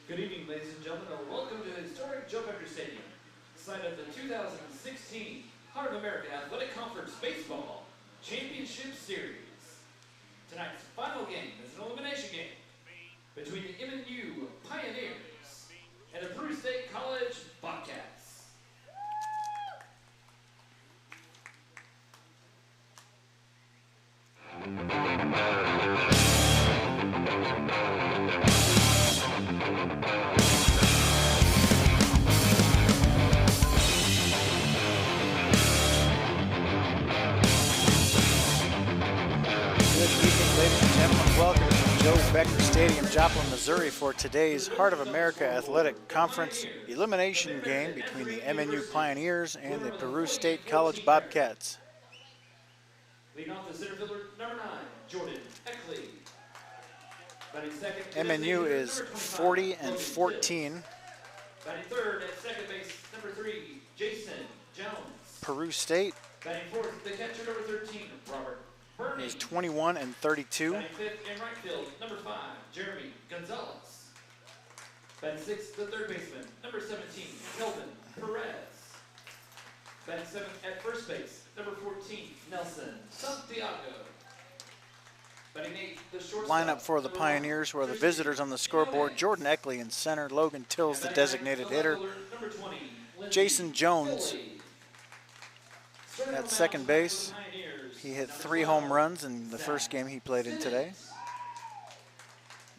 Good evening, ladies and gentlemen, and welcome to historic Joe Becker Stadium, site of the 2016 Heart of America Athletic Conference Baseball Championship Series. Tonight's final game is an elimination game between the MNU Pioneers and the Peru State College Bobcats. Ladies and gentlemen, welcome to Joe Becker Stadium, Joplin, Missouri for today's Heart of America Athletic Conference elimination game between the MNU Pioneers and the Peru State College Bobcats. Leading off the center fielder, number 9, Jordan Eckley. Batting second, MNU is 40-14. Batting third at second base, number 3, Jason Jones. Peru State batting fourth, the catcher, number 13, Robert Tourney. is 21-32. Batting fifth in right field, number 5, Jeremy Gonzalez. Batting sixth, the third baseman, number 17, Kelvin Perez. Batting seventh at first base, number 14, Nelson Santiago. Batting eighth, the shortstop. Lineup for the Pioneers were the visitors on the scoreboard. Jordan Eckley in center, Logan Tills the designated hitter, Jason Jones at second base. He hit 3 home runs in the first game he played in today.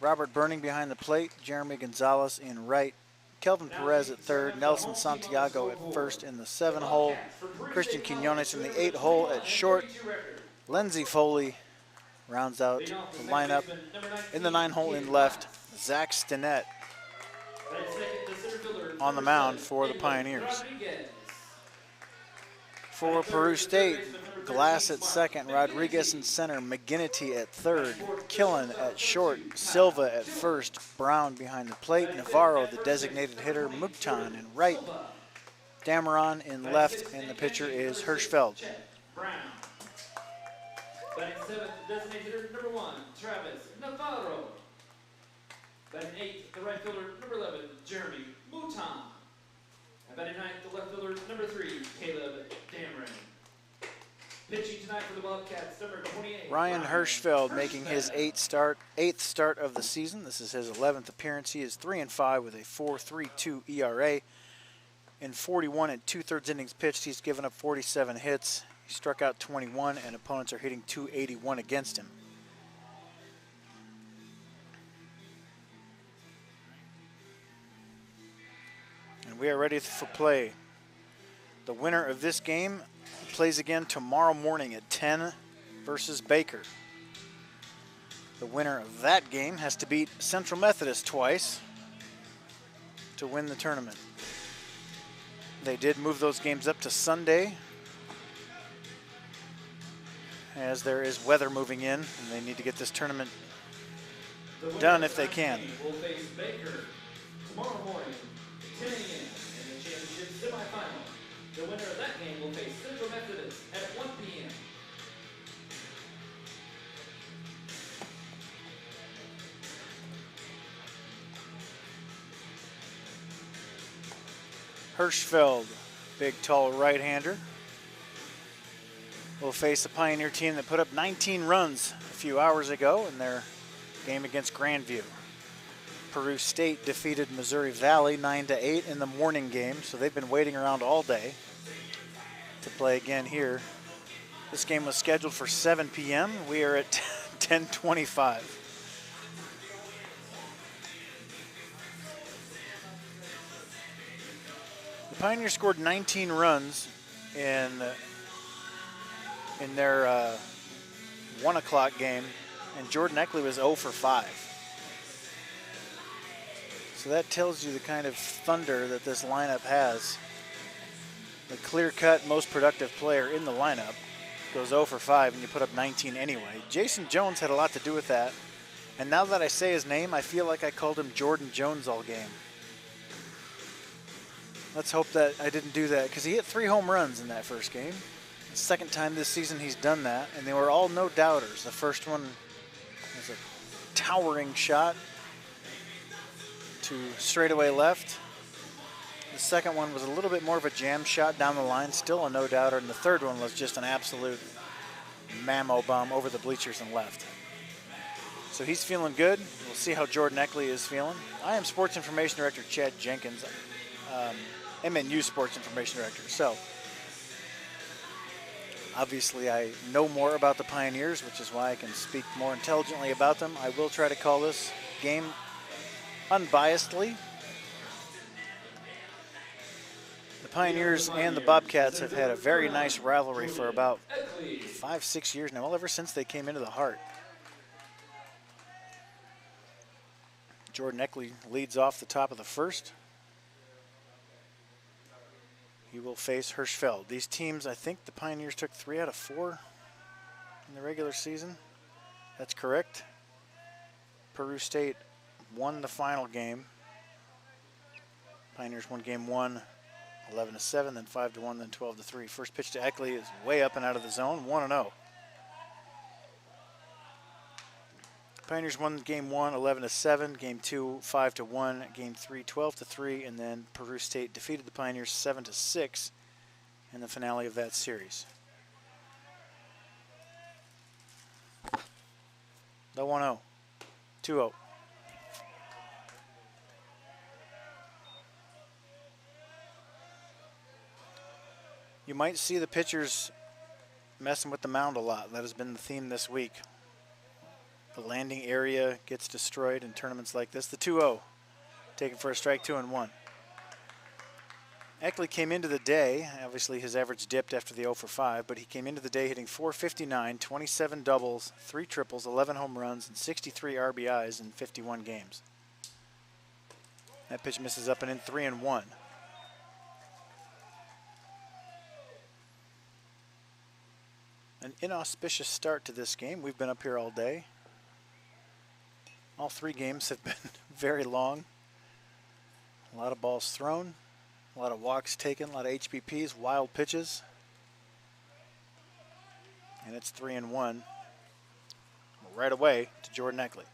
Robert Burning behind the plate, Jeremy Gonzalez in right, Kelvin Perez at third, Nelson Santiago at first in the 7-hole, Christian Quinones in the 8-hole at short, Lindsey Foley rounds out the lineup. In the 9-hole in left, Zach Stinnett on the mound for the Pioneers. For Peru State, Glass at second, Rodriguez in center, McGinnity at third, Killen at short, Silva at first, Brown behind the plate, Navarro the designated hitter, Muktan in right, Dameron in left, and the pitcher is Hirschfeld. Batting seventh, designated hitter, number 1, Travis Navarro. Batting eighth, the right fielder, number 11, Jeremy Mouton. And batting ninth, the left fielder, number 3, Caleb Dameron. Pitching tonight for the Bobcats, number 28. Ryan Hirschfeld making his eighth start of the season. This is his 11th appearance. He is 3-5 with a 4.32 ERA. In 41 and 2/3 innings pitched, he's given up 47 hits. He struck out 21, and opponents are hitting .281 against him. And we are ready for play. The winner of this game plays again tomorrow morning at 10 versus Baker. The winner of that game has to beat Central Methodist twice to win the tournament. They did move those games up to Sunday, as there is weather moving in, and they need to get this tournament done if they can. Will face Baker tomorrow morning, 10 a.m. in the championship semifinal. The winner of that game will face Central Methodist at 1 p.m. Hirschfeld, big, tall right-hander, will face the Pioneer team that put up 19 runs a few hours ago in their game against Grandview. Peru State defeated Missouri Valley 9-8 in the morning game, so they've been waiting around all day to play again here. This game was scheduled for 7 p.m. We are at 10:25. The Pioneers scored 19 runs in their 1 o'clock game, and Jordan Eckley was 0 for 5. So that tells you the kind of thunder that this lineup has. The clear-cut, most productive player in the lineup goes 0 for 5, and you put up 19 anyway. Jason Jones had a lot to do with that, and now that I say his name, I feel like I called him Jordan Jones all game. Let's hope that I didn't do that, because he hit 3 home runs in that first game. The second time this season he's done that, and they were all no-doubters. The first one was a towering shot to straightaway left. The second one was a little bit more of a jam shot down the line, still a no-doubter, and the third one was just an absolute mammo bomb over the bleachers and left. So he's feeling good. We'll see how Jordan Eckley is feeling. I am Sports Information Director Chad Jenkins, MNU Sports Information Director. So obviously I know more about the Pioneers, which is why I can speak more intelligently about them. I will try to call this game unbiasedly. The Pioneers and the Bobcats have had a very nice rivalry for about 5-6 years now, well, ever since they came into the Heart. Jordan Eckley leads off the top of the first. He will face Hirschfeld. These teams, I think the Pioneers took 3 out of 4 in the regular season. That's correct. Peru State won the final game. Pioneers won game 1, 11-7, then 5-1, then 12-3. First pitch to Eckley is way up and out of the zone, 1-0. Pioneers won game 1, 11-7, game 2, 5-1, game 3, 12-3, and then Peru State defeated the Pioneers 7-6 in the finale of that series. The 1-0, 2-0. You might see the pitchers messing with the mound a lot. That has been the theme this week. The landing area gets destroyed in tournaments like this. The 2-0, taken for a strike, 2-1. Eckley came into the day, obviously his average dipped after the 0 for 5, but he came into the day hitting .459, 27 doubles, 3 triples, 11 home runs, and 63 RBIs in 51 games. That pitch misses up and in, 3-1. An inauspicious start to this game. We've been up here all day. All 3 games have been very long. A lot of balls thrown, a lot of walks taken, a lot of HBPs, wild pitches. And it's 3-1 right away to Jordan Eckley.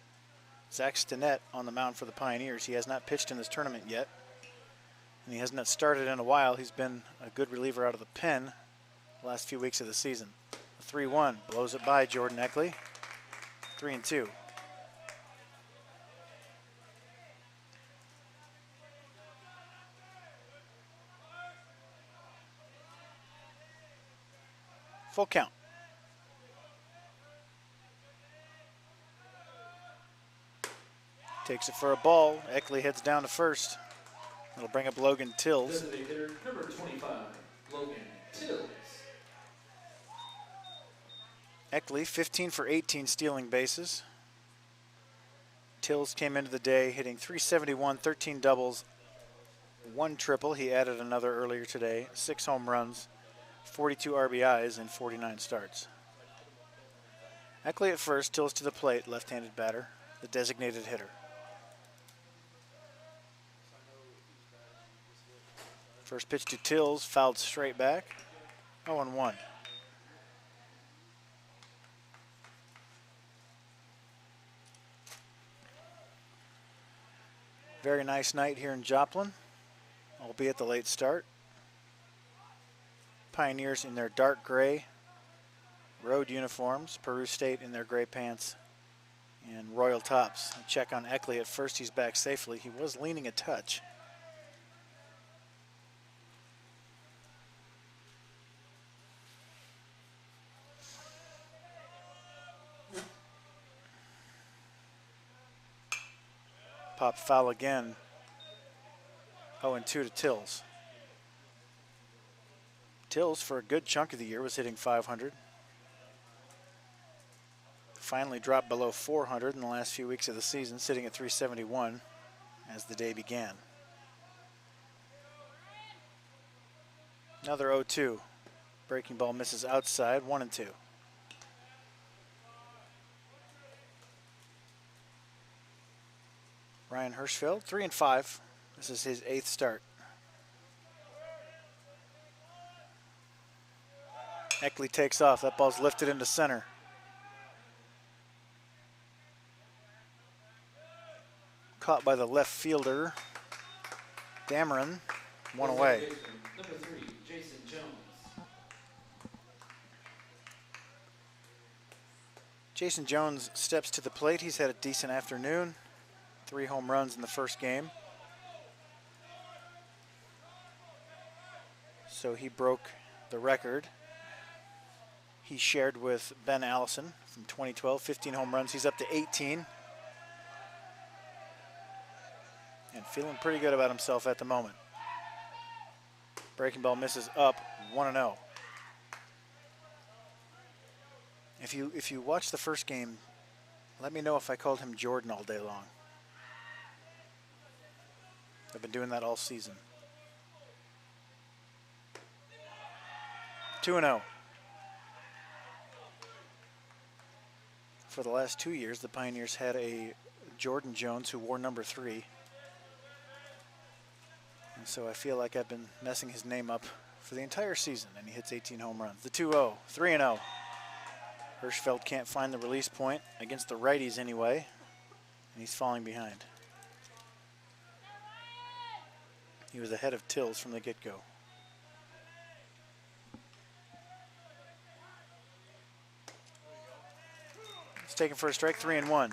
Zach Stinnett on the mound for the Pioneers. He has not pitched in this tournament yet, and he has not started in a while. He's been a good reliever out of the pen the last few weeks of the season. 3-1, blows it by Jordan Eckley. 3-2. Full count. Takes it for a ball. Eckley heads down to first. It'll bring up Logan Tills. Designated hitter number 25, Logan Tills. Eckley, 15 for 18 stealing bases. Tills came into the day hitting .371, 13 doubles, 1 triple. He added another earlier today. 6 home runs, 42 RBIs, and 49 starts. Eckley at first, Tills to the plate, left-handed batter, the designated hitter. First pitch to Tills, fouled straight back. 0-1. Very nice night here in Joplin, albeit the late start. Pioneers in their dark gray road uniforms, Peru State in their gray pants and royal tops. A check on Eckley at first, he's back safely. He was leaning a touch. Pop foul again. 0-2 to Tills. Tills, for a good chunk of the year, was hitting .500. Finally dropped below .400 in the last few weeks of the season, sitting at .371 as the day began. Another 0-2. Breaking ball misses outside, 1-2. Ryan Hirschfeld, 3-5. This is his 8th start. Eckley takes off. That ball's lifted into center. caught by the left fielder, Dameron, one away. Number 3, Jason Jones. Jason Jones steps to the plate. He's had a decent afternoon. 3 home runs in the first game. So he broke the record he shared with Ben Allison from 2012, 15 home runs. He's up to 18. And feeling pretty good about himself at the moment. Breaking ball misses up, 1-0. If you watch the first game, let me know if I called him Jordan all day long. I've been doing that all season. 2-0. For the last 2 years, the Pioneers had a Jordan Jones who wore number 3. And so I feel like I've been messing his name up for the entire season, and he hits 18 home runs. The 2-0, 3-0. Hirschfeld can't find the release point against the righties anyway, and he's falling behind. He was ahead of Tills from the get-go. He's taken for a strike, 3-1.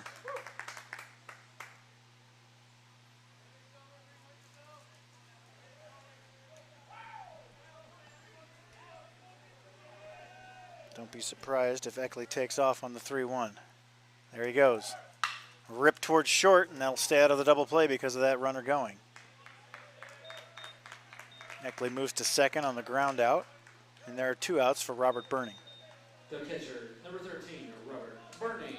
Don't be surprised if Eckley takes off on the 3-1. There he goes. Rip towards short, and that'll stay out of the double play because of that runner going. Eckley moves to second on the ground out, and there are 2 outs for Robert Burning. The catcher, number 13, Robert Burning.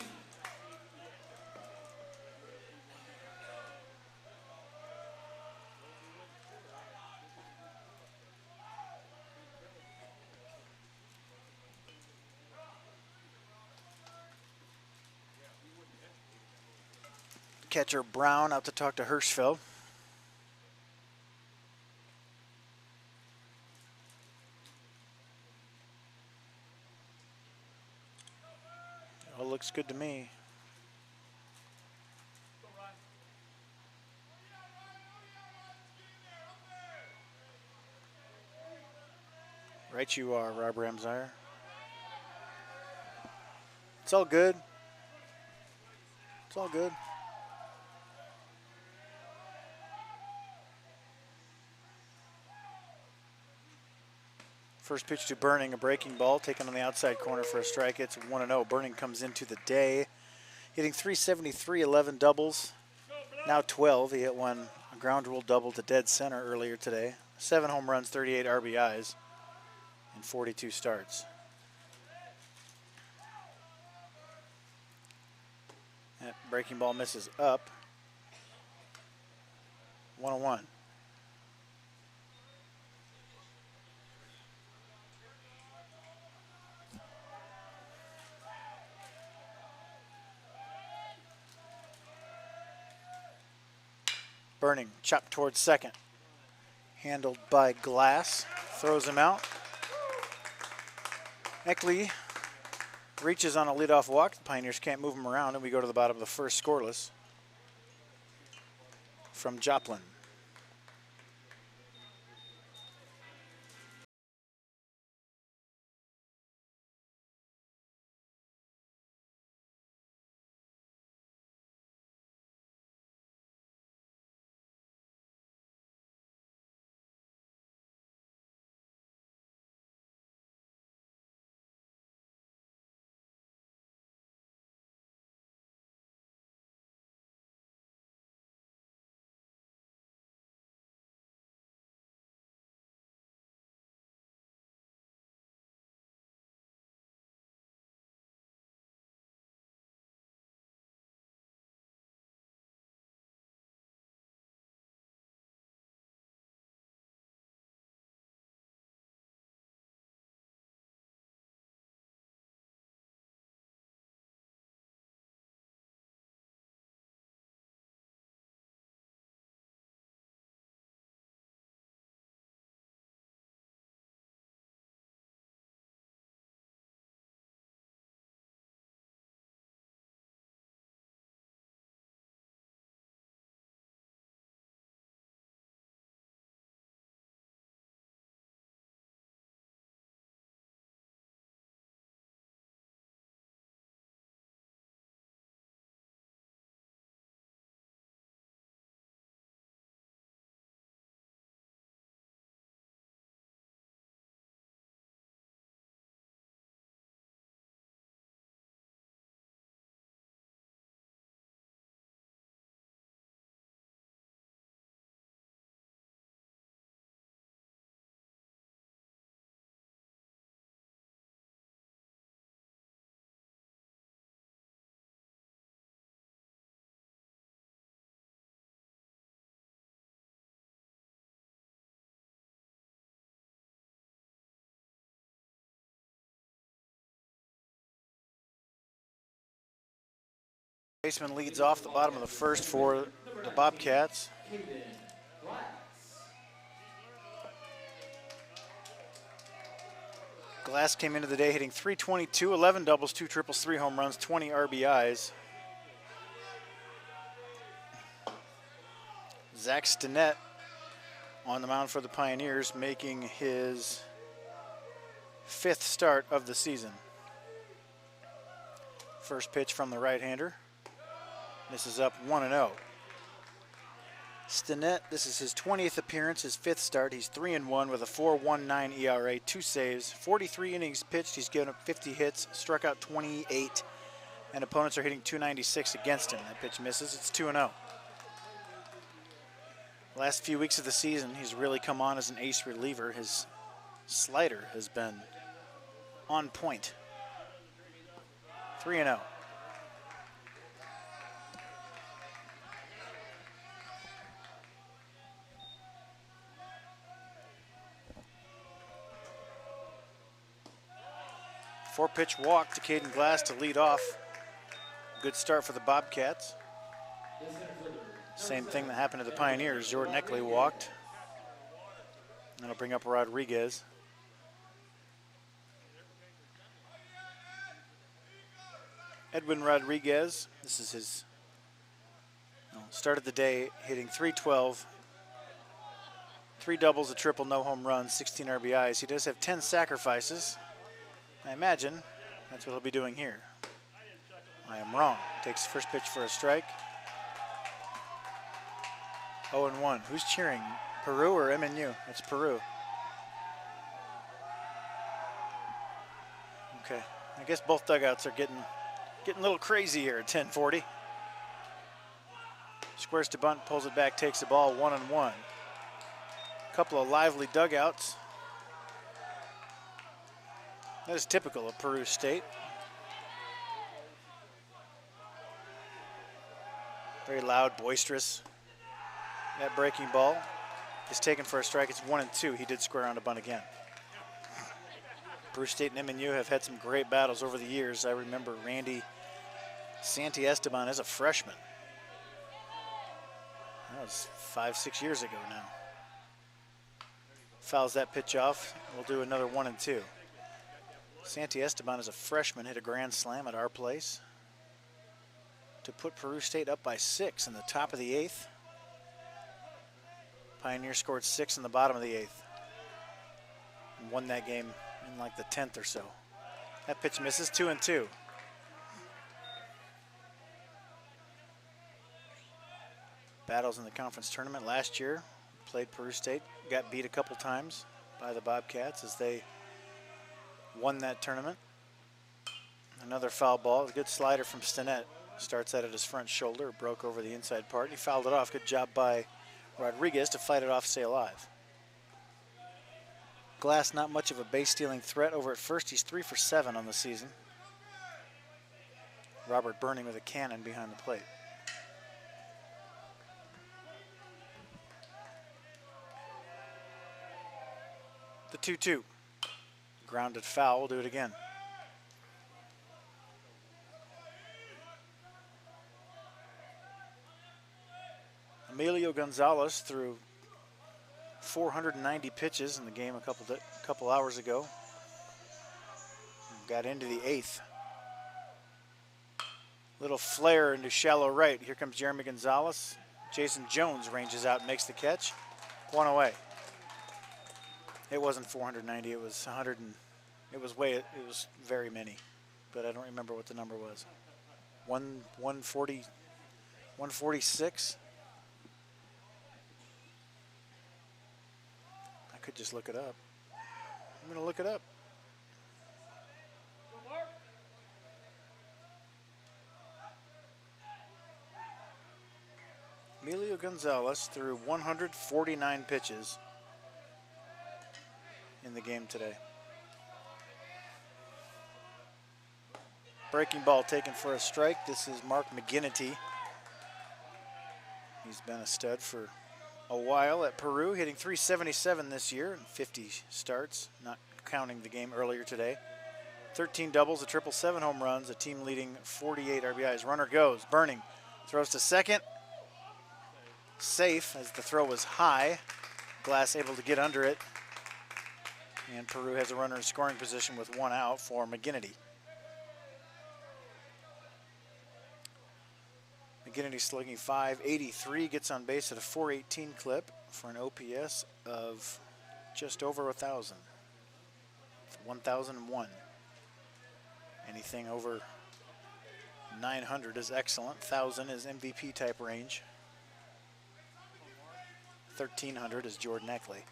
Catcher Brown out to talk to Hirschfeld. All looks good to me. Right you are, Rob Ramsire. It's all good. It's all good. First pitch to Burning, a breaking ball, taken on the outside corner for a strike. It's 1-0. Burning comes into the day, hitting .373, 11 doubles, now 12. He hit one a ground rule double to dead center earlier today. 7 home runs, 38 RBIs, and 42 starts. That breaking ball misses up. 1-1. Burning, chopped towards second. Handled by Glass, throws him out. Eckley reaches on a leadoff walk. The Pioneers can't move him around, and we go to the bottom of the first, scoreless from Joplin. Baseman leads off the bottom of the first for the Bobcats. Glass came into the day hitting .322, 11 doubles, 2 triples, 3 home runs, 20 RBIs. Zach Stinnett on the mound for the Pioneers, making his 5th start of the season. First pitch from the right-hander. This is up 1-0. Stinnett, this is his 20th appearance, his 5th start. He's 3-1 with a 4.19 ERA, 2 saves, 43 innings pitched. He's given up 50 hits, struck out 28, and opponents are hitting .296 against him. That pitch misses. It's 2-0. Last few weeks of the season, he's really come on as an ace reliever. His slider has been on point. 3-0. Four-pitch walk to Caden Glass to lead off. Good start for the Bobcats. Same thing that happened to the Pioneers. Jordan Eckley walked. That'll bring up Rodriguez. Edwin Rodriguez, this is his start of the day, hitting .312, 3 doubles, a triple, no home runs, 16 RBIs. He does have 10 sacrifices. I imagine that's what he'll be doing here. I am wrong. Takes the first pitch for a strike. 0-1. Who's cheering? Peru or MNU? It's Peru. Okay. I guess both dugouts are getting a little crazy here at 10:40. Squares to bunt, pulls it back, takes the ball, 1-1. Couple of lively dugouts. That is typical of Peru State. Very loud, boisterous. That breaking ball is taken for a strike. It's 1-2. He did square on a bunt again. Peru State and MNU have had some great battles over the years. I remember Randy Santiesteban as a freshman. That was 5-6 years ago now. Fouls that pitch off. We'll do another 1-2. Santiesteban as a freshman hit a grand slam at our place to put Peru State up by 6 in the top of the 8th. Pioneer scored 6 in the bottom of the 8th and won that game in like the 10th or so. That pitch misses, 2-2. Battles in the conference tournament last year. Played Peru State, got beat a couple times by the Bobcats as they won that tournament. Another foul ball, a good slider from Stinnett. Starts out at his front shoulder, broke over the inside part. He fouled it off. Good job by Rodriguez to fight it off, stay alive. Glass not much of a base stealing threat over at first. He's 3 for 7 on the season. Robert Burning with a cannon behind the plate. The 2-2. Grounded foul, we'll do it again. Emilio Gonzalez threw 490 pitches in the game a couple hours ago. Got into the 8th. Little flare into shallow right. Here comes Jeremy Gonzalez. Jason Jones ranges out and makes the catch. 1 away. It wasn't 490, it was 100 and it was very many, but I don't remember what the number was. 146. I could just look it up. I'm going to look it up. Emilio Gonzalez threw 149 pitches in the game today. Breaking ball taken for a strike. This is Mark McGinnity. He's been a stud for a while at Peru, hitting .377 this year and 50 starts, not counting the game earlier today. 13 doubles, a triple, 7 home runs, a team leading 48 RBIs. Runner goes, Burning, throws to second. Safe as the throw was high. Glass able to get under it. And Peru has a runner in scoring position with 1 out for McGinnity. McGinnity slugging .583, gets on base at a .418 clip for an OPS of just over 1,000. 1,001. Anything over 900 is excellent. 1,000 is MVP type range. 1,300 is Jordan Eckley.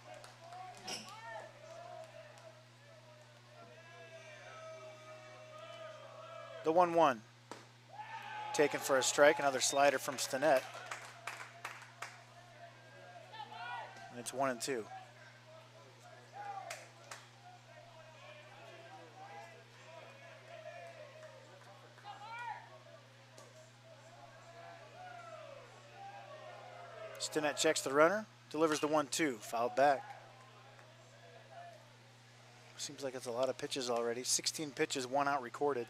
The 1-1. Taken for a strike, another slider from Stinnett. And it's 1-2. Stinnett checks the runner, delivers the 1-2, fouled back. Seems like it's a lot of pitches already. 16 pitches, 1 out recorded.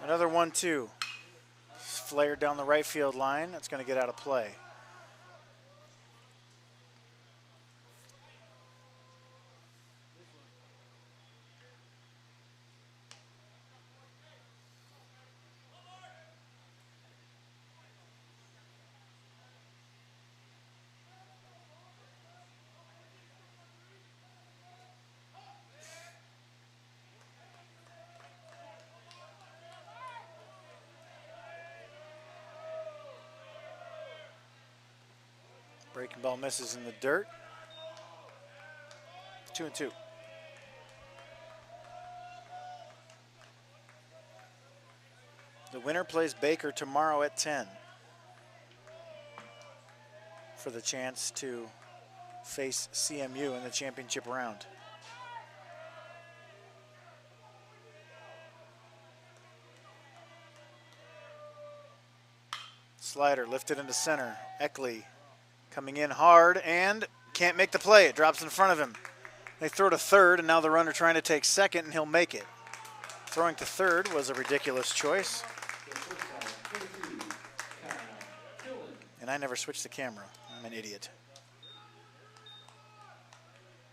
Another 1-2. Flared down the right field line. That's going to get out of play. Breaking ball misses in the dirt. 2-2. The winner plays Baker tomorrow at 10 for the chance to face CMU in the championship round. Slider lifted into center. Eckley coming in hard and can't make the play. It drops in front of him. They throw to third, and now the runner trying to take second, and he'll make it. Throwing to third was a ridiculous choice. And I never switched the camera. I'm an idiot.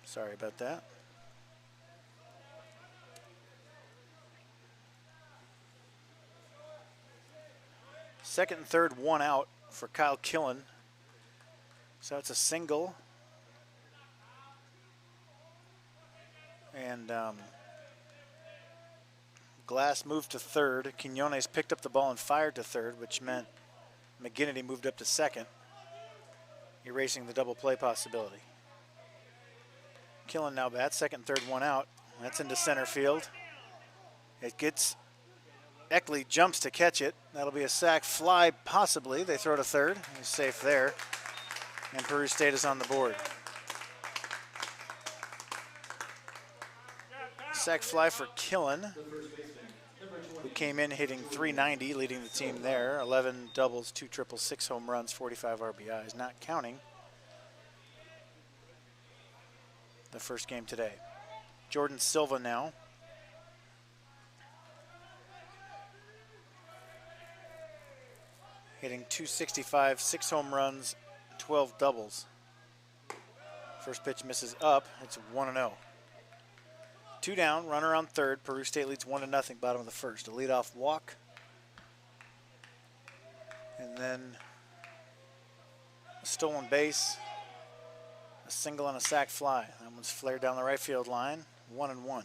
Sorry about that. Second and third, 1 out for Kyle Killen. So it's a single. And Glass moved to third. Quinones picked up the ball and fired to third, which meant McGinnity moved up to second, erasing the double play possibility. Killen now bats, second and third, 1 out. That's into center field. It gets, Eckley jumps to catch it. That'll be a sac fly, possibly. They throw to third. He's safe there. And Peru State is on the board. Sac fly for Killen, who came in hitting .390, leading the team there. 11 doubles, 2 triples, 6 home runs, 45 RBIs, not counting the first game today. Jordan Silva now. Hitting .265, 6 home runs, 12 doubles. First pitch misses up. It's 1-0. 2 down, runner on third. Peru State leads 1-0, bottom of the first. A leadoff walk. And then a stolen base, a single and a sac fly. That one's flared down the right field line. 1-1.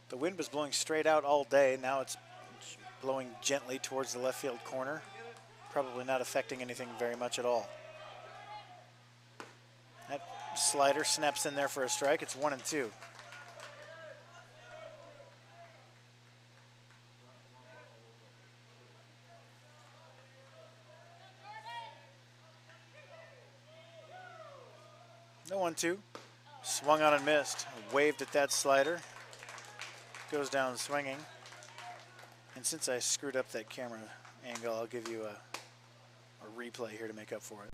The wind was blowing straight out all day. Now it's blowing gently towards the left field corner. Probably not affecting anything very much at all. That slider snaps in there for a strike. It's 1-2. No 1-2. Swung on and missed. Waved at that slider. Goes down swinging. And since I screwed up that camera angle, I'll give you a replay here to make up for it.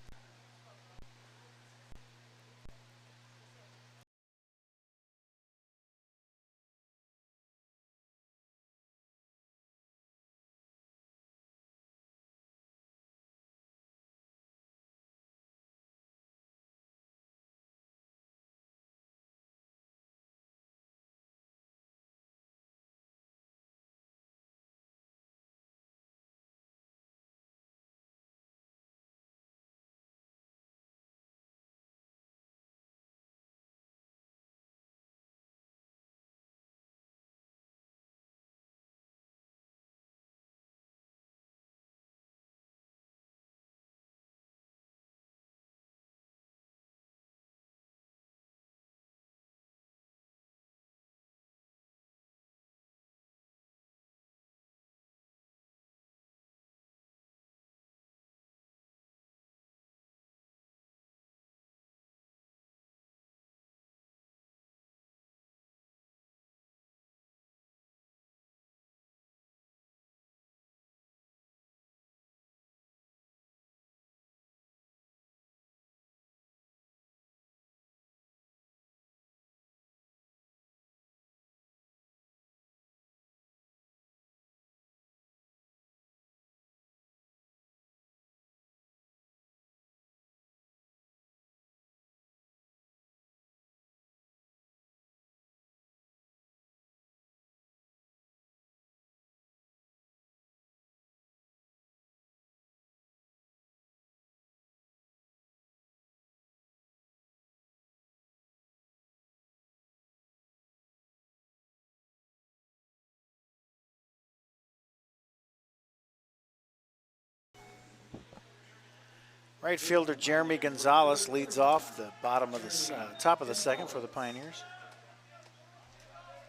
Right fielder Jeremy Gonzalez leads off the bottom of the top of the second for the Pioneers.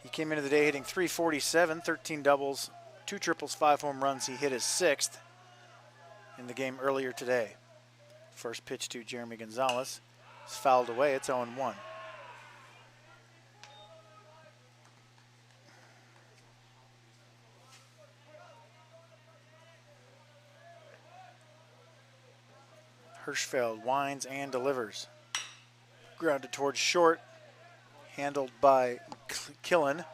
He came into the day hitting .347, 13 doubles, 2 triples, 5 home runs. He hit his 6th in the game earlier today. First pitch to Jeremy Gonzalez is fouled away. It's 0-1. Hirschfeld winds and delivers. Grounded towards short, handled by Killen.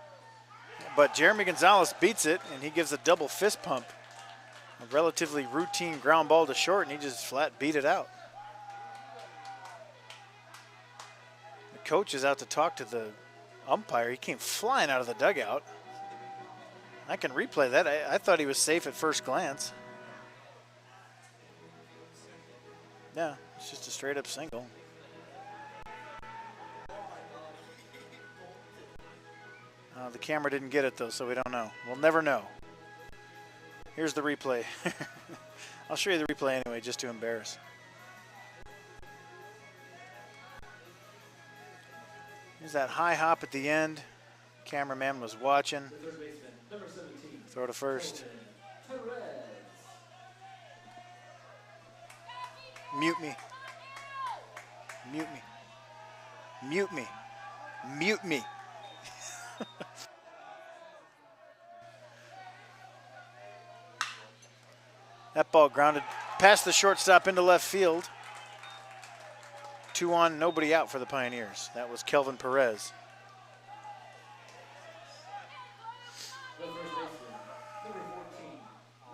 But Jeremy Gonzalez beats it, and he gives a double fist pump. A relatively routine ground ball to short, and he just flat beat it out. The coach is out to talk to the umpire. He came flying out of the dugout. I can replay that. I thought he was safe at first glance. Yeah, it's just a straight up single. The camera didn't get it though, so we don't know. We'll never know. Here's the replay. I'll show you the replay anyway, just to embarrass. Here's that high hop at the end. Cameraman was watching. Throw to first. Mute me. Mute me. Mute me. Mute me. That ball grounded past the shortstop into left field. 2 on, nobody out for the Pioneers. That was Kelvin Perez. Number 14,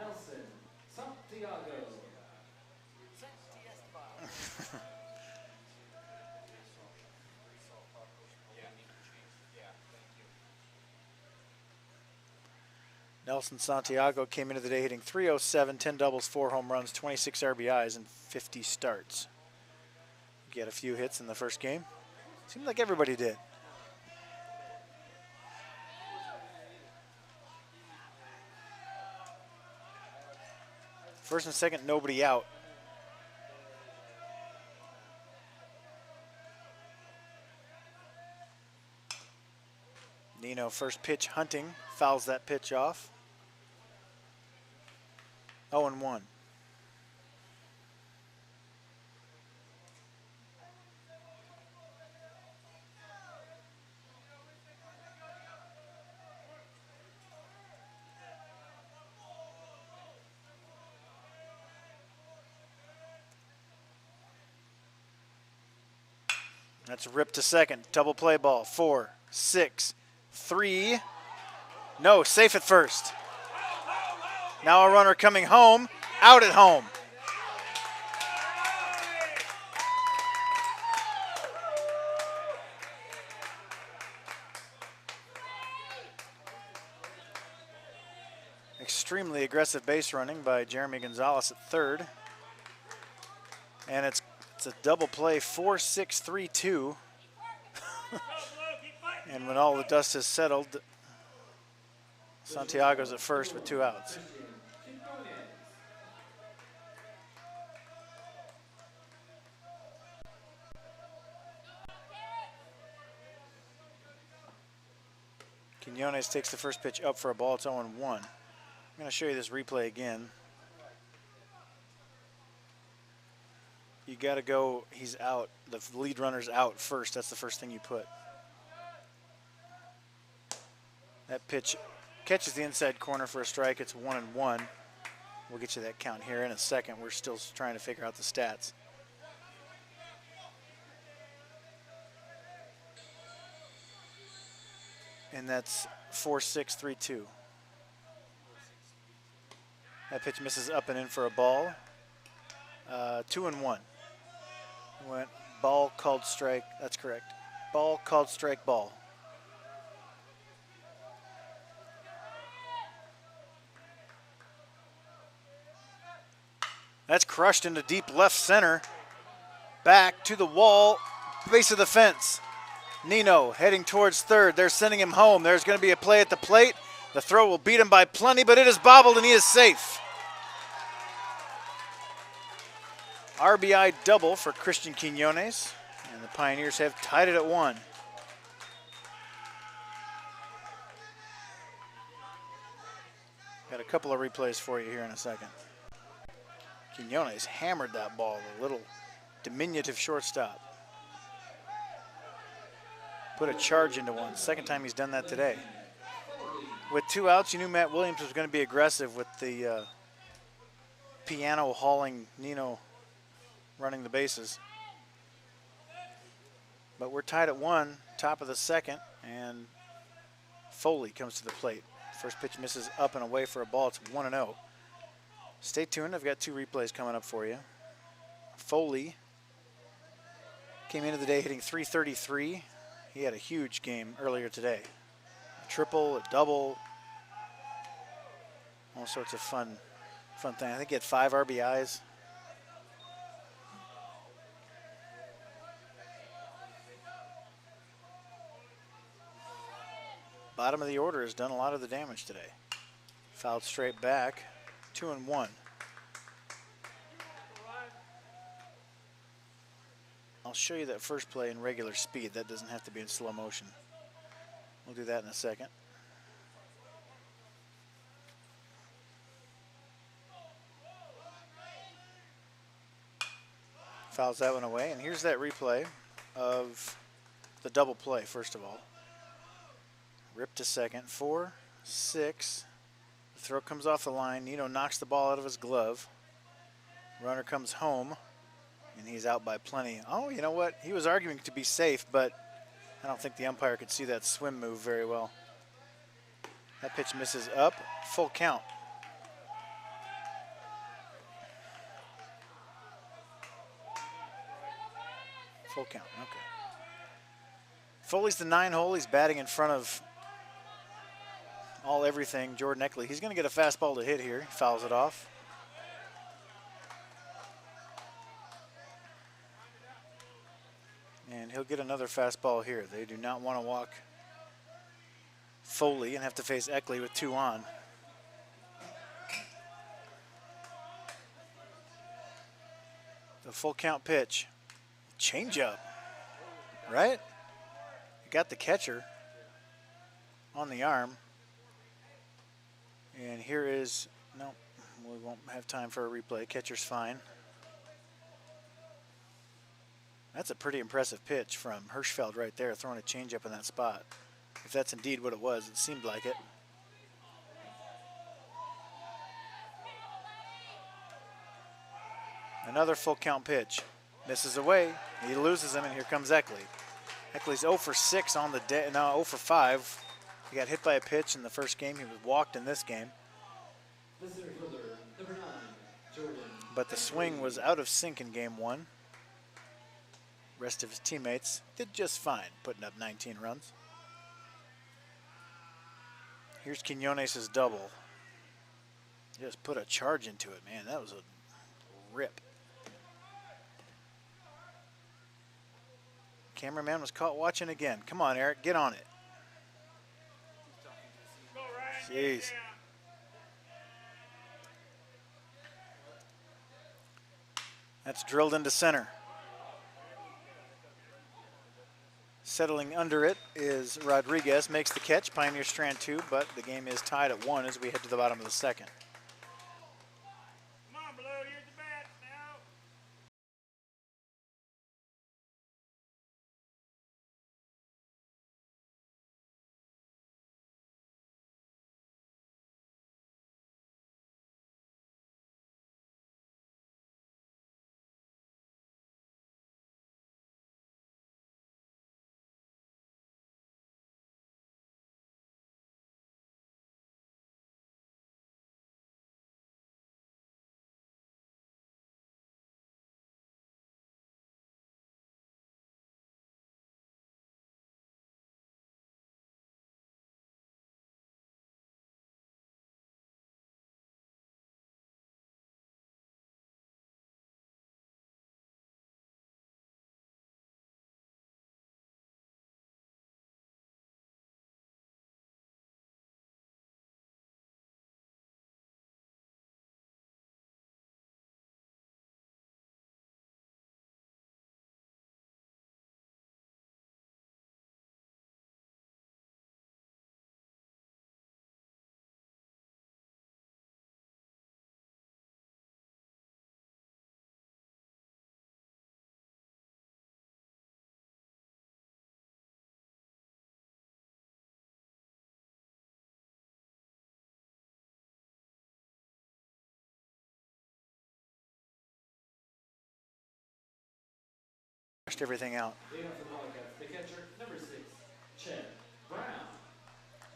Nelson Santiago. Nelson Santiago came into the day hitting .307, 10 doubles, 4 home runs, 26 RBIs, and 50 starts. He had a few hits in the first game. Seemed like everybody did. First and second, nobody out. Nino, first pitch hunting, fouls that pitch off. 0-1. That's ripped to second. Double play ball. 4, 6, 3. No, safe at first. Now a runner coming home, out at home. Extremely aggressive base running by Jeremy Gonzalez at third. And it's a double play, 4, 6, 3, 2. And when all the dust has settled, Santiago's at first with 2 outs. Quiñones takes the first pitch up for a ball. It's 0-1. I'm going to show you this replay again. You got to go, he's out. The lead runner's out first. That's the first thing you put. That pitch catches the inside corner for a strike. It's 1-1. We'll get you that count here in a second. We're still trying to figure out the stats. And that's 4, 6, 3, 2. That pitch misses up and in for a ball. 2-1. Went ball called strike. That's correct. Ball called strike ball. That's crushed into deep left center. Back to the wall, base of the fence. Nino heading towards third. They're sending him home. There's going to be a play at the plate. The throw will beat him by plenty, but it is bobbled and he is safe. RBI double for Christian Quiñones, and the Pioneers have tied it at 1. Got a couple of replays for you here in a second. Quiñones hammered that ball, the little diminutive shortstop. Put a charge into one. Second time he's done that today. With 2 outs, you knew Matt Williams was going to be aggressive with the piano hauling Nino running the bases. But we're tied at 1, top of the second, and Foley comes to the plate. First pitch misses up and away for a ball. It's 1-0. Stay tuned. I've got 2 replays coming up for you. Foley came into the day hitting .333. He had a huge game earlier today. A triple, a double, all sorts of fun things. I think he had 5 RBIs. Bottom of the order has done a lot of the damage today. Fouled straight back, 2-1. I'll show you that first play in regular speed. That doesn't have to be in slow motion. We'll do that in a second. Fouls that one away, and here's that replay of the double play, first of all. Rip to second, 4, 6. The throw comes off the line. Nino knocks the ball out of his glove. Runner comes home, and he's out by plenty. Oh, you know what? He was arguing to be safe, but I don't think the umpire could see that swim move very well. That pitch misses up. Full count. Full count, okay. Foley's the 9-hole. He's batting in front of everything, Jordan Eckley. He's going to get a fastball to hit here. He fouls it off. And he'll get another fastball here. They do not want to walk Foley and have to face Eckley with 2 on. The full count pitch. Changeup, right? You got the catcher on the arm. And here is, no, we won't have time for a replay. Catcher's fine. That's a pretty impressive pitch from Hirschfeld right there, throwing a changeup in that spot. If that's indeed what it was, it seemed like it. Another full count pitch. Misses away. He loses him, and here comes Eckley. Eckley's 0 for 6 on the day. No, 0 for 5. He got hit by a pitch in the first game. He was walked in this game. But the swing was out of sync in game 1. Rest of his teammates did just fine, putting up 19 runs. Here's Quinones' double. Just put a charge into it, man. That was a rip. Cameraman was caught watching again. Come on, Eric, get on it. Jeez. That's drilled into center. Settling under it is Rodriguez, makes the catch, Pioneer strand 2, but the game is tied at 1 as we head to the bottom of the second. Come on, Blue, you're at the bat now. Everything out. The catcher, number 6, Chet Brown.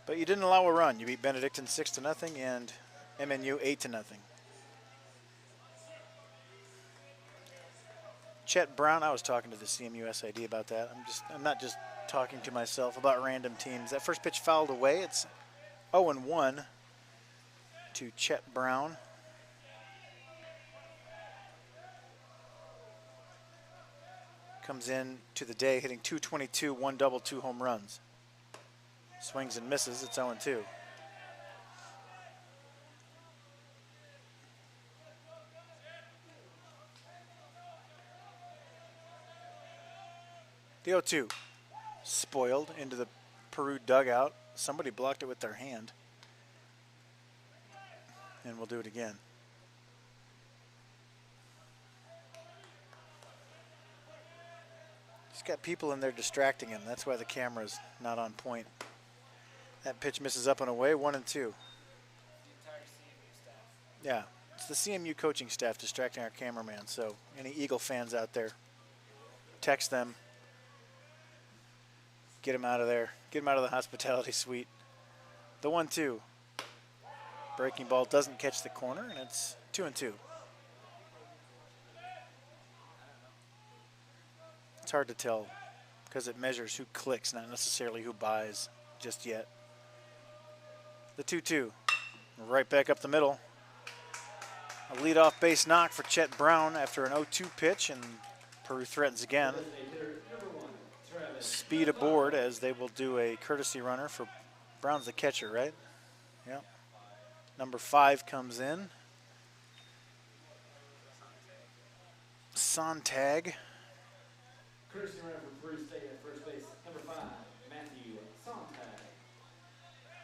But you didn't allow a run. You beat Benedictine 6-0 and MNU 8-0. Chet Brown, I was talking to the CMU SID about that. I'm not just talking to myself about random teams. That first pitch fouled away. It's 0-1 to Chet Brown. Comes in to the day hitting .222, 1 double, 2 home runs. Swings and misses, it's 0-2. The 0-2 spoiled into the Peru dugout. Somebody blocked it with their hand. And we'll do it again. He's got people in there distracting him. That's why the camera's not on point. That pitch misses up and away, 1-2. Yeah, it's the CMU coaching staff distracting our cameraman. So any Eagle fans out there, text them. Get him out of there. Get him out of the hospitality suite. The 1-2. Breaking ball doesn't catch the corner, and it's 2-2. It's hard to tell because it measures who clicks, not necessarily who buys just yet. The 2-2. Right back up the middle. A leadoff base knock for Chet Brown after an 0-2 pitch, and Peru threatens again. Speed aboard as they will do a courtesy runner for Brown's the catcher, right? Yep. Number 5 comes in. Sontag. Courtesy runner for Peru State at first base, number 5, Matthew Sontag.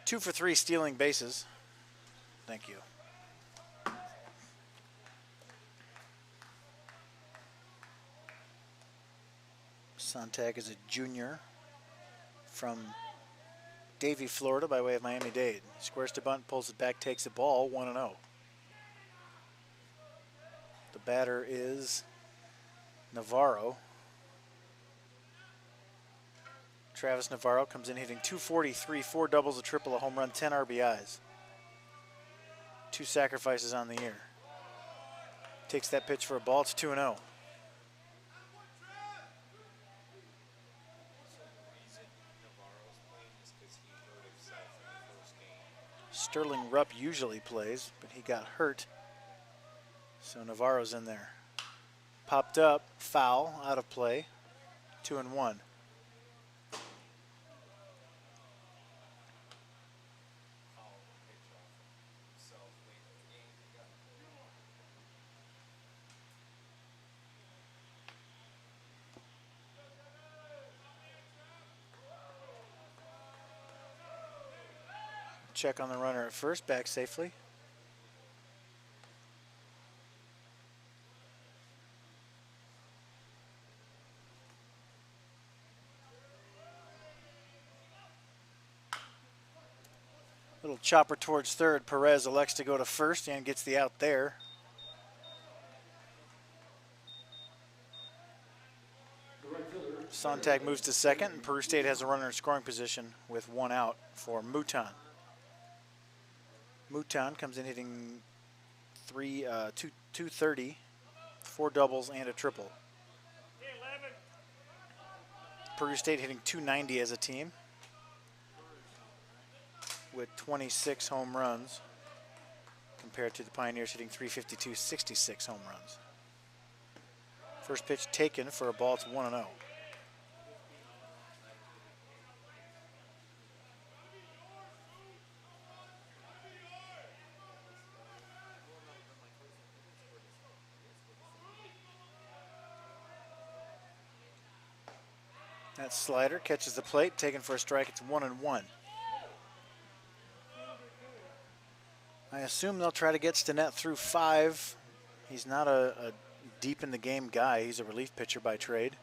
2 for 3 stealing bases. Thank you. Sontag is a junior from Davie, Florida by way of Miami-Dade. Squares to bunt, pulls it back, takes the ball, 1-0. The batter is Navarro. Travis Navarro comes in hitting .243, 4 doubles, a triple, a home run, 10 RBIs. 2 sacrifices on the year. Takes that pitch for a ball. It's 2-0. Sterling Rupp usually plays, but he got hurt. So Navarro's in there. Popped up, foul, out of play. 2-1. Check on the runner at first, back safely. Little chopper towards third. Perez elects to go to first and gets the out there. Sontag moves to second, and Peru State has a runner in scoring position with 1 out for Mouton. Mouton comes in hitting 230, 4 doubles and a triple. Peru State hitting .290 as a team with 26 home runs compared to the Pioneers hitting .352, 66 home runs. First pitch taken for a ball. It's 1-0. That slider catches the plate, taken for a strike. It's 1-1. I assume they'll try to get Stinnett through 5. He's not a deep in the game guy. He's a relief pitcher by trade.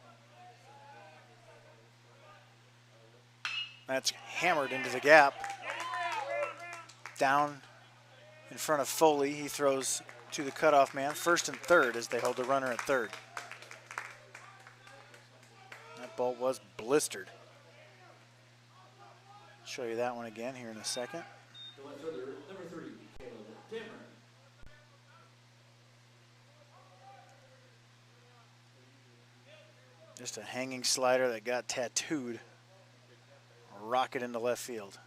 That's hammered into the gap. Down in front of Foley. He throws to the cutoff man. First and third as they hold the runner at third. Ball was blistered. Show you that one again here in a second. The left fielder, number 3, Caleb Cameron. Just a hanging slider that got tattooed. A rocket into left field.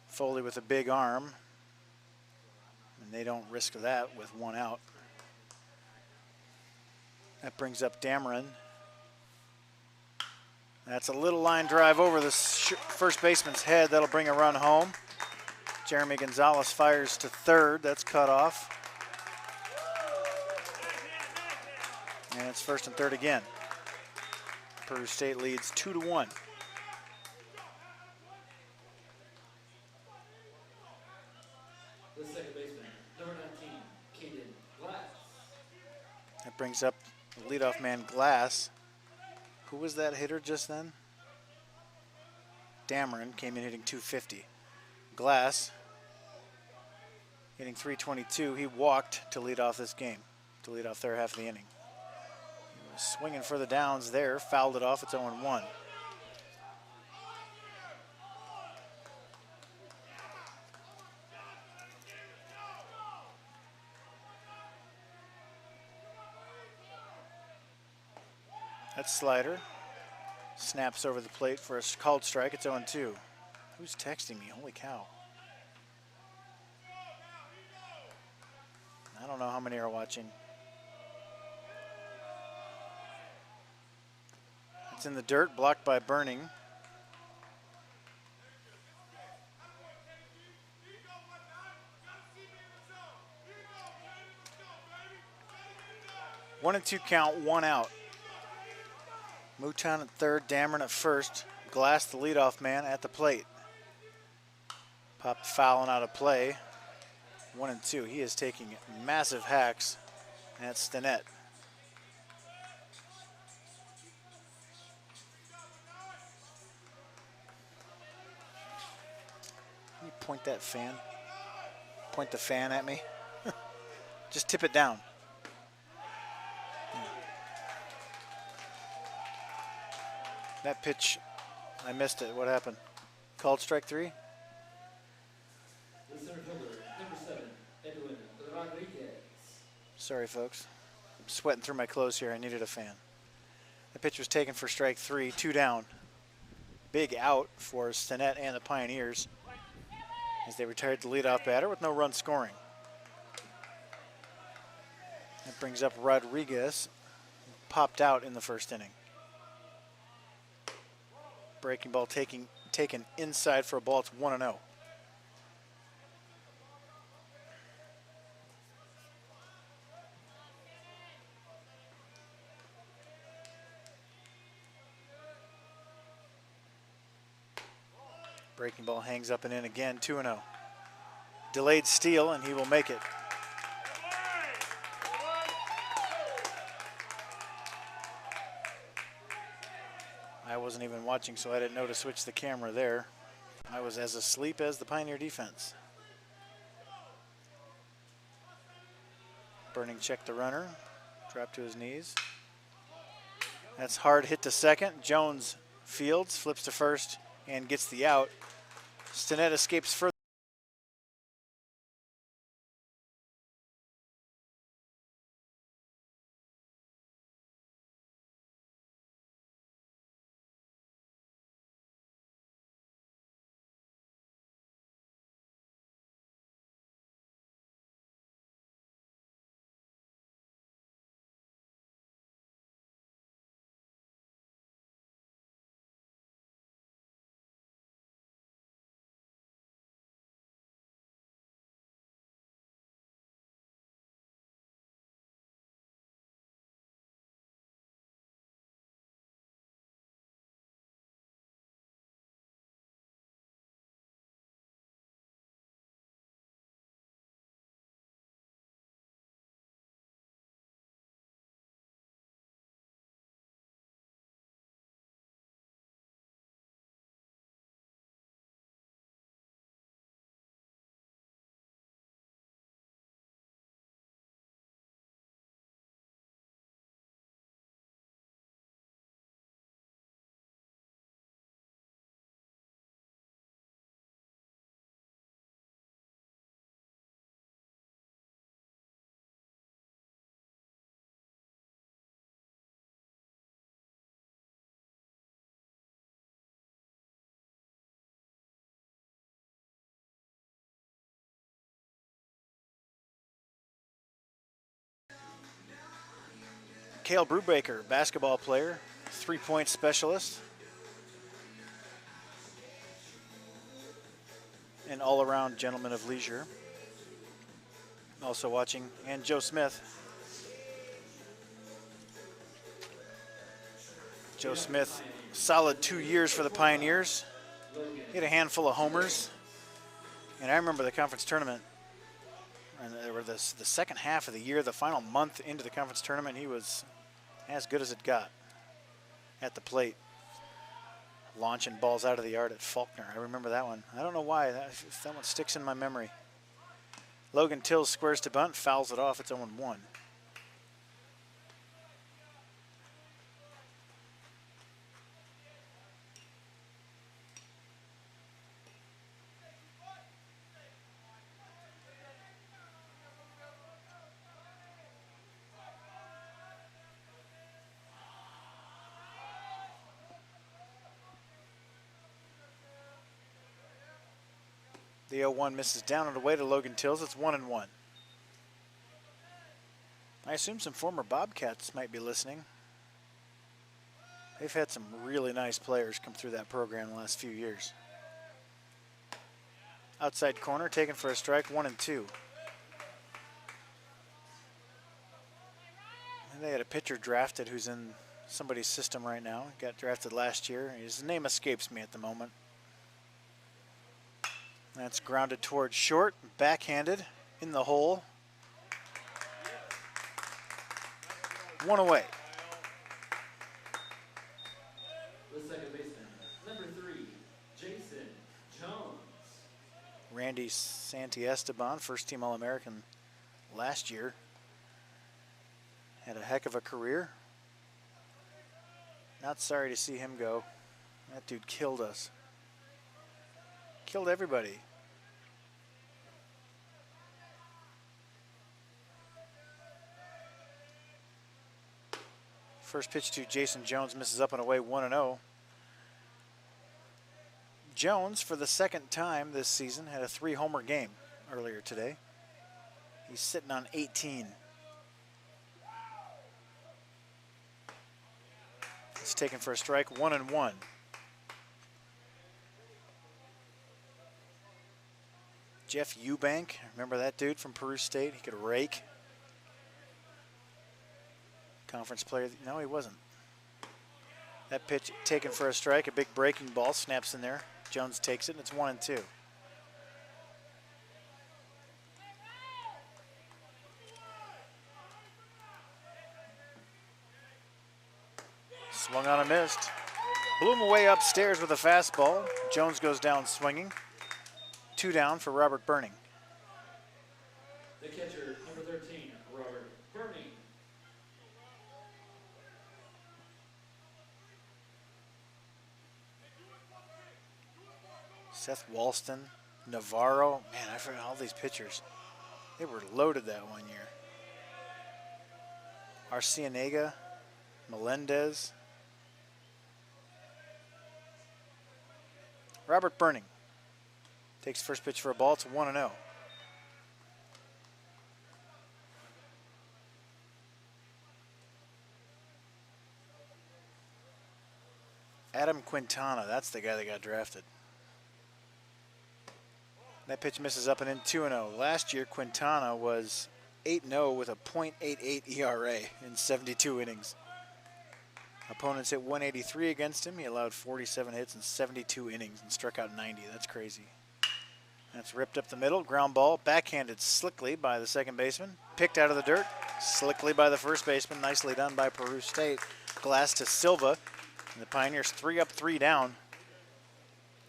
Foley with a big arm. And they don't risk that with 1 out. That brings up Dameron. That's a little line drive over the first baseman's head. That'll bring a run home. Jeremy Gonzalez fires to third. That's cut off. And it's first and third again. Peru State leads 2-1. The second baseman, number 19, Caden Glass. That brings up the leadoff man, Glass. Who was that hitter just then? Dameron came in hitting .250. Glass hitting .322. He walked to lead off this game, to lead off their half of the inning. He was swinging for the downs there, fouled it off. It's 0-1. That slider snaps over the plate for a called strike. It's 0-2. Who's texting me? Holy cow. I don't know how many are watching. It's in the dirt, blocked by Burning. One and 2 count, 1 out. Mouton at third, Dameron at first. Glass, the leadoff man, at the plate. Popped foul and out of play. 1 and 2. He is taking massive hacks at Stinnett. Can you point that fan? Point the fan at me. Just tip it down. That pitch, I missed it. What happened? Called strike 3? The center fielder, number 7, Edwin Rodriguez. Sorry, folks. I'm sweating through my clothes here. I needed a fan. The pitch was taken for strike 3, 2 down. Big out for Stinnett and the Pioneers as they retired the leadoff batter with no run scoring. That brings up Rodriguez, popped out in the first inning. Breaking ball taken inside for a ball. It's 1-0. Breaking ball hangs up and in again, 2-0. Delayed steal, and he will make it. I wasn't even watching, so I didn't know to switch the camera there. I was as asleep as the Pioneer defense. Burning checked the runner, dropped to his knees. That's hard hit to second. Jones fields, flips to first, and gets the out. Stinnett escapes further. Cale Brubaker, basketball player, 3-point specialist, an all-around gentleman of leisure. Also watching, and Joe Smith. Joe Smith, solid 2 years for the Pioneers. He had a handful of homers. And I remember the conference tournament, and they were the second half of the year, the final month into the conference tournament, he was as good as it got at the plate. Launching balls out of the yard at Faulkner. I remember that one. I don't know why. That one sticks in my memory. Logan Tills squares to bunt, fouls it off. It's 0-1. The 0-1 misses down and away to Logan Tills. It's 1-1. I assume some former Bobcats might be listening. They've had some really nice players come through that program the last few years. Outside corner, taken for a strike, 1-2. And they had a pitcher drafted who's in somebody's system right now. Got drafted last year. His name escapes me at the moment. That's grounded towards short, backhanded, in the hole. One away. The second baseman, number 3, Jason Jones. Randy Santiesteban, first-team All-American last year. Had a heck of a career. Not sorry to see him go. That dude killed us. Killed everybody. First pitch to Jason Jones, misses up and away, 1-0. Jones, for the second time this season, had a 3-homer game earlier today. He's sitting on 18. He's taken for a strike, 1-1. Jeff Eubank, remember that dude from Peru State? He could rake. Conference player, no, he wasn't. That pitch taken for a strike, a big breaking ball, snaps in there. Jones takes it, and it's 1-2. Swung on and missed. Blew him away upstairs with a fastball. Jones goes down swinging. 2 down for Robert Burning. The catcher, number 13, Robert Burning. Seth Walston, Navarro. Man, I forgot all these pitchers. They were loaded that one year. Arcienega, Melendez. Robert Burning takes first pitch for a ball. It's 1-0. Adam Quintana, that's the guy that got drafted. That pitch misses up and in, 2-0. Last year, Quintana was 8-0 with a .88 ERA in 72 innings. Opponents hit 183 against him. He allowed 47 hits in 72 innings and struck out 90. That's crazy. That's ripped up the middle. Ground ball, backhanded slickly by the second baseman. Picked out of the dirt, slickly by the first baseman. Nicely done by Peru State. Glass to Silva. And the Pioneers 3 up, 3 down.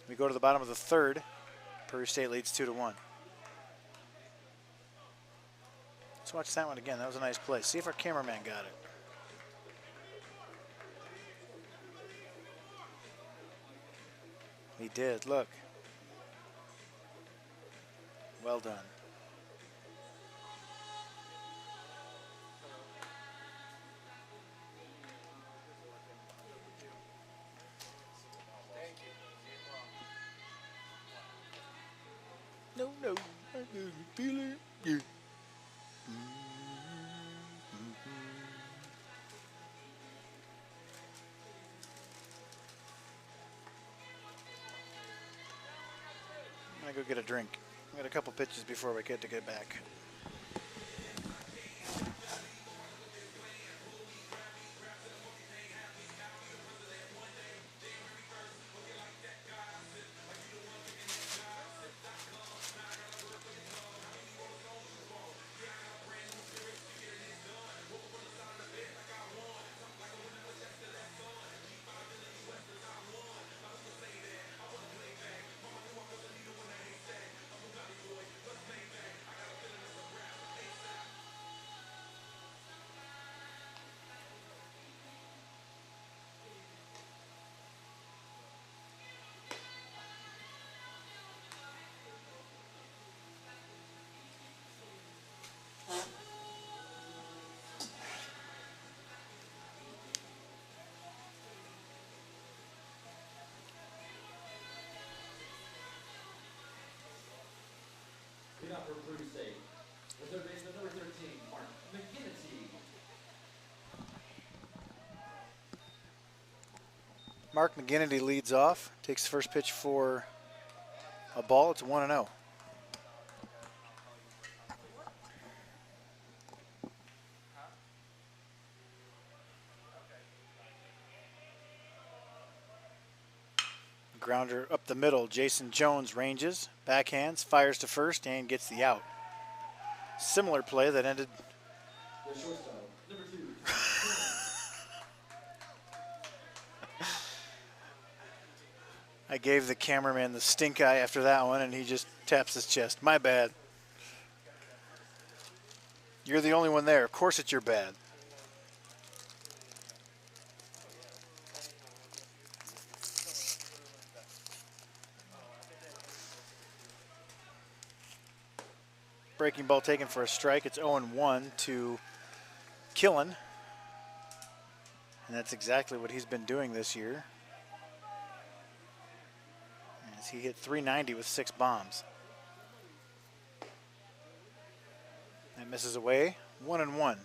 We go to the bottom of the third. Peru State leads 2-1. Let's watch that one again. That was a nice play. See if our cameraman got it. He did, look. Well done. No, no, I didn't feel it. Yeah. I'm gonna go get a drink. I got a couple pitches before we get back. Out for Peru State. The third baseman, number 13, Mark McGinnity. Mark McGinnity leads off, takes the first pitch for a ball. It's 1-0. Grounder up the middle. Jason Jones ranges, backhands, fires to first, and gets the out. Similar play that ended. The shortstop, number 2. I gave the cameraman the stink eye after that one, and he just taps his chest. My bad. You're the only one there. Of course it's your bad. breaking ball taken for a strike. It's 0-1 to Killen. And that's exactly what he's been doing this year. As he hit .390 with 6 bombs. That misses away. 1-1.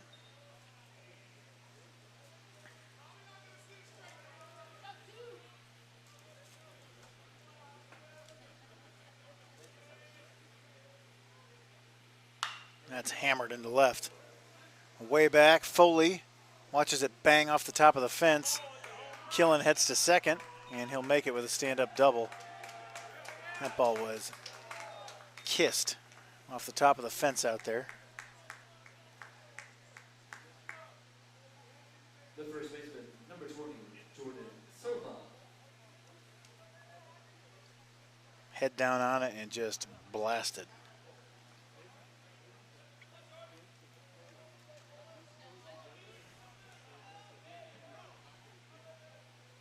That's hammered into left. Way back, Foley watches it bang off the top of the fence. Killen heads to second, and he'll make it with a stand-up double. That ball was kissed off the top of the fence out there. The first baseman, number 20, Jordan Silva. Head down on it and just blasted.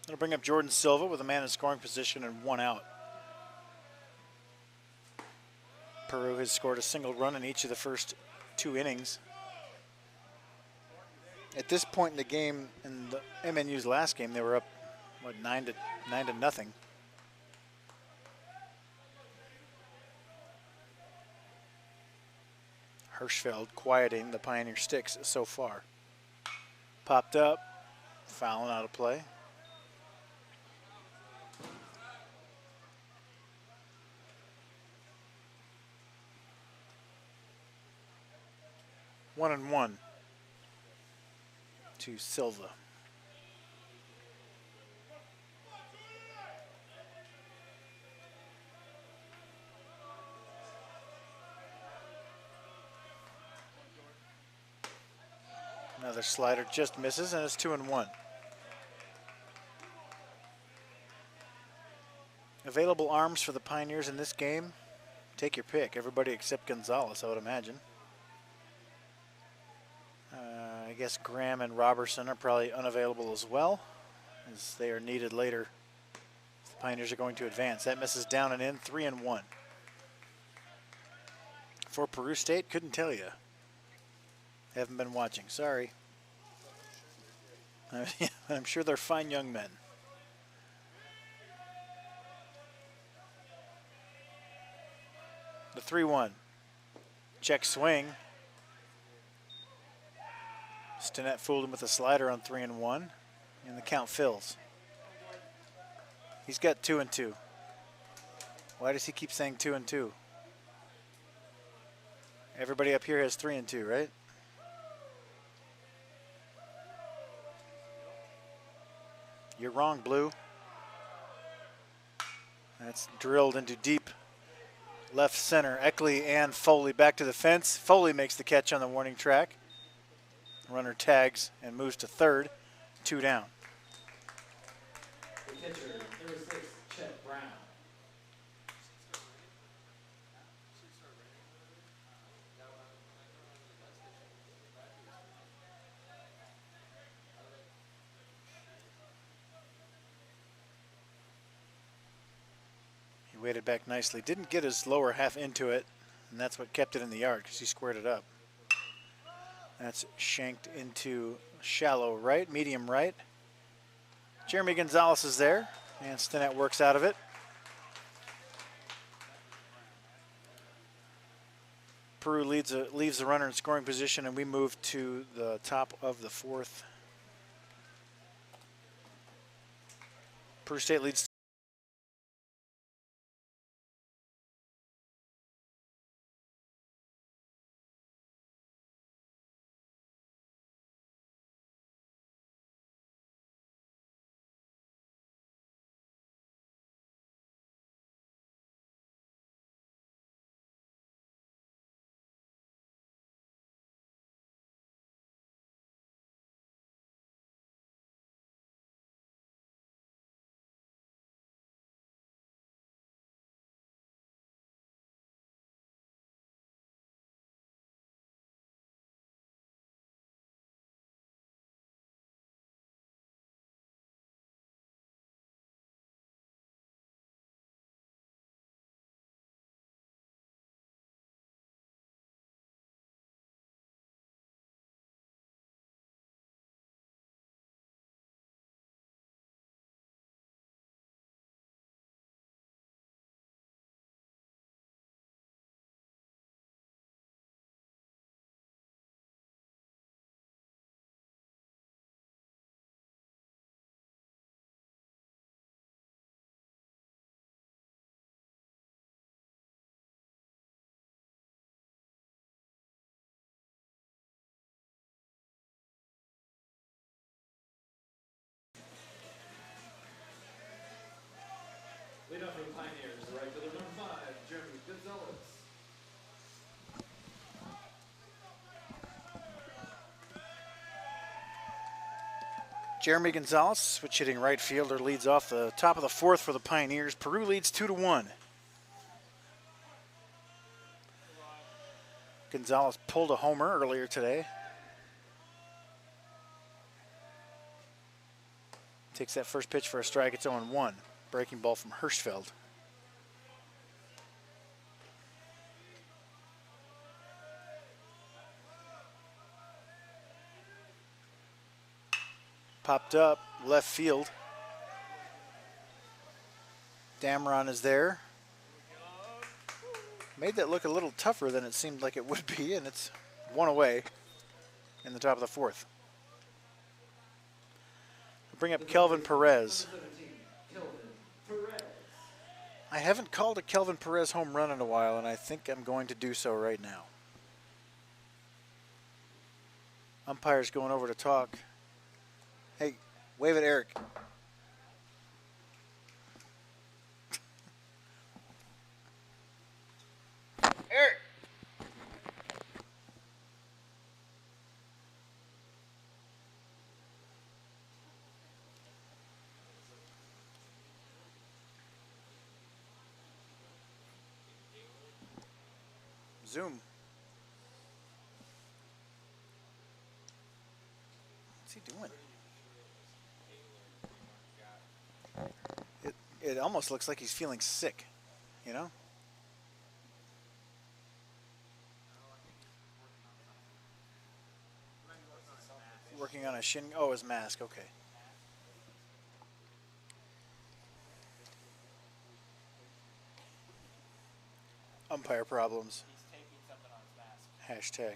That'll bring up Jordan Silva with a man in scoring position and 1 out. Peru has scored a single run in each of the first 2 innings. At this point in the game, in the MNU's last game, they were up, what, 9-0. Hirschfeld quieting the Pioneer sticks so far. Popped up, fouling out of play. One and one to Silva. Another slider just misses, and it's 2-1. Available arms for the Pioneers in this game. Take your pick. Everybody except Gonzalez, I would imagine. I guess Graham and Robertson are probably unavailable as well, as they are needed later. The Pioneers are going to advance. That misses down and in, 3-1. For Peru State, couldn't tell you. Haven't been watching, sorry. I'm sure they're fine young men. The 3-1. Check swing. Stinnett fooled him with a slider on 3-1, and the count fills. He's got 2-2. Why does he keep saying 2-2? Everybody up here has 3-2, right? You're wrong, Blue. That's drilled into deep left center. Eckley and Foley back to the fence. Foley makes the catch on the warning track. Runner tags and moves to third. 2 down. The catcher, number 6, Chet Brown. He waited back nicely. Didn't get his lower half into it, and that's what kept it in the yard because he squared it up. That's shanked into shallow right, medium right. Jeremy Gonzalez is there, and Stinnett works out of it. Peru leaves the runner in scoring position, and we move to the top of the 4th. Peru State leads Jeremy Gonzalez, switch hitting right fielder, leads off the top of the fourth for the Pioneers. Peru leads 2-1. Gonzalez pulled a homer earlier today. Takes that first pitch for a strike. It's 0-1. Breaking ball from Hirschfeld. Popped up, left field. Damron is there. Made that look a little tougher than it seemed like it would be, and it's one away in the top of the fourth. We'll bring up Kelvin Perez. I haven't called a Kelvin Perez home run in a while, and I think I'm going to do so right now. Umpire's going over to talk. Hey, wave at Eric. Eric! Zoom. What's he doing? It almost looks like he's feeling sick, you know? Working on a shin. Oh, his mask. Okay. Umpire problems. He's taping something on his mask. Hashtag.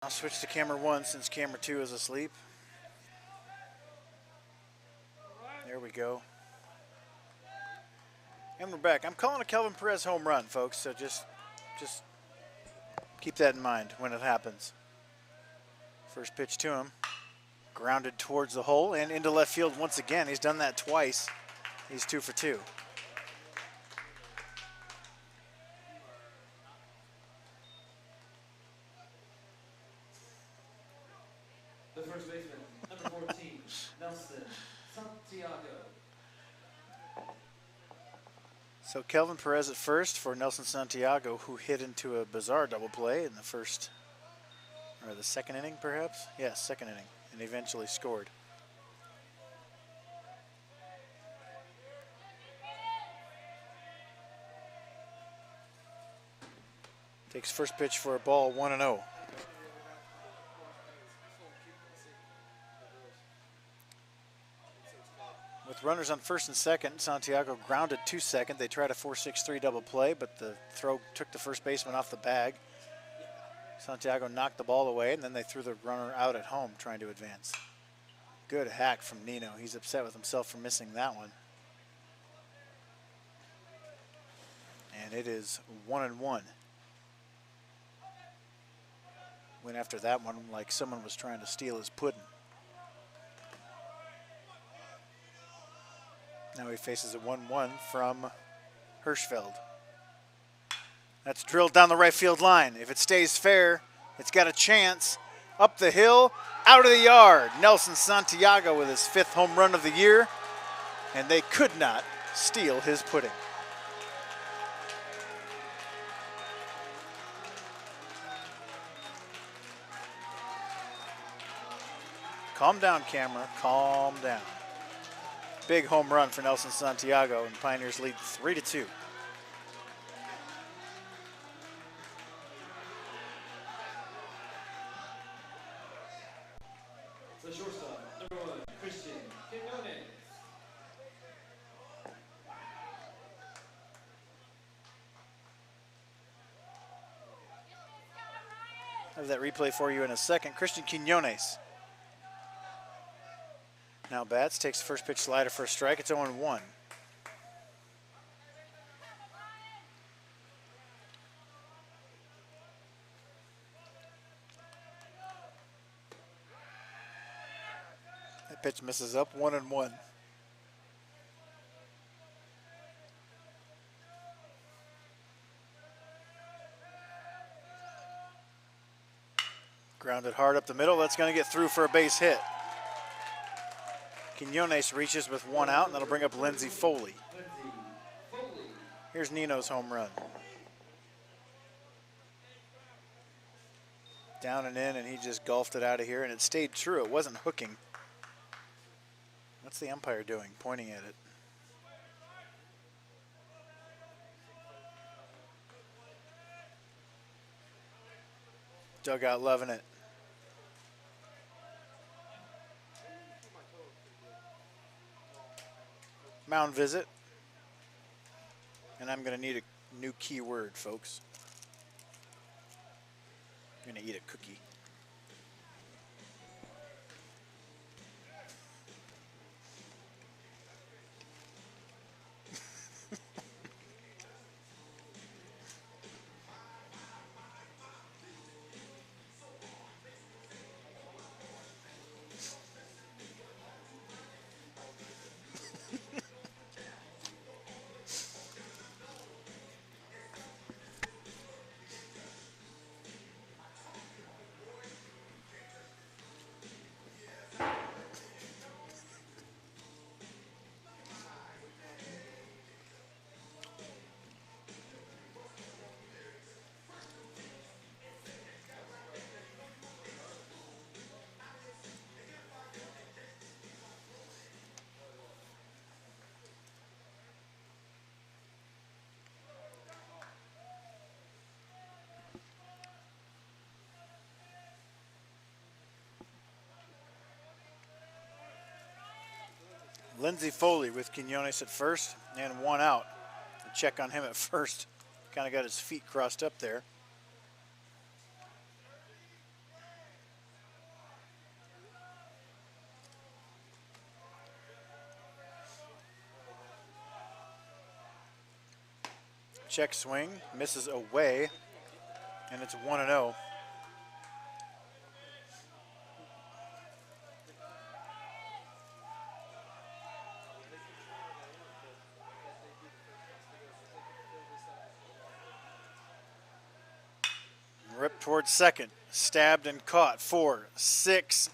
I'll switch to camera 1 since camera 2 is asleep. There we go. And we're back. I'm calling a Kelvin Perez home run, folks, so just keep that in mind when it happens. First pitch to him. Grounded towards the hole and into left field once again. He's done that twice. He's 2 for 2. The first baseman, number 14, Nelson Santiago. So Kelvin Perez at first for Nelson Santiago, who hit into a bizarre double play in the first, or the second inning perhaps? Yes, second inning, and eventually scored. Takes first pitch for a ball, 1-0. With runners on first and second, Santiago grounded to second. They tried a 4-6-3 double play, but the throw took the first baseman off the bag. Santiago knocked the ball away, and then they threw the runner out at home trying to advance. Good hack from Nino. He's upset with himself for missing that one. And it is 1-1. Went after that one like someone was trying to steal his pudding. Now he faces a 1-1 from Hirschfeld. That's drilled down the right field line. If it stays fair, it's got a chance. Up the hill, out of the yard. Nelson Santiago with his 5th home run of the year. And they could not steal his pudding. Calm down, camera. Calm down. Big home run for Nelson Santiago, and Pioneers lead 3-2. The shortstop, number 1, Christian Quinones. I have that replay for you in a second. Christian Quinones now bats, takes the first pitch slider for a strike. It's 0-1. That pitch misses up, 1-1. Grounded hard up the middle. That's going to get through for a base hit. Quinones reaches with one out, and that'll bring up Lindsey Foley. Here's Nino's home run. Down and in, and he just golfed it out of here, and it stayed true. It wasn't hooking. What's the umpire doing? Pointing at it. Dugout loving it. Mound visit. And I'm going to need a new keyword, folks. I'm going to eat a cookie. Lindsey Foley with Quinones at first and one out. A check on him at first. Kind of got his feet crossed up there. Check swing, misses away, and it's 1-0. Ripped towards second, stabbed and caught. 4-6-3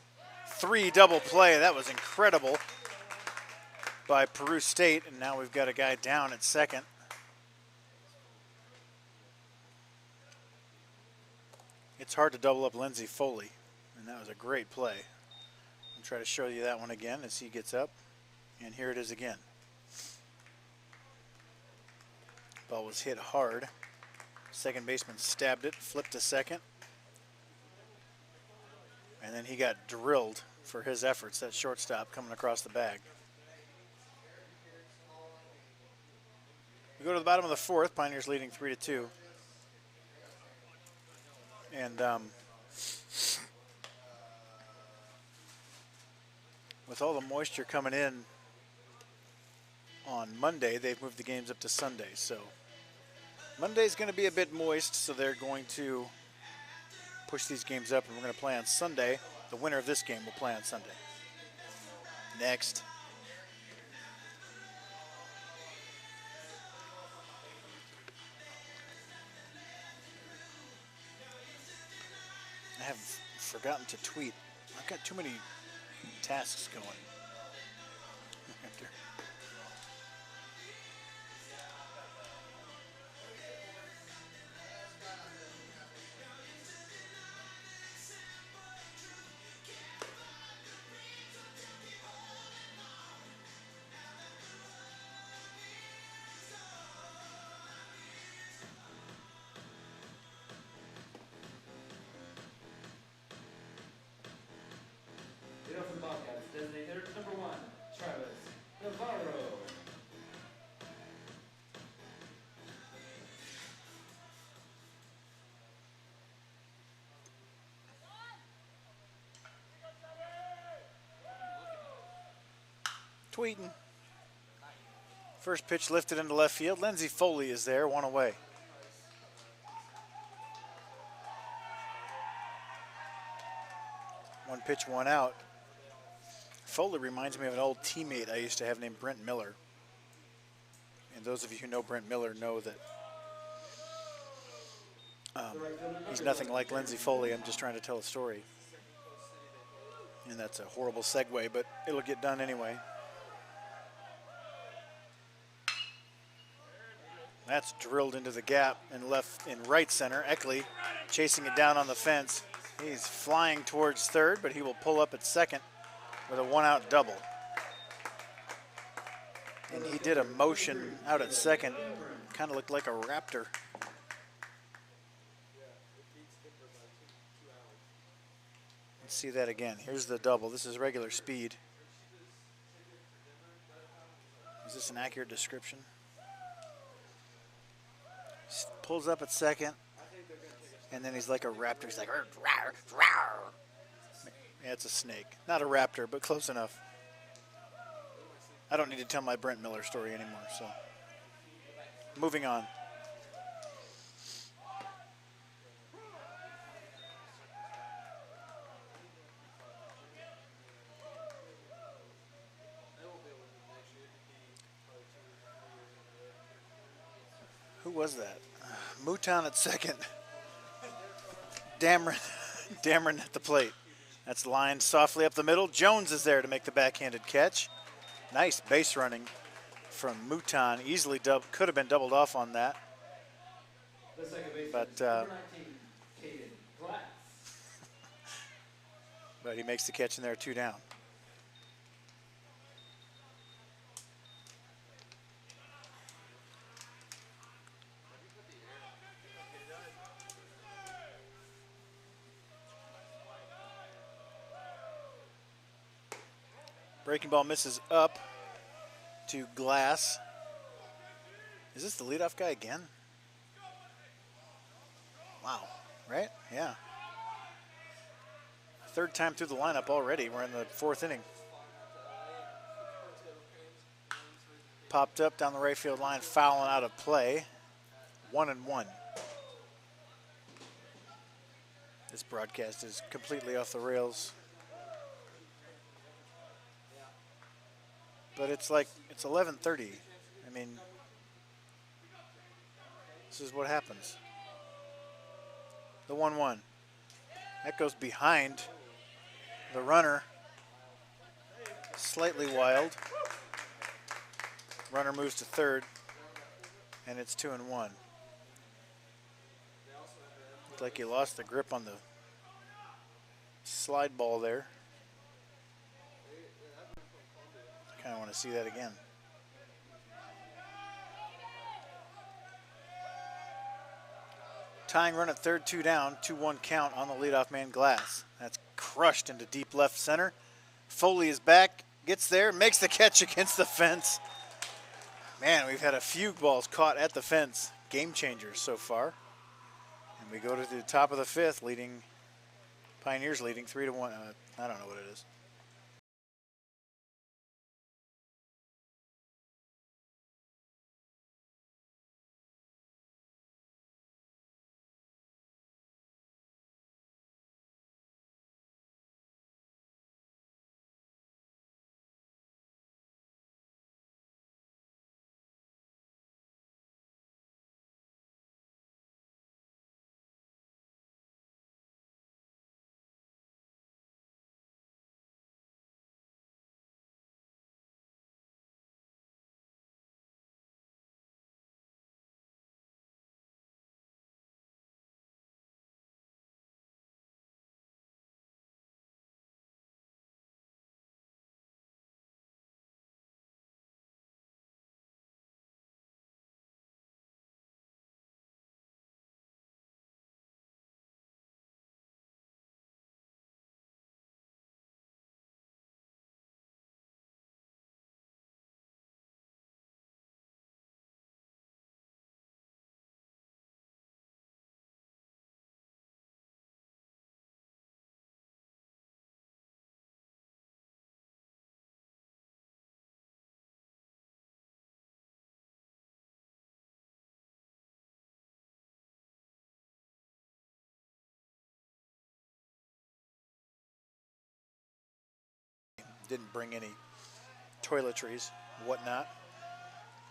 double play. That was incredible by Peru State, and now we've got a guy down at second. It's hard to double up Lindsey Foley, and that was a great play. I'll try to show you that one again as he gets up, and here it is again. Ball was hit hard. Second baseman stabbed it, flipped to second, and then he got drilled for his efforts, that shortstop coming across the bag. We go to the bottom of the fourth, Pioneers leading 3-2. And with all the moisture coming in on Monday, they've moved the games up to Sunday. So Monday's going to be a bit moist, so they're going to push these games up, and we're going to play on Sunday. The winner of this game will play on Sunday. Next. I have forgotten to tweet. I've got too many tasks going. tweeting. First pitch lifted into left field. Lindsey Foley is there, one away. One pitch, one out. Foley reminds me of an old teammate I used to have named Brent Miller. And those of you who know Brent Miller know that he's nothing like Lindsey Foley. I'm just trying to tell a story. And that's a horrible segue, but it'll get done anyway. That's drilled into the gap in right center. Eckley chasing it down on the fence. He's flying towards third, but he will pull up at second with a one-out double. And he did a motion out at second. Kind of looked like a raptor. Let's see that again. Here's the double. This is regular speed. Is this an accurate description? Pulls up at second, and then he's like a raptor. He's like, rawr, rawr, rawr. Yeah, it's a snake. Not a raptor, but close enough. I don't need to tell my Brent Miller story anymore, so moving on. Who was that? Mouton at second. Dameron at the plate. That's lined softly up the middle. Jones is there to make the backhanded catch. Nice base running from Mouton. Easily could have been doubled off on that. But he makes the catch and there, 2 down. Breaking ball misses up to Glass. Is this the leadoff guy again? Wow, right? Yeah. Third time through the lineup already. We're in the 4th inning. Popped up down the right field line, fouling out of play. 1-1. This broadcast is completely off the rails. But it's like, it's 11:30. I mean, this is what happens. The 1-1. That goes behind the runner. Slightly wild. Runner moves to third, and it's 2-1. Looked like he lost the grip on the slide ball there. Kind of want to see that again. Tying run at third, 2 down, 2-1 count on the leadoff man Glass. That's crushed into deep left center. Foley is back, gets there, makes the catch against the fence. Man, we've had a few balls caught at the fence. Game changers so far. And we go to the top of the 5th, Pioneers leading 3-1. I don't know what it is. didn't bring any toiletries, whatnot.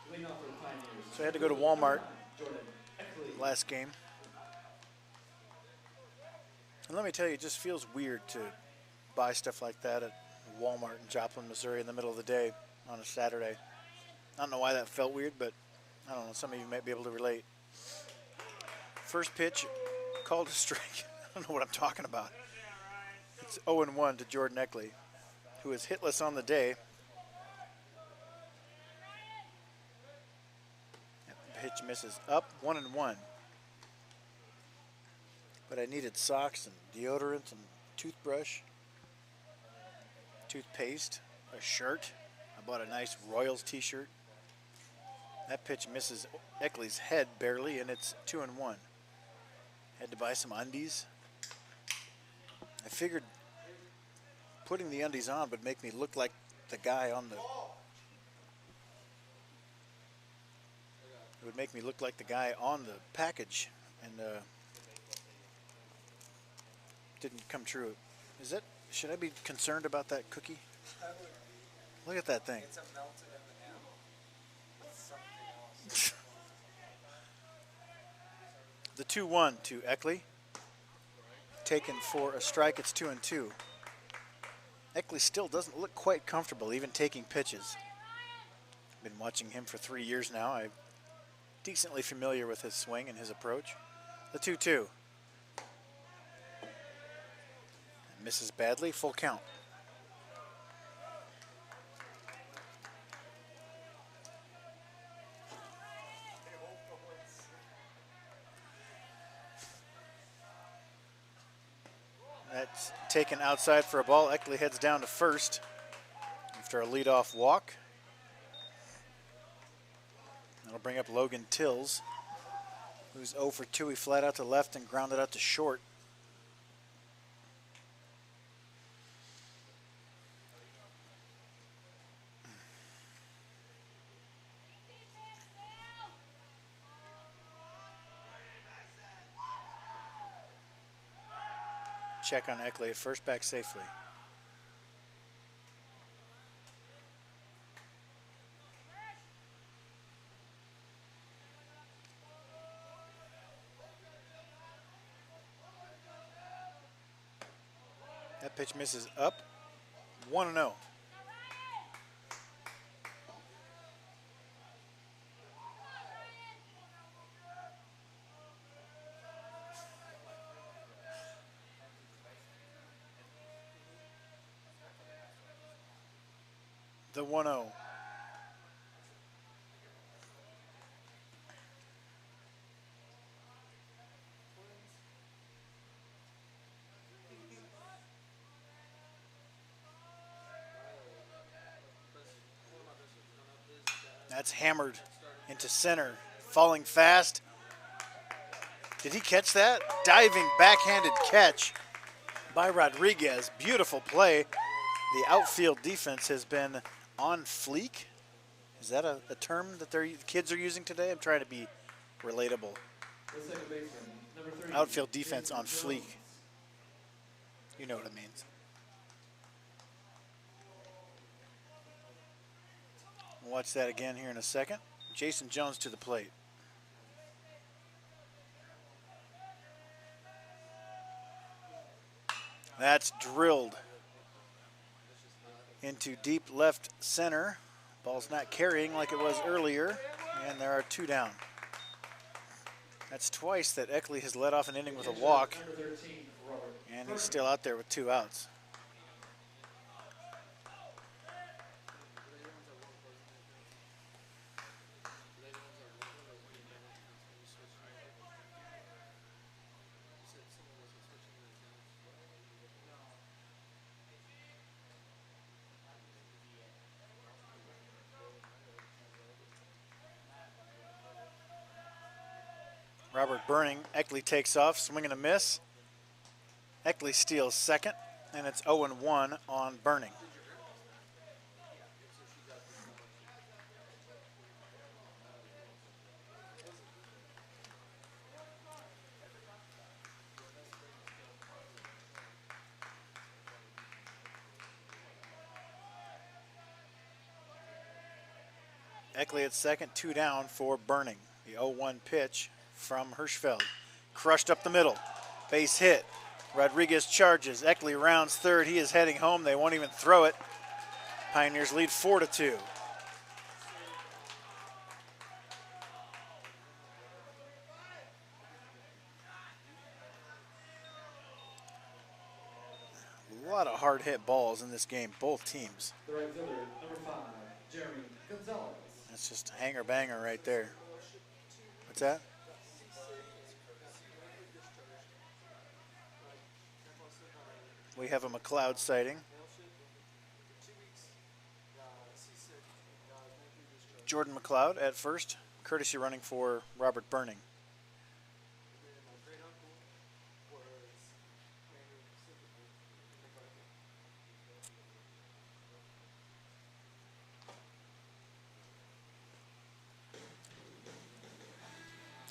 Leading off for the Pioneers. So I had to go to Walmart Jordan Eckley. last game. And let me tell you, it just feels weird to buy stuff like that at Walmart in Joplin, Missouri in the middle of the day on a Saturday. I don't know why that felt weird, but I don't know, some of you might be able to relate. First pitch, called a strike. I don't know what I'm talking about. It's 0-1 to Jordan Eckley, who is hitless on the day. Pitch misses up, 1-1. But I needed socks and deodorant and toothbrush, toothpaste, a shirt. I bought a nice Royals t-shirt. That pitch misses Eckley's head barely, and it's 2-1. Had to buy some undies. I figured putting the undies on would make me look like the guy on the... It would make me look like the guy on the package, and didn't come true. Is that, should I be concerned about that cookie? Look at that thing. It's a melted M&M. It's something else. The 2-1 to Eckley. Taken for a strike, it's 2-2. Eckley still doesn't look quite comfortable even taking pitches. Been watching him for 3 years now. I'm decently familiar with his swing and his approach. The 2-2. Misses badly, full count. That's taken outside for a ball. Eckley heads down to first after a leadoff walk. That'll bring up Logan Tills, who's 0 for 2. He flat out to left and grounded out to short. Check on Eckley at first, back safely. That pitch misses up, 1-0. The 1-0. That's hammered into center, falling fast. Did he catch that? Diving backhanded catch by Rodriguez. Beautiful play. The outfield defense has been on fleek. Is that a term that the kids are using today? I'm trying to be relatable. The second baseman, number 30. Outfield defense on Jason fleek. Jones. You know what it means. We'll watch that again here in a second. Jason Jones to the plate. That's drilled into deep left center. Ball's not carrying like it was earlier, and there are 2 down. That's twice that Eckley has led off an inning with a walk, Number 13, Robert. and he's still out there with 2 outs. Robert burning. Eckley takes off, swing and a miss. Eckley steals second, and it's 0-1 on Burning. Eckley at second, 2 down for Burning. The 0-1 pitch from Hirschfeld. Crushed up the middle. Base hit. Rodriguez charges. Eckley rounds third. He is heading home. They won't even throw it. Pioneers lead 4-2. A lot of hard hit balls in this game, both teams. The right fielder, number 5, Jeremy Gonzalez. That's just a hanger banger right there. What's that? We have a McLeod sighting. Jordan McLeod at first, courtesy running for Robert Burning.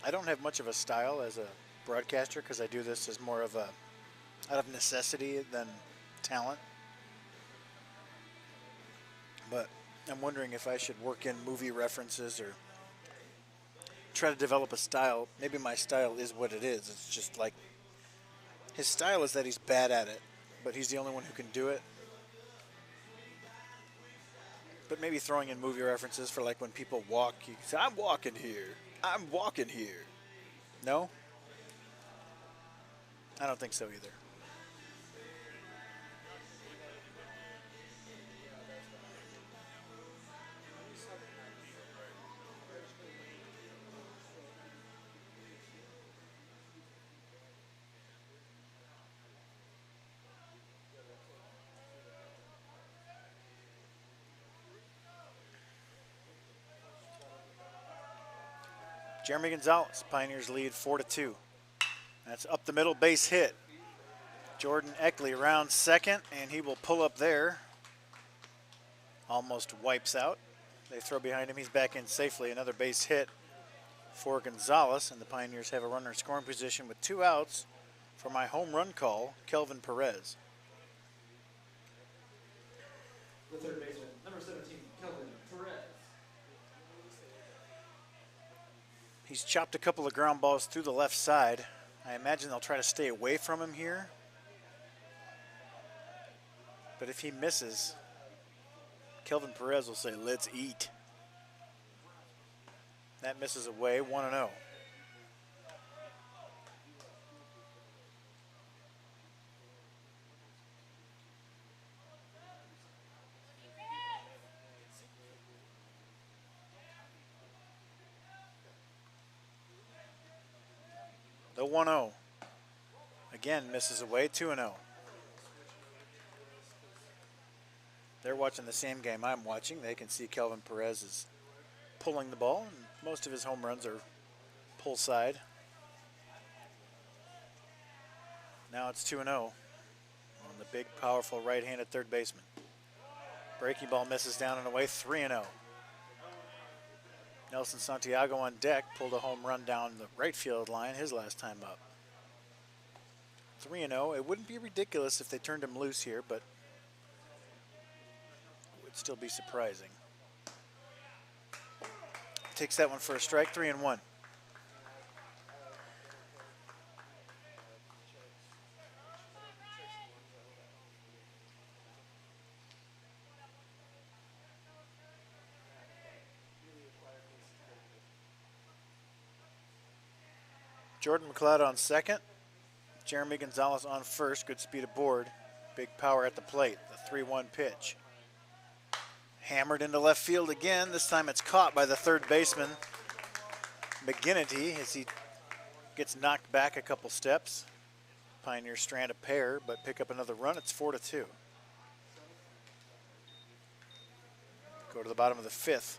I don't have much of a style as a broadcaster because I do this as more of a out of necessity than talent. But I'm wondering if I should work in movie references or try to develop a style. Maybe my style is what it is. It's just like his style is that he's bad at it, but he's the only one who can do it. But maybe throwing in movie references for like when people walk, you say, I'm walking here. I'm walking here. No? I don't think so either. Jeremy Gonzalez, Pioneers lead 4-2. That's up the middle, base hit. Jordan Eckley rounds second, and he will pull up there. Almost wipes out. They throw behind him, he's back in safely. Another base hit for Gonzalez, and the Pioneers have a runner in scoring position with 2 outs for my home run call, Kelvin Perez. The third baseman, number 17, Kelvin Perez. He's chopped a couple of ground balls through the left side. I imagine they'll try to stay away from him here. But if he misses, Kelvin Perez will say, let's eat. That misses away, 1-0. The 1-0. Again, misses away, 2-0. They're watching the same game I'm watching. They can see Kelvin Perez is pulling the ball, and most of his home runs are pull side. Now it's 2-0 on the big, powerful right-handed third baseman. Breaking ball misses down and away, 3-0. Nelson Santiago on deck pulled a home run down the right field line his last time up. 3-0. It wouldn't be ridiculous if they turned him loose here, but it would still be surprising. Takes that one for a strike, 3-1. Jordan McLeod on second. Jeremy Gonzalez on first. Good speed aboard. Big power at the plate. The 3-1 pitch. Hammered into left field again. This time it's caught by the third baseman, McGinnity, as he gets knocked back a couple steps. Pioneers strand a pair, but pick up another run. It's 4-2. Go to the bottom of the 5th.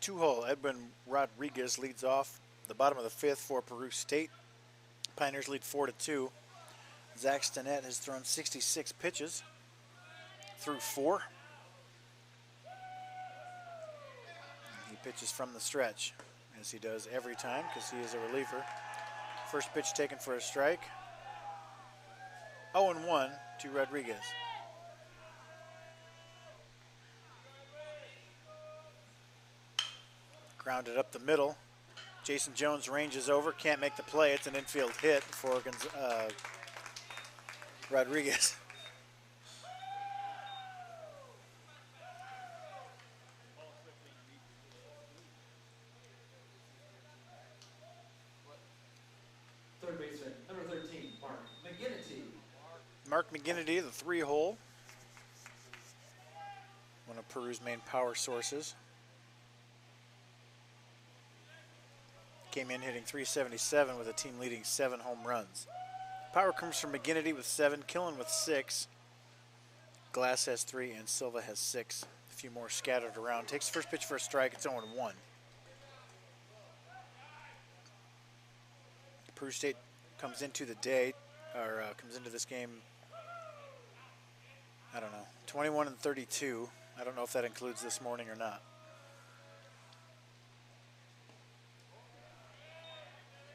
Two-hole Edwin Rodriguez leads off the bottom of the fifth for Peru State. Pioneers lead 4-2. Zach Stinnett has thrown 66 pitches through 4. He pitches from the stretch, as he does every time because he is a reliever. First pitch taken for a strike. 0-1 to Rodriguez. Grounded up the middle. Jason Jones ranges over, can't make the play. It's an infield hit for Rodriguez. Third baseman, number 13, Mark McGinnity. Mark McGinnity, the 3-hole. One of Peru's main power sources. Came in hitting .377 with a team leading 7 home runs. Power comes from McGinnity with 7, Killen with 6. Glass has 3 and Silva has 6. A few more scattered around. Takes the first pitch for a strike. It's 0-1. Peru State comes into the day, or comes into this game, I don't know, 21-32. I don't know if that includes this morning or not.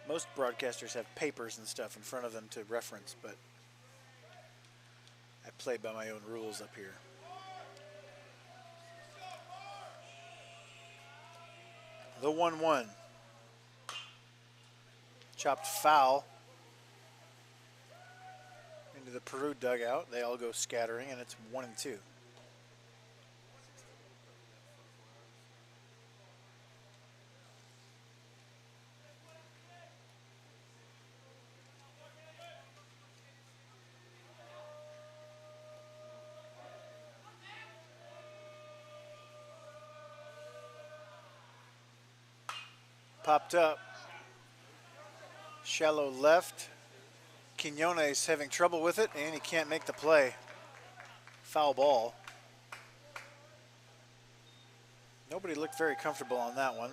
Most broadcasters have papers and stuff in front of them to reference, but I play by my own rules up here. The 1-1. Chopped foul into the Peru dugout. They all go scattering, and it's 1-2. Popped up. Shallow left. Quinones having trouble with it, and he can't make the play. Foul ball. Nobody looked very comfortable on that one.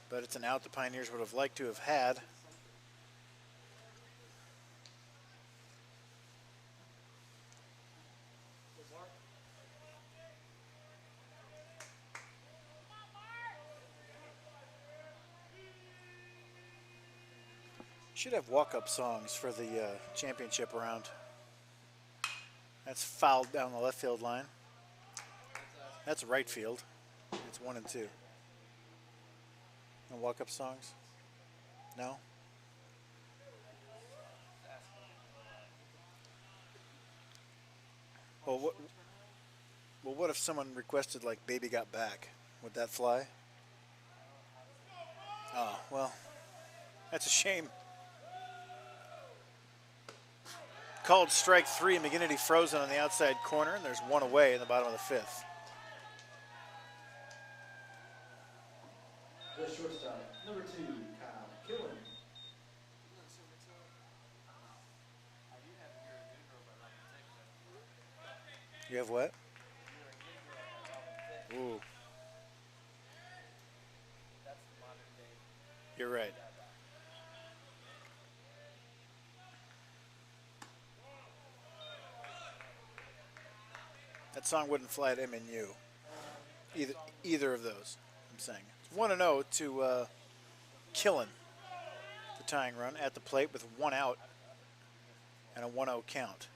But it's an out the Pioneers would have liked to have had. Should have walk-up songs for the championship round. That's fouled down the left field line. That's right field. It's 1-2. No walk-up songs? No? Well, what if someone requested like "Baby Got Back"? Would that fly? Oh, well, that's a shame. Called strike 3. McGinnity frozen on the outside corner, and there's one away in the bottom of the fifth. The shortstop, number 2, Kyle Killen. You have what? Ooh. You're right. That song wouldn't fly at MNU. Either of those, I'm saying. It's 1-0 to Killen. The tying run at the plate with 1 out and a 1-0 count.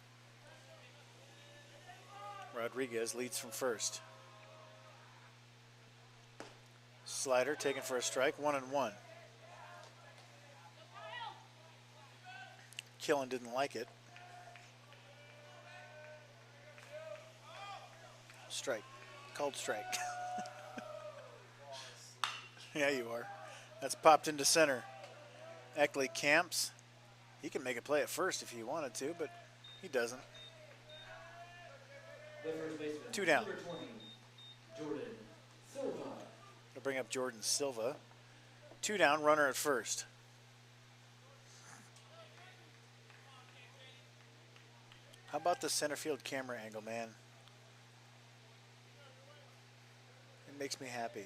Rodriguez leads from first. Slider taken for a strike, 1-1. Killen didn't like it. Strike. Called strike. Yeah, you are. That's popped into center. Eckley camps. He can make a play at first if he wanted to, but he doesn't. The first baseman, 2 down. number 20, Jordan Silva. I'll bring up Jordan Silva. 2 down, runner at first. How about the center field camera angle, man? makes me happy.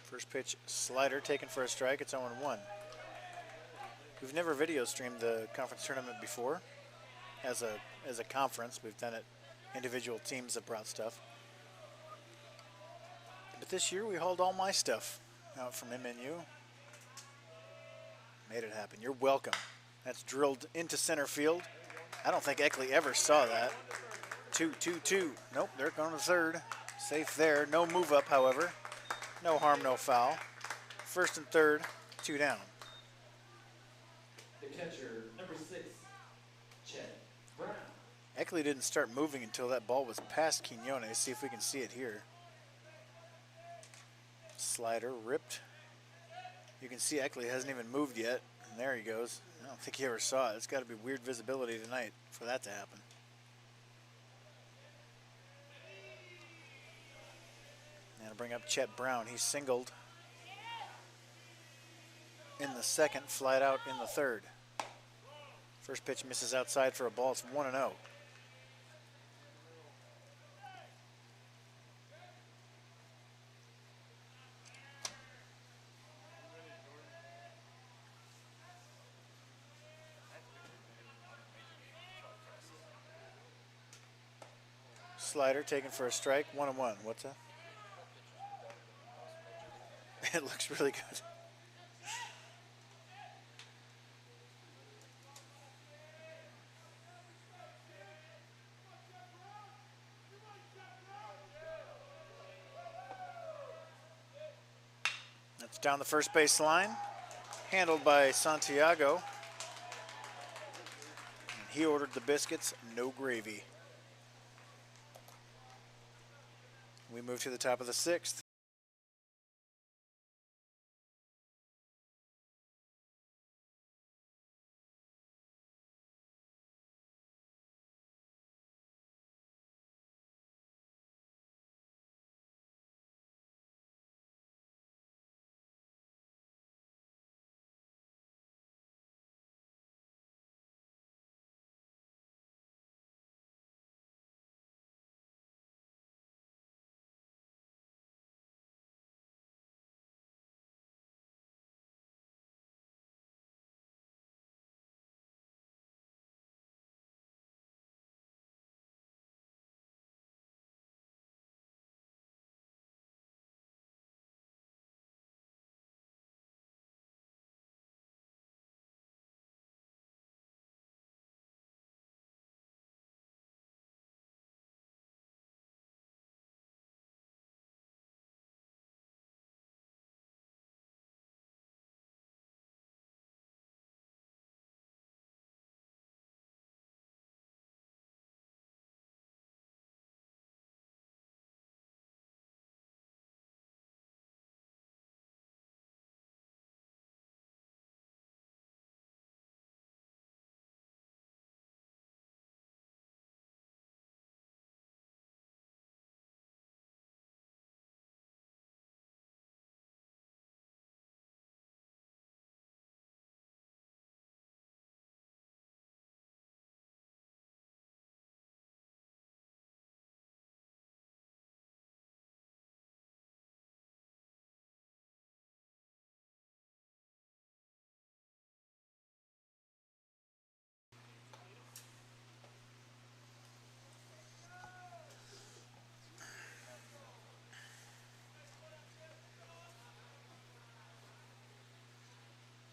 First pitch, slider taken for a strike. It's 0-1. We've never video streamed the conference tournament before as a conference. We've done it individual teams that brought stuff. But this year we hauled all my stuff out from MNU. Made it happen. You're welcome. That's drilled into center field. I don't think Eckley ever saw that. 2-2-2. Nope, they're going to third. Safe there. No move up, however. No harm, no foul. First and third, 2 down. The catcher, number 6, Chet Brown. Eckley didn't start moving until that ball was past Quinones. See if we can see it here. Slider ripped. You can see Eckley hasn't even moved yet. And there he goes. I don't think he ever saw it. It's got to be weird visibility tonight for that to happen. And I'll bring up Chet Brown. He singled in the second, flied out in the third. First pitch misses outside for a ball. It's 1-0. Slider taken for a strike. 1-1. What's that? It looks really good. That's down the first base line. Handled by Santiago. And he ordered the biscuits, no gravy. We move to the top of the 6th.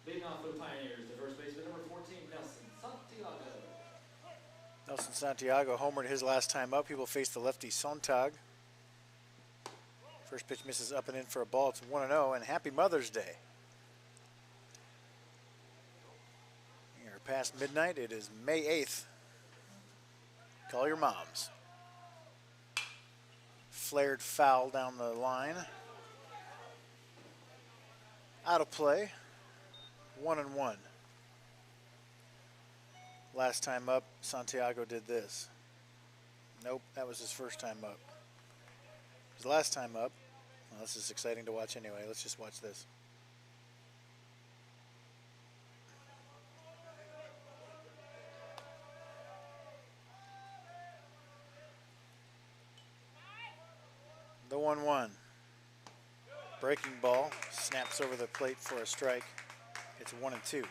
Leading off for the Pioneers, the first baseman, number 14, Nelson Santiago. Nelson Santiago homered his last time up. He will face the lefty Sontag. First pitch misses up and in for a ball. It's 1-0, and happy Mother's Day. We are past midnight. It is May 8th. Call your moms. Flared foul down the line. Out of play. 1-1. Last time up, Santiago did this. Nope, that was his first time up. His last time up, well, this is exciting to watch anyway. Let's just watch this. 0-1. Breaking ball snaps over the plate for a strike. It's 1-2.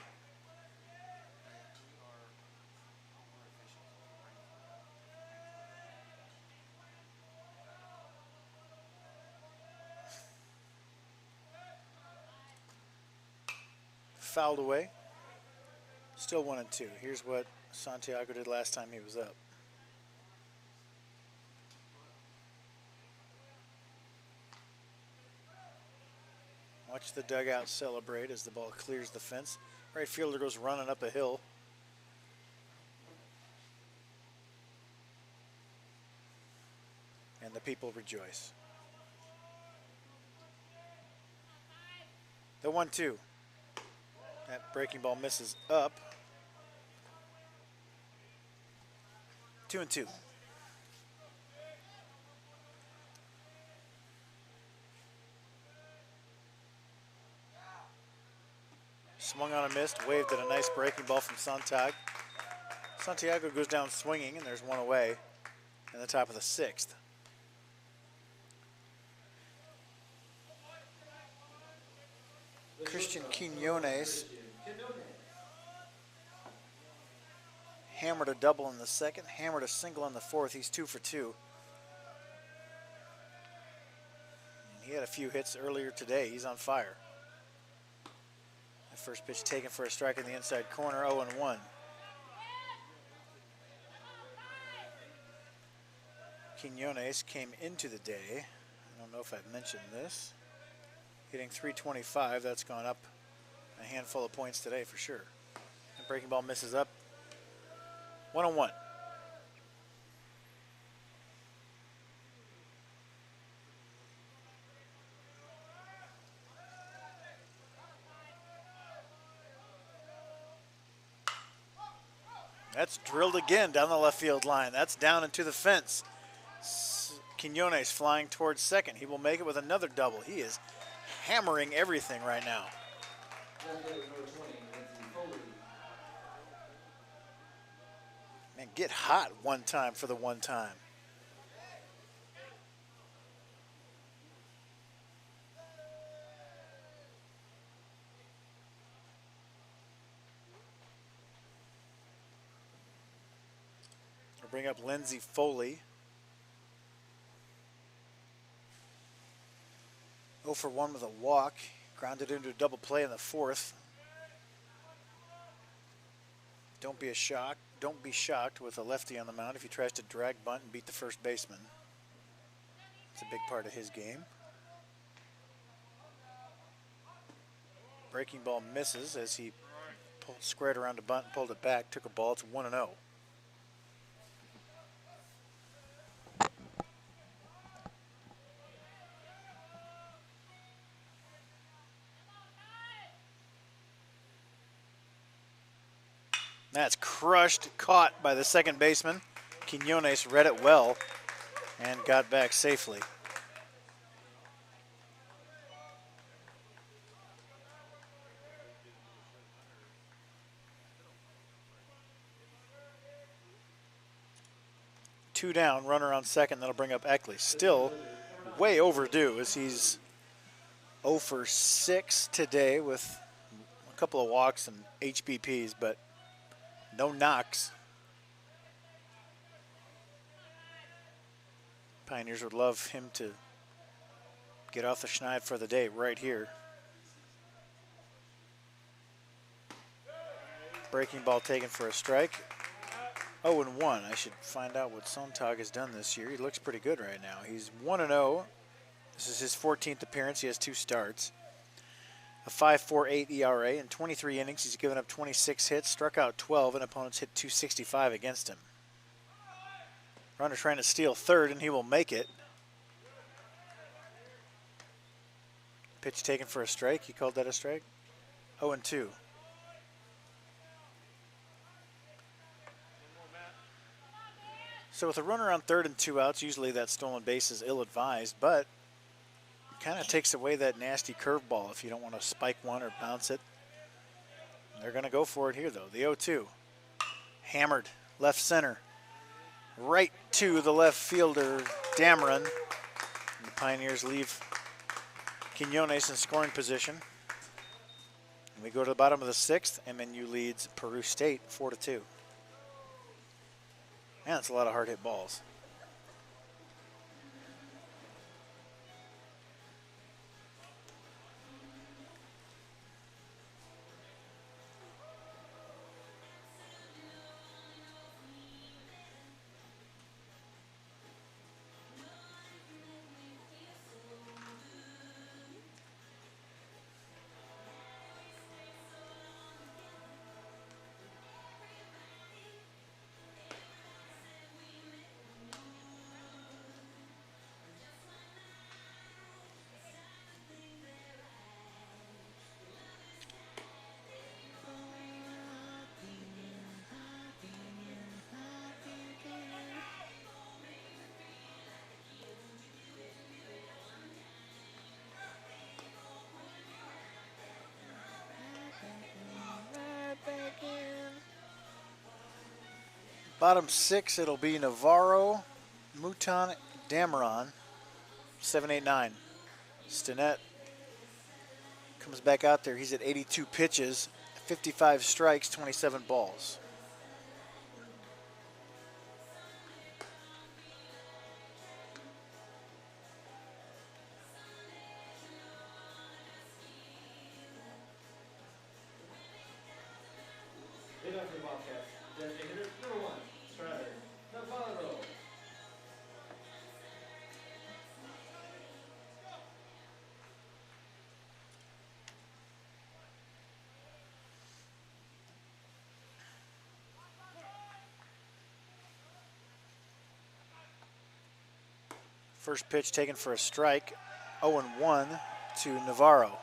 Fouled away. Still 1-2. Here's what Santiago did last time he was up. Watch the dugout celebrate as the ball clears the fence. Right fielder goes running up a hill. And the people rejoice. The 1-2. That breaking ball misses up. 2-2. Swung on a missed, waved at a nice breaking ball from Santiago. Santiago goes down swinging, and there's one away in the top of the 6th. Christian Quinones hammered a double in the 2nd, hammered a single in the 4th. He's 2 for 2. And he had a few hits earlier today. He's on fire. The first pitch taken for a strike in the inside corner, 0-1. Quinones came into the day. I don't know if I've mentioned this. Hitting .325, that's gone up a handful of points today for sure. The breaking ball misses up. 1-1. That's drilled again down the left field line. That's down into the fence. Quinones flying towards second. He will make it with another double. He is hammering everything right now. Man, get hot one time for the one time. I'll bring up Lindsey Foley. 0 for 1 with a walk. Grounded into a double play in the 4th. Don't be shocked with a lefty on the mound if he tries to drag bunt and beat the first baseman. It's a big part of his game. Breaking ball misses as he squared around a bunt and pulled it back, took a ball. It's 1-0. That's crushed, caught by the second baseman. Quinones read it well and got back safely. Two down, runner on second, that'll bring up Eckley. Still way overdue as he's 0 for 6 today with a couple of walks and HBPs, but no knocks. Pioneers would love him to get off the schneid for the day right here. Breaking ball taken for a strike. 0-1. I should find out what Sontag has done this year. He looks pretty good right now. He's 1-0. This is his 14th appearance. He has 2 starts. A 5.48 ERA. In 23 innings, he's given up 26 hits, struck out 12, and opponents hit .265 against him. Runner trying to steal third, and he will make it. Pitch taken for a strike. He called that a strike. 0-2. So with a runner on third and 2 outs, usually that stolen base is ill-advised, but kind of takes away that nasty curveball if you don't want to spike one or bounce it. They're going to go for it here, though. The 0-2. Hammered left center. Right to the left fielder, Dameron. The Pioneers leave Quinones in scoring position. And we go to the bottom of the 6th. MNU leads Peru State 4-2. Man, that's a lot of hard hit balls. Bottom 6, it'll be Navarro, Mouton, Dameron, 7-8-9. Stinnett comes back out there. He's at 82 pitches, 55 strikes, 27 balls. Lead off for the Bobcats. Designated hitter number 1, Strider Navarro. First pitch taken for a strike, 0-1 to Navarro.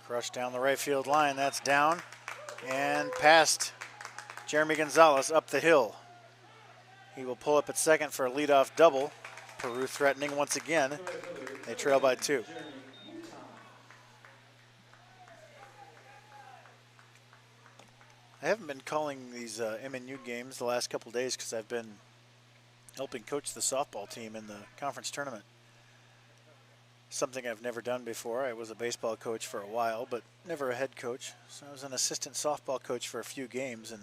Crushed down the right field line, that's down. And past Jeremy Gonzalez up the hill. He will pull up at second for a leadoff double. Peru threatening once again. They trail by 2. I haven't been calling these MNU games the last couple days because I've been helping coach the softball team in the conference tournament. Something I've never done before. I was a baseball coach for a while, but never a head coach. So I was an assistant softball coach for a few games, and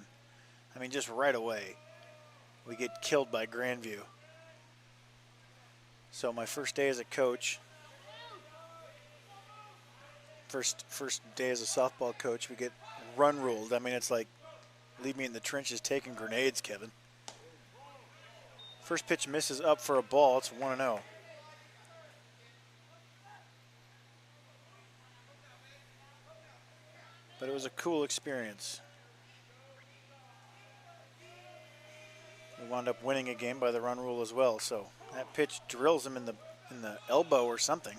I mean, just right away, we get killed by Grandview. So my first day as a coach, first day as a softball coach, we get run ruled. I mean, it's like, leave me in the trenches taking grenades, Kevin. First pitch misses up for a ball. It's 1-0. But it was a cool experience. We wound up winning a game by the run rule as well. So that pitch drills him in the elbow or something.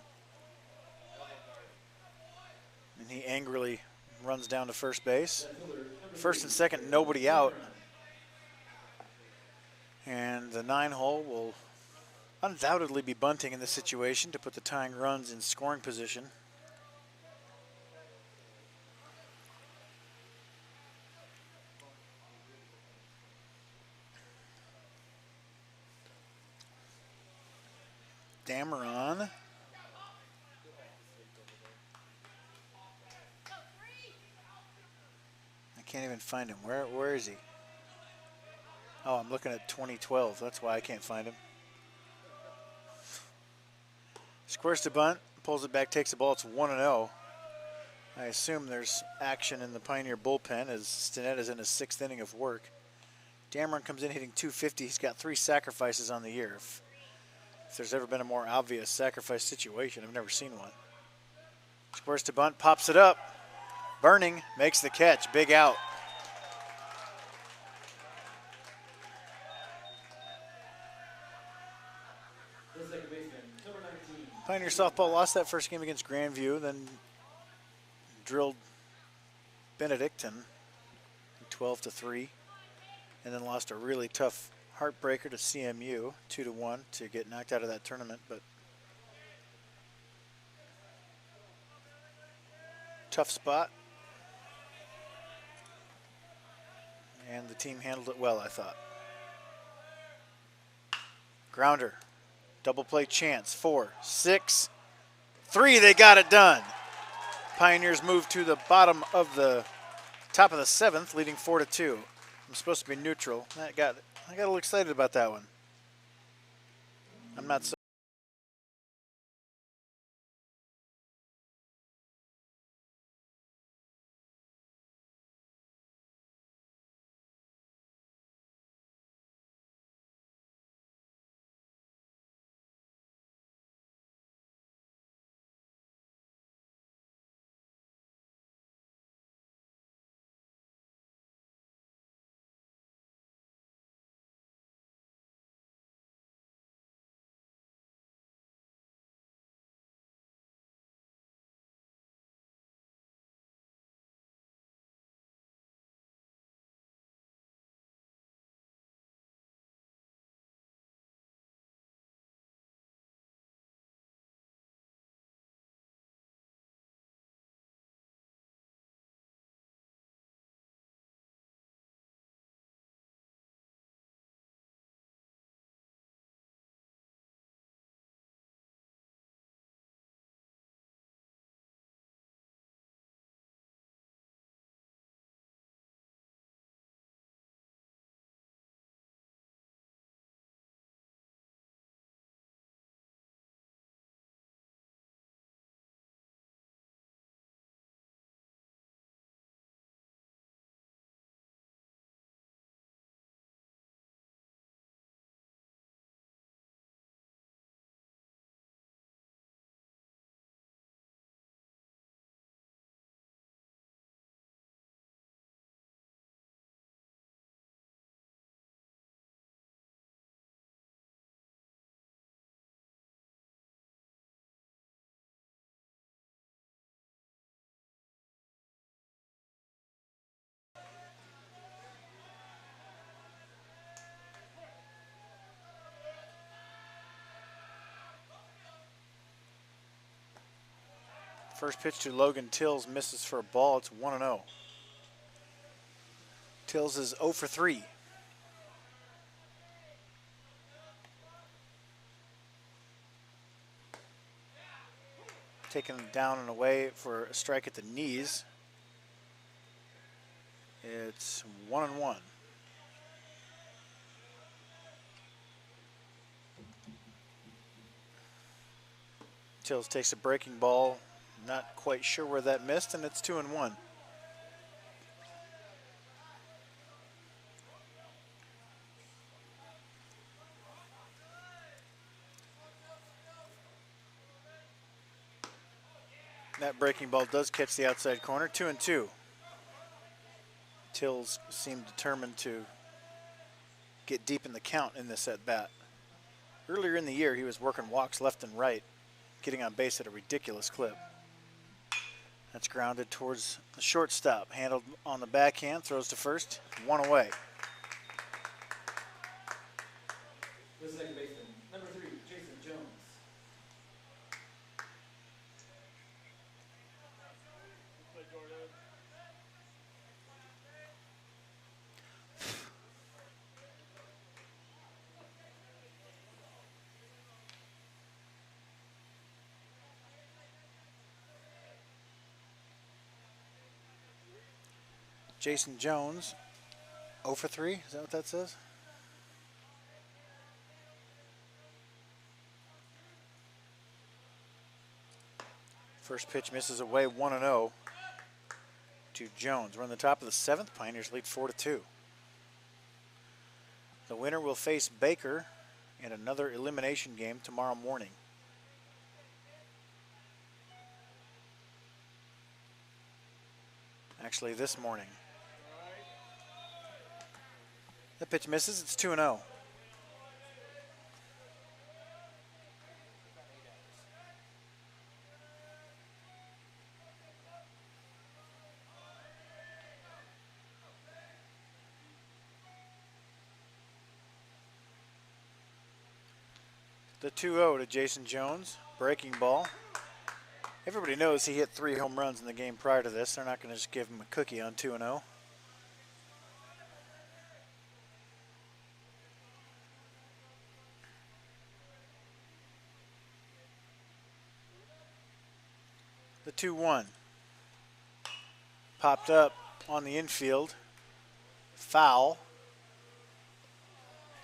And he angrily runs down to first base. First and second, nobody out. And the 9-hole will undoubtedly be bunting in this situation to put the tying runs in scoring position. Dameron. I can't even find him. Where is he? Oh, I'm looking at 2012. That's why I can't find him. Squares to bunt, pulls it back, takes the ball. It's 1-0. I assume there's action in the Pioneer bullpen as Stinnett is in his 6th inning of work. Dameron comes in hitting .250. He's got 3 sacrifices on the year. If there's ever been a more obvious sacrifice situation, I've never seen one. Squares to bunt, pops it up. Burning, makes the catch, big out. Pioneer softball lost that first game against Grandview, then drilled Benedictine 12-3, and then lost a really tough heartbreaker to CMU 2-1 to get knocked out of that tournament. But tough spot. and the team handled it well, I thought. Grounder, double play chance, 4, 6, 3, they got it done. Pioneers move to the bottom of the top of the 7th, leading 4-2. I'm supposed to be neutral. I got a little excited about that one. I'm not so. First pitch to Logan Tills misses for a ball. It's 1-0. Tills is 0 for 3. Taken down and away for a strike at the knees. It's 1-1. Tills takes a breaking ball. Not quite sure where that missed, and it's 2-1. That breaking ball does catch the outside corner, 2-2. Tills seemed determined to get deep in the count in this at bat. Earlier in the year, he was working walks left and right, getting on base at a ridiculous clip. That's grounded towards the shortstop. Handled on the backhand, throws to first, 1 away. The second baseman, number 3, Jason Jones. Jason Jones, 0 for 3. Is that what that says? First pitch misses away, 1-0 to Jones. We're on the top of the 7th. Pioneers lead 4-2. The winner will face Baker in another elimination game tomorrow morning. Actually, this morning. The pitch misses. It's 2-0. The 2-0 to Jason Jones. Breaking ball. Everybody knows he hit 3 home runs in the game prior to this. They're not going to just give him a cookie on 2-0. 2-1. Popped up on the infield. Foul.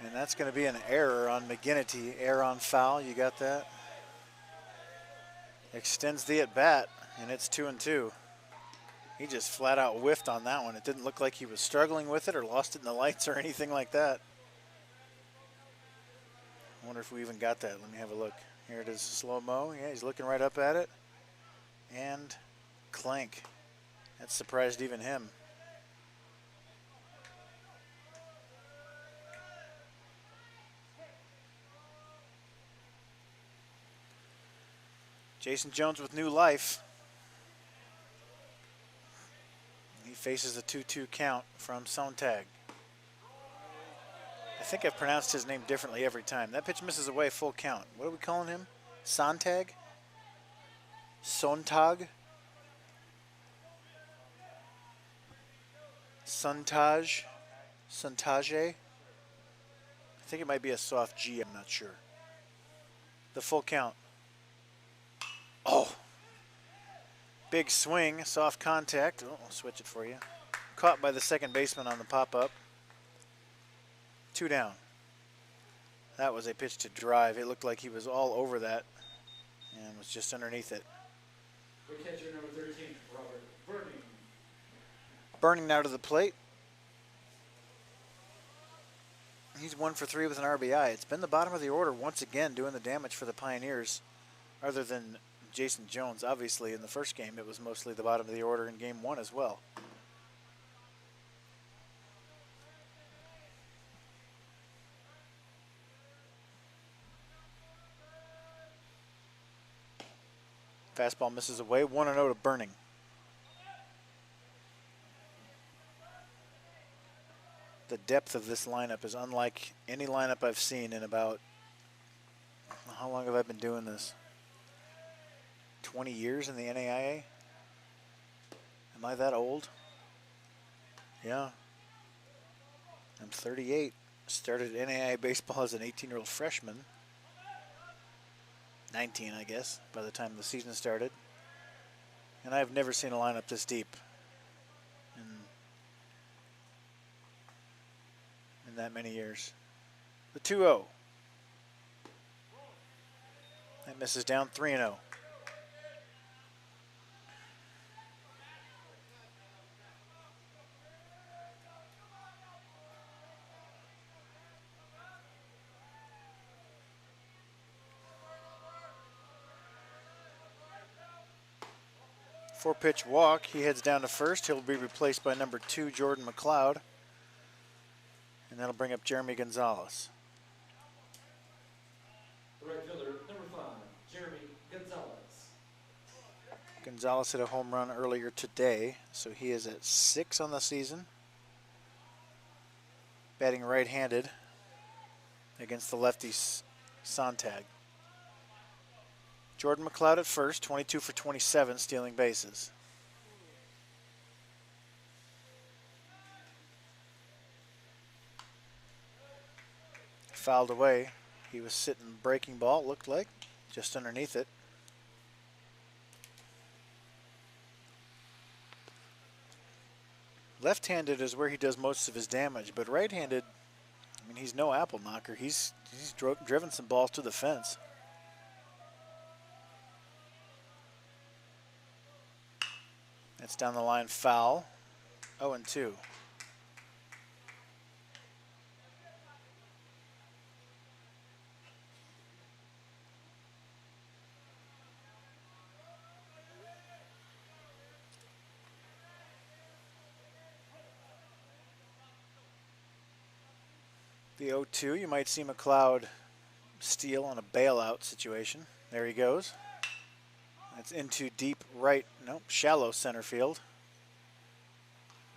And that's going to be an error on McGinnity. Error on foul. You got that? Extends the at bat, and it's 2-2. He just flat out whiffed on that one. It didn't look like he was struggling with it or lost it in the lights or anything like that. I wonder if we even got that. Let me have a look. Here it is, slow-mo. Yeah, he's looking right up at it. And clank. That surprised even him. Jason Jones with new life. He faces a 2-2 count from Sontag. I think I've pronounced his name differently every time. That pitch misses away, full count. What are we calling him? Sontag? Sontag? Suntaj? Suntage? I think it might be a soft G, I'm not sure. The full count. Oh! Big swing, soft contact. Oh, I'll switch it for you. Caught by the second baseman on the pop-up. 2 down. That was a pitch to drive. It looked like he was all over that and was just underneath it. The catcher, number 13, Robert Burning. Burning now to the plate. He's 1 for 3 with an RBI. It's been the bottom of the order once again doing the damage for the Pioneers, other than Jason Jones. Obviously, in the first game, it was mostly the bottom of the order in game 1 as well. Fastball misses away, 1-0 to Burning. The depth of this lineup is unlike any lineup I've seen in about, how long have I been doing this? 20 years in the NAIA? Am I that old? Yeah. I'm 38. Started NAIA baseball as an 18-year-old freshman. 19, I guess, by the time the season started. And I've never seen a lineup this deep in that many years. The 2-0. That misses down, 3-0. Four-pitch walk. He heads down to first. He'll be replaced by number 2, Jordan McLeod. And that'll bring up Jeremy Gonzalez. The right fielder, number 5, Jeremy Gonzalez. Gonzalez hit a home run earlier today, so he is at 6 on the season. Batting right-handed against the lefty Sontag. Jordan McLeod at first, 22 for 27, stealing bases. Fouled away. He was sitting breaking ball, it looked like, just underneath it. Left-handed is where he does most of his damage, but right-handed, I mean, he's no apple knocker. He's driven some balls to the fence. That's down the line, foul. 0-2. The 0-2, you might see McLeod steal on a bailout situation. There he goes. That's into deep right, nope, shallow center field.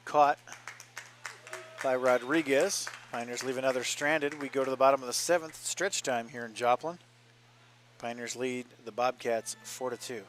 Caught by Rodriguez. Pioneers leave another stranded. We go to the bottom of the 7th, stretch time here in Joplin. Pioneers lead the Bobcats 4-2.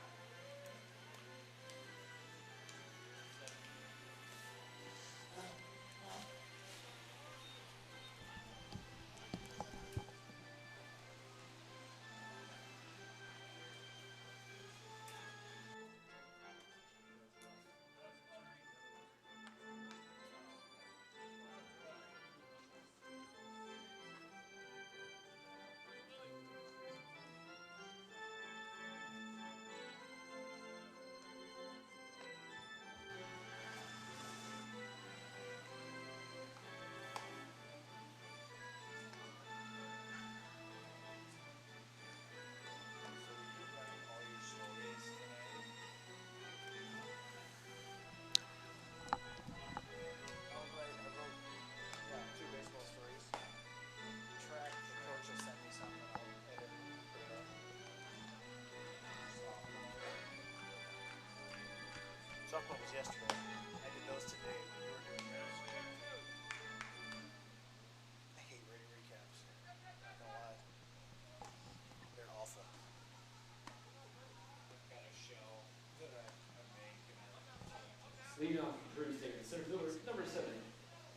Leading off from Peru State, center fielder, number 7,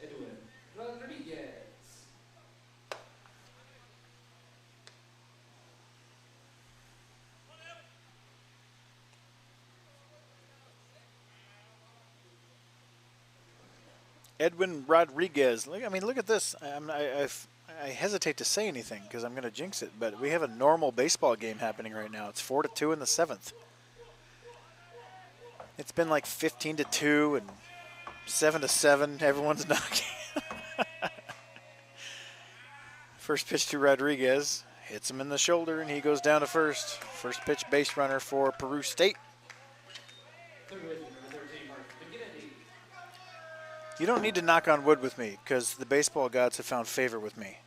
Edwin Rodriguez. Edwin Rodriguez. Look, I mean, look at this. I hesitate to say anything because I'm going to jinx it, but we have a normal baseball game happening right now. It's 4-2 in the 7th. It's been like 15-2 and 7-7. Everyone's knocking. First pitch to Rodriguez. Hits him in the shoulder, and he goes down to first. First pitch base runner for Peru State. Third baseman, number 13, Mark McGinnity. You don't need to knock on wood with me because the baseball gods have found favor with me.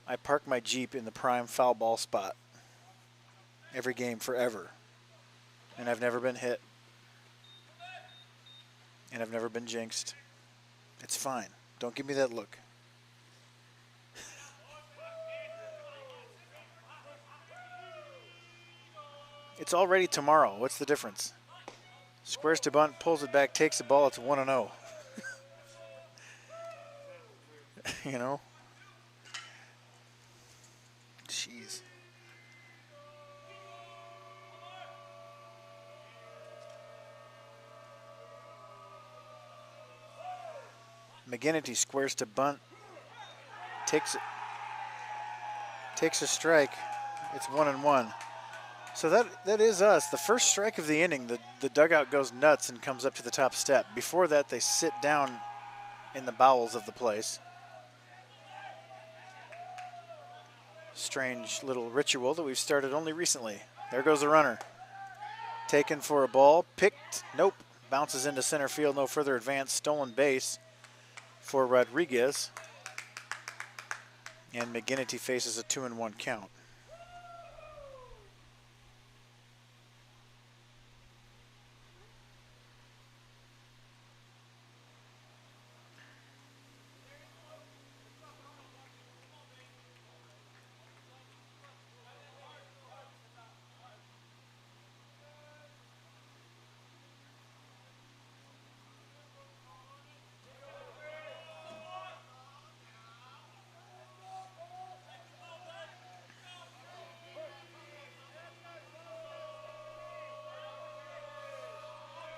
I park my Jeep in the prime foul ball spot every game forever. And I've never been hit. And I've never been jinxed. It's fine. Don't give me that look. It's already tomorrow. What's the difference? Squares to bunt, pulls it back, takes the ball. It's 1-0. You know? Jeez. McGinnity squares to bunt, takes a strike. It's 1-1. So that is us. The first strike of the inning, the dugout goes nuts and comes up to the top step. Before that, they sit down in the bowels of the place. Strange little ritual that we've started only recently. There goes the runner. Taken for a ball, picked, nope. Bounces into center field, no further advance, stolen base for Rodriguez. And McGinnity faces a 2-1 count.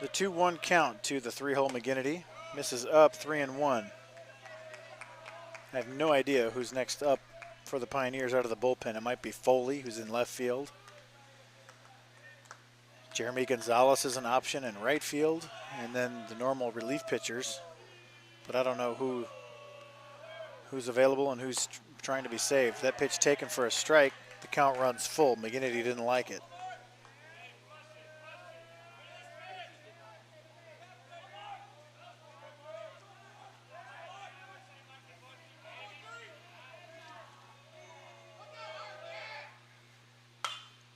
The 2-1 count to the 3-hole McGinnity. Misses up 3-1. I have no idea who's next up for the Pioneers out of the bullpen. It might be Foley, who's in left field. Jeremy Gonzalez is an option in right field. And then the normal relief pitchers. But I don't know who's available and who's trying to be saved. That pitch taken for a strike. The count runs full. McGinnity didn't like it.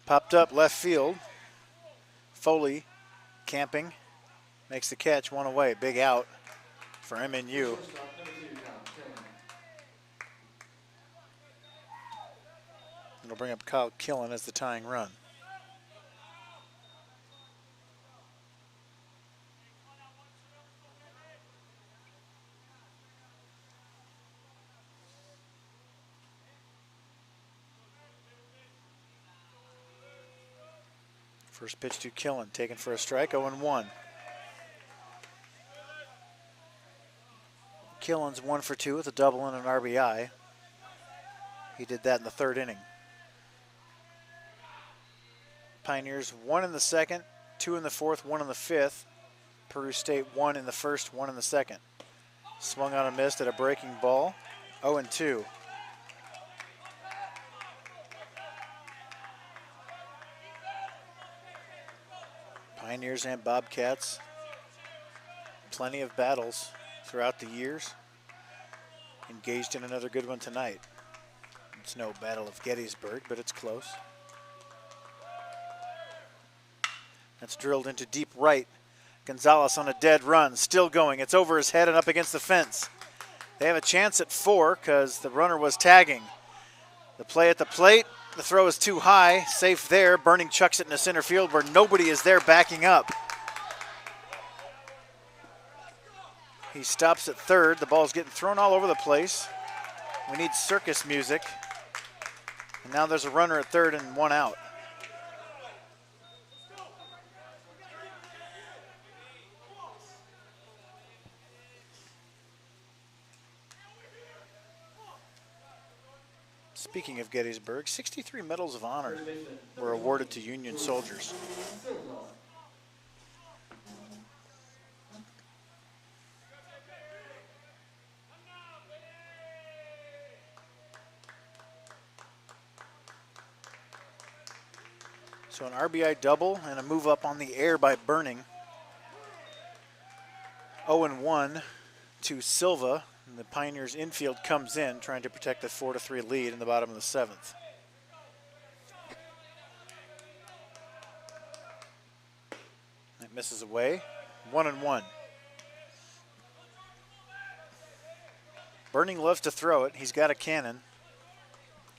Popped up left field. Foley camping. Makes the catch, one away. Big out for MNU. It'll bring up Kyle Killen as the tying run. First pitch to Killen, taken for a strike, 0-1. Killen's 1 for 2 with a double and an RBI. He did that in the 3rd inning. Pioneers 1 in the 2nd, 2 in the 4th, 1 in the 5th. Peru State 1 in the 1st, 1 in the 2nd. Swung on and missed at a breaking ball, 0-2. Pioneers and Bobcats, plenty of battles throughout the years. Engaged in another good one tonight. It's no Battle of Gettysburg, but it's close. That's drilled into deep right. Gonzalez on a dead run, still going. It's over his head and up against the fence. They have a chance at 4 because the runner was tagging. The play at the plate. The throw is too high, safe there. Burning chucks it into center field where nobody is there backing up. He stops at third. The ball's getting thrown all over the place. We need circus music. And now there's a runner at third and one out. Speaking of Gettysburg, 63 Medals of Honor were awarded to Union soldiers. So an RBI double and a move up on the air by Burning. 0-1 to Silva. And the Pioneers infield comes in, trying to protect the 4-3 lead in the bottom of the seventh. That misses away. 1-1. Burning loves to throw it. He's got a cannon,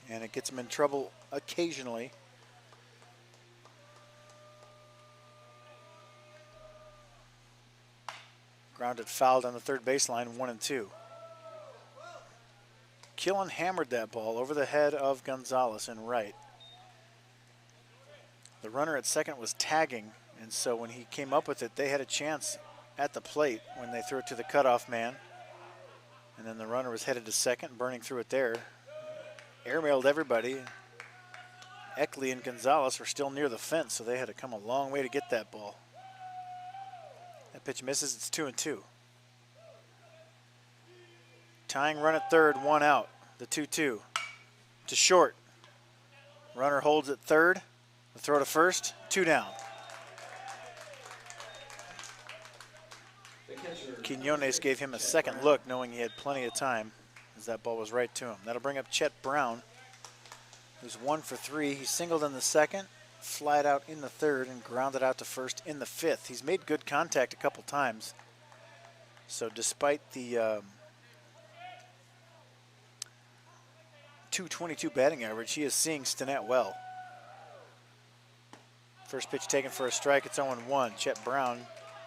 and it gets him in trouble occasionally. Grounded fouled on the third baseline, 1-2. Killen hammered that ball over the head of Gonzalez in right. The runner at second was tagging, and so when he came up with it, they had a chance at the plate when they threw it to the cutoff man. And then the runner was headed to second, Burning threw it there. Airmailed everybody. Eckley and Gonzalez were still near the fence, so they had to come a long way to get that ball. That pitch misses, it's 2-2. Tying run at third, one out. The 2-2 to short. Runner holds at third. The throw to first, 2 down. Quinones gave him a second look, knowing he had plenty of time, as that ball was right to him. That'll bring up Chet Brown, who's 1 for 3. He singled in the second, flied out in the third, and grounded out to first in the fifth. He's made good contact a couple times. So despite the .222 batting average, he is seeing Stinnett well. First pitch taken for a strike, it's 0-1. Chet Brown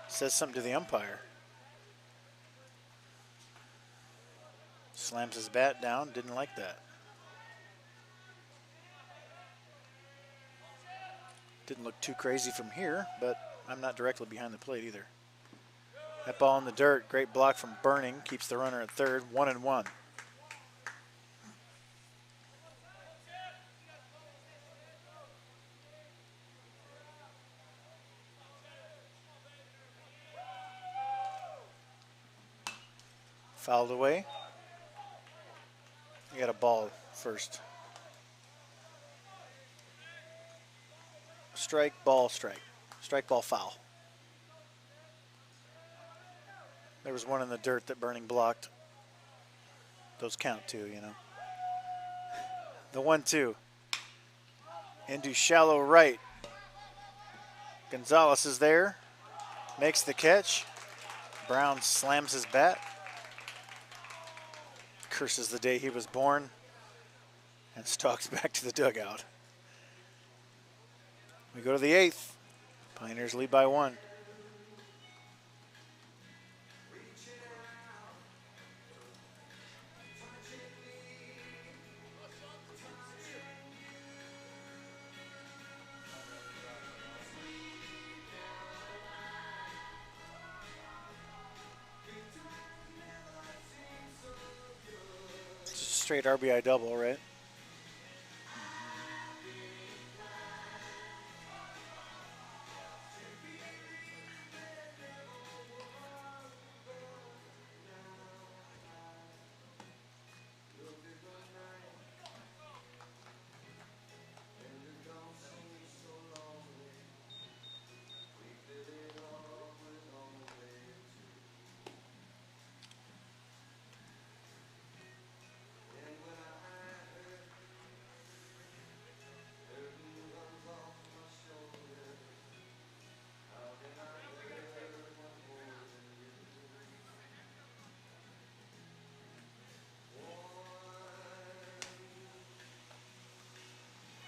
says something to the umpire. Slams his bat down, didn't like that. Didn't look too crazy from here, but I'm not directly behind the plate either. That ball in the dirt, great block from Burning, keeps the runner at third, 1-1. Fouled away. You got a ball first. Strike, ball, strike. Strike, ball, foul. There was one in the dirt that Burning blocked. Those count too, you know. The 1-2. Into shallow right. Gonzalez is there. Makes the catch. Brown slams his bat. Curses the day he was born and stalks back to the dugout. We go to the 8th. Pioneers lead by 1. Straight RBI double, right?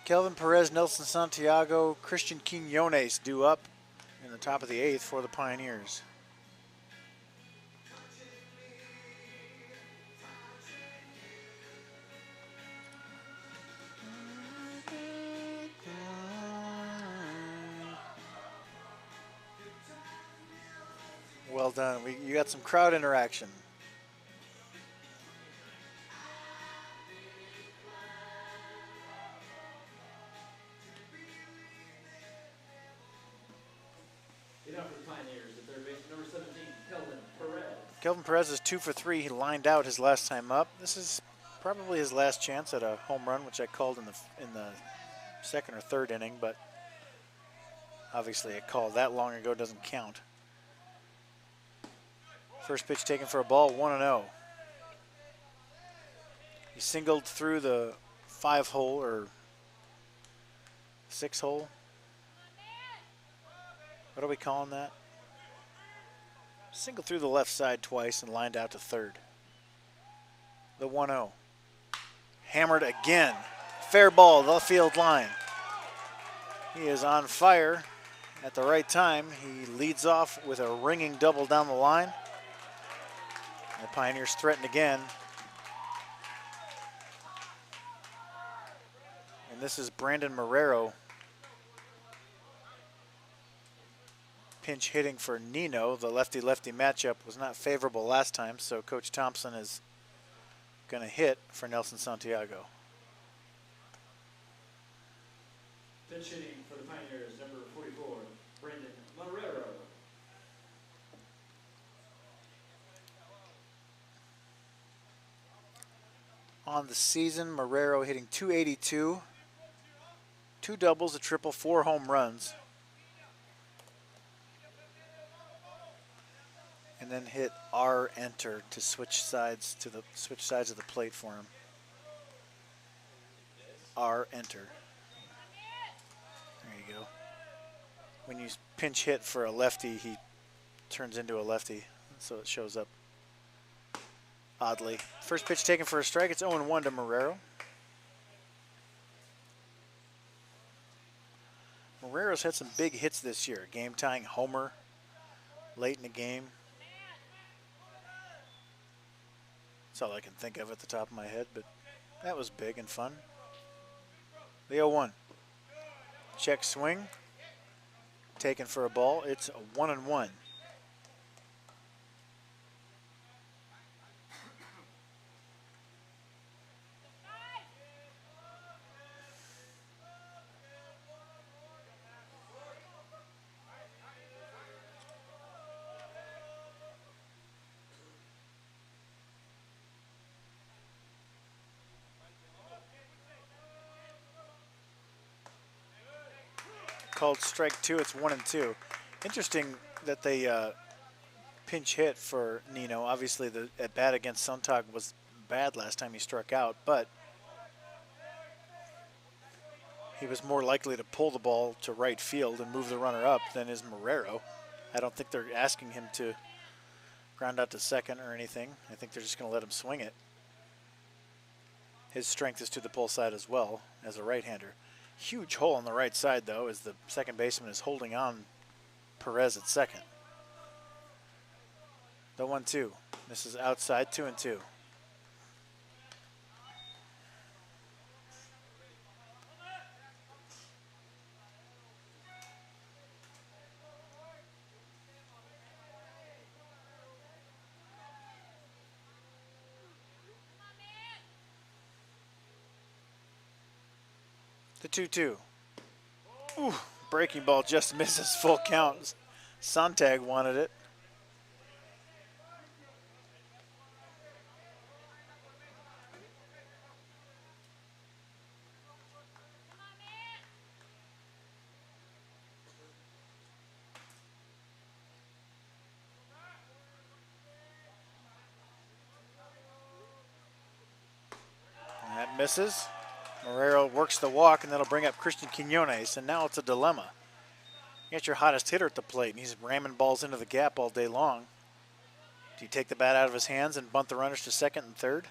Kelvin Perez, Nelson Santiago, Christian Quinones due up in the top of the 8th for the Pioneers. Well done. You got some crowd interaction. Get out for the Pioneers at third base, number 17, Kelvin Perez. Kelvin Perez is 2 for 3. He lined out his last time up. This is probably his last chance at a home run, which I called in the second or third inning, but obviously a call that long ago doesn't count. First pitch taken for a ball, 1-0. He singled through the 5-hole or 6-hole. What are we calling that? Singled through the left side twice and lined out to third. The 1-0. Hammered again. Fair ball, the field line. He is on fire at the right time. He leads off with a ringing double down the line. The Pioneers threaten again. And this is Brandon Marrero pinch hitting for Nino. The lefty-lefty matchup was not favorable last time, so Coach Thompson is going to hit for Nelson Santiago. Pinch hitting for the Pioneers, number 44, Brandon Marrero. On the season, Marrero hitting .282, 2 doubles, a triple, 4 home runs. And then hit R enter to switch sides of the plate for him. R enter. There you go. When you pinch hit for a lefty, he turns into a lefty, so it shows up oddly. First pitch taken for a strike. It's 0-1 to Marrero. Marrero's had some big hits this year. Game-tying homer late in the game. That's all I can think of at the top of my head, but that was big and fun. The 0-1. Check swing. Taken for a ball. It's a 1-1. Called strike 2. It's 1-2. Interesting that they pinch hit for Nino. Obviously, the at bat against Sontag was bad last time he struck out, but he was more likely to pull the ball to right field and move the runner up than is Marrero. I don't think they're asking him to ground out to second or anything. I think they're just going to let him swing it. His strength is to the pull side as well as a right-hander. Huge hole on the right side, though, as the second baseman is holding on Perez at second. The 1-2. This is outside, 2-2. The 2-2. Ooh, breaking ball just misses full count. Sontag wanted it. And that misses. Marrero works the walk, and that'll bring up Christian Quinones, and now it's a dilemma. You got your hottest hitter at the plate, and he's ramming balls into the gap all day long. Do you take the bat out of his hands and bunt the runners to second and third?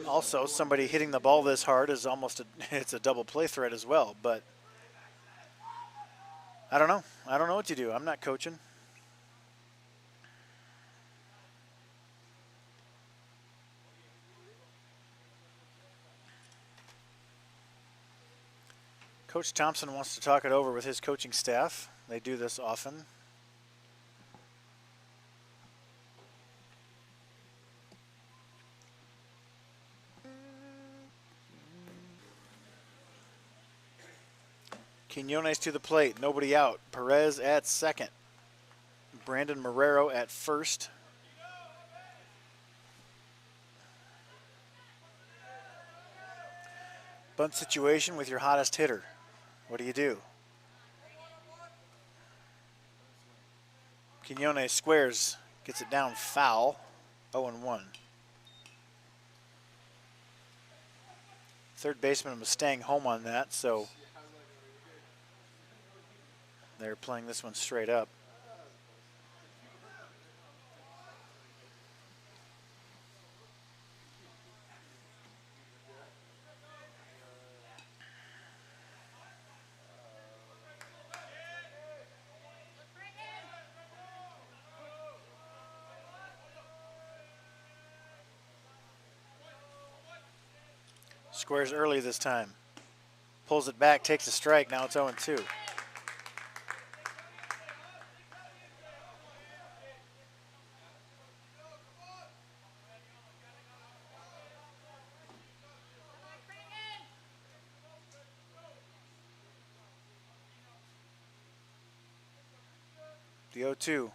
Also, somebody hitting the ball this hard is almost it's a double play threat as well, but I don't know. I don't know what you do. I'm not coaching. Coach Thompson wants to talk it over with his coaching staff. They do this often. Quinones to the plate. Nobody out. Perez at second. Brandon Marrero at first. Bunt situation with your hottest hitter. What do you do? Quinones squares, gets it down foul. 0-1. Third baseman was staying home on that, so they're playing this one straight up. Squares early this time. Pulls it back, takes a strike. Now it's 0-2. The 0-2.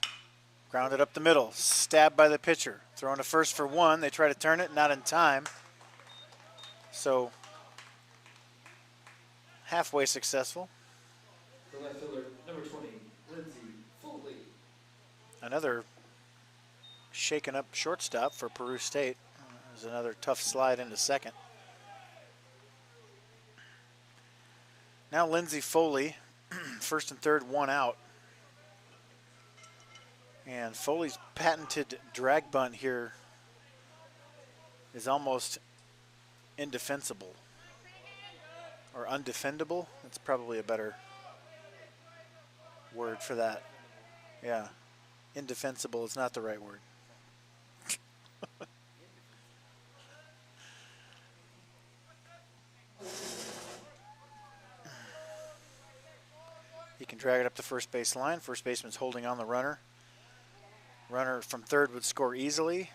Grounded up the middle. Stabbed by the pitcher. Throwing to first for one. They try to turn it, not in time. So, halfway successful. The left fielder, number 20, Lindsey Foley. Another shaken up shortstop for Peru State. There's another tough slide into second. Now Lindsey Foley, first and third, one out. And Foley's patented drag bunt here is almost indefensible. Or undefendable. That's probably a better word for that. Yeah. Indefensible is not the right word. He can drag it up the first base line. First baseman's holding on the runner. Runner from third would score easily.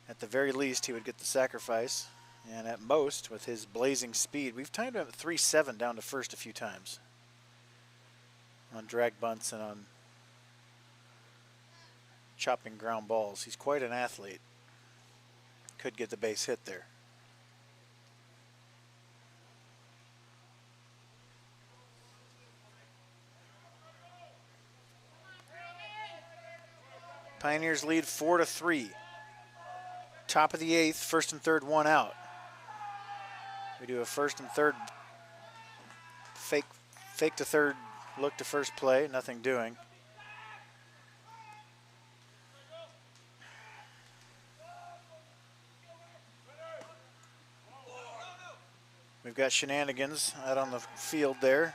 At the very least, he would get the sacrifice. And at most, with his blazing speed, we've timed him at 3-7 down to first a few times. On drag bunts and on chopping ground balls. He's quite an athlete. Could get the base hit there. Pioneers lead 4-3. Top of the eighth, first and third, one out. We do a first and third fake to third, look to first play, nothing doing. We've got shenanigans out on the field there.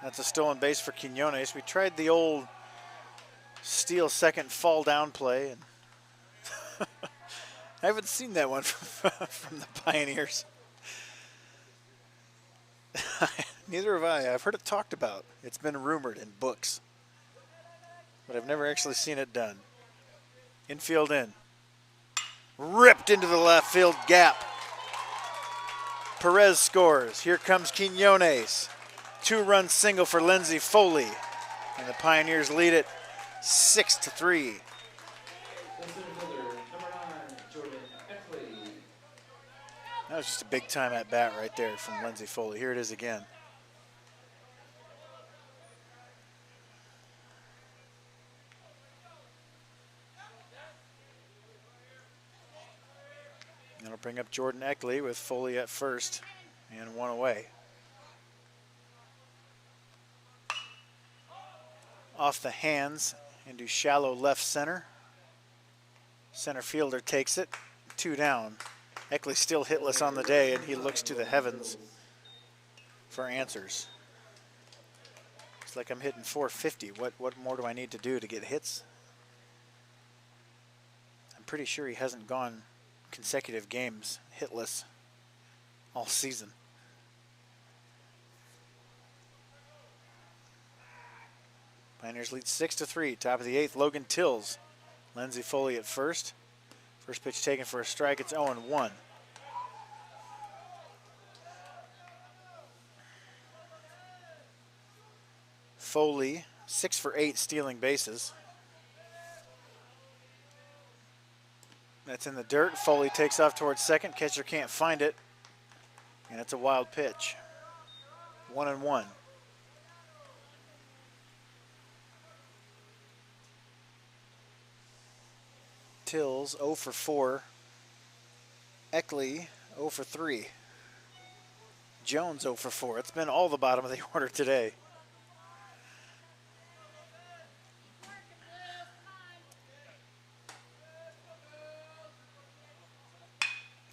That's a stolen base for Quinones. We tried the old steal second fall down play, and I haven't seen that one from the Pioneers. Neither have I. I've heard it talked about. It's been rumored in books, but I've never actually seen it done. Infield in. Ripped into the left field gap. Perez scores. Here comes Quinones. Two-run single for Lindsey Foley. And the Pioneers lead it 6-3. That was just a big time at bat right there from Lindsey Foley. Here it is again. That'll bring up Jordan Eckley with Foley at first and one away. Off the hands into shallow left center. Center fielder takes it. Two down. Eckley still hitless on the day, and he looks to the heavens for answers. It's like I'm hitting 450. What more do I need to do to get hits? I'm pretty sure he hasn't gone consecutive games hitless all season. Pioneers lead 6-3. Top of the eighth, Logan Tills. Lindsey Foley at first. First pitch taken for a strike. It's 0-1. Foley, 6 for 8 stealing bases. That's in the dirt. Foley takes off towards second. Catcher can't find it. And it's a wild pitch. 1-1. Tills 0 for 4. Eckley 0 for 3. Jones 0 for 4. It's been all the bottom of the order today.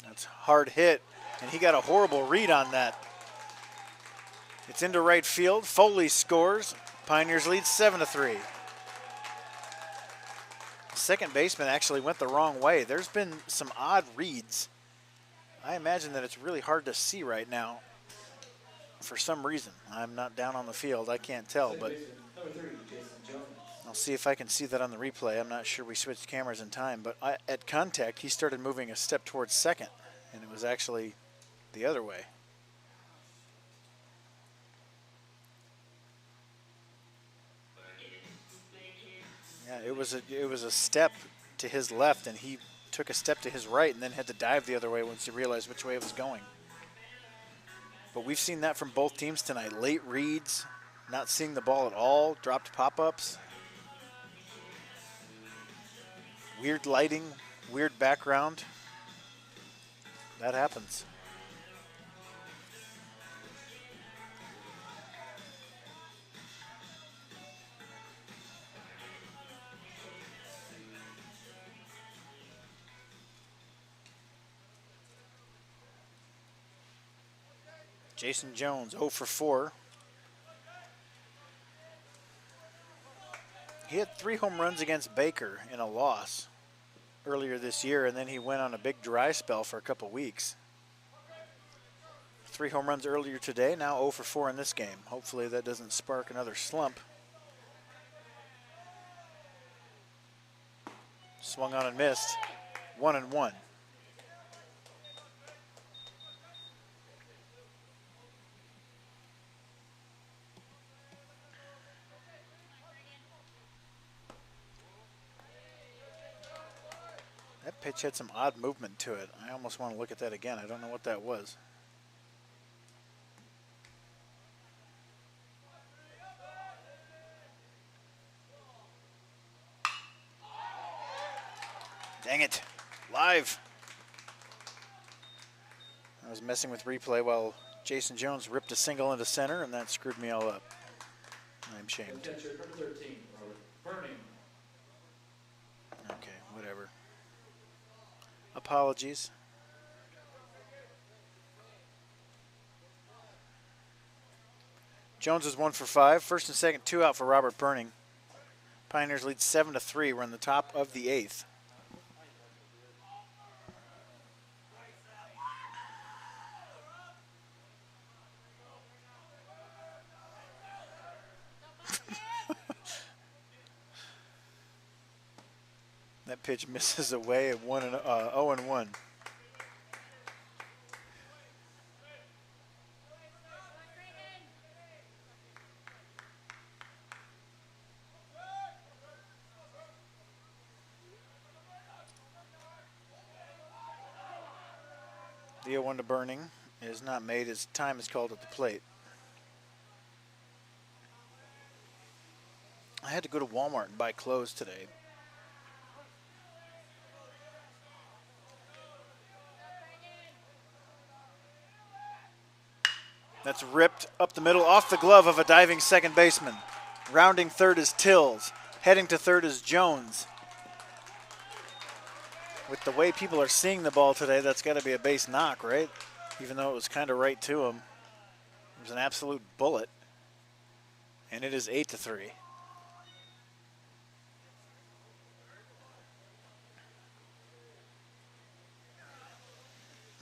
That's hard hit, and he got a horrible read on that. It's into right field. Foley scores. Pioneers lead 7-3. Second baseman actually went the wrong way. There's been some odd reads. I imagine that it's really hard to see right now for some reason. I'm not down on the field. I can't tell, but I'll see if I can see that on the replay. I'm not sure we switched cameras in time, but at contact, he started moving a step towards second, and it was actually the other way. Yeah, it was a step to his left, and he took a step to his right and then had to dive the other way once he realized which way it was going. But we've seen that from both teams tonight. Late reads, not seeing the ball at all, dropped pop-ups. Weird lighting, weird background. That happens. Jason Jones 0 for 4. He had 3 home runs against Baker in a loss earlier this year, and then he went on a big dry spell for a couple weeks. 3 home runs earlier today, now 0 for 4 in this game. Hopefully that doesn't spark another slump. Swung on and missed. 1-1. That pitch had some odd movement to it. I almost want to look at that again. I don't know what that was. Dang it. Live. I was messing with replay while Jason Jones ripped a single into center, and that screwed me all up. I'm shamed. Catcher number 13, Robert Burning. Okay, whatever. Apologies. Jones is 1 for 5. First and second, 2 out for Robert Burning. Pioneers lead 7-3. We're in the top of the 8th. That pitch misses away at 0-1. The 0-1 to Burning is not made. His time is called at the plate. I had to go to Walmart and buy clothes today. That's ripped up the middle off the glove of a diving second baseman. Rounding third is Tills. Heading to third is Jones. With the way people are seeing the ball today, that's got to be a base knock, right? Even though it was kind of right to him. It was an absolute bullet. And it is 8-3.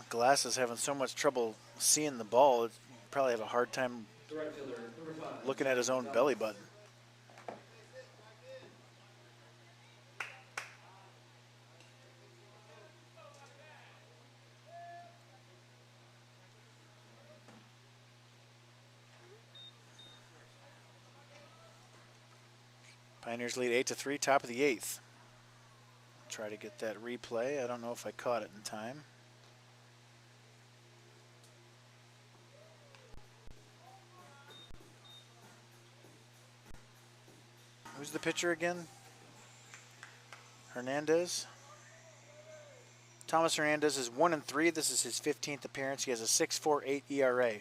Glass is having so much trouble seeing the ball, it's probably have a hard time Right fielder, number 5. looking at his own belly button. Pioneers lead 8-3, top of the 8th. Try to get that replay. I don't know if I caught it in time. Who's the pitcher again? Hernandez. Thomas Hernandez is 1-3. This is his 15th appearance. He has a 6.48 ERA.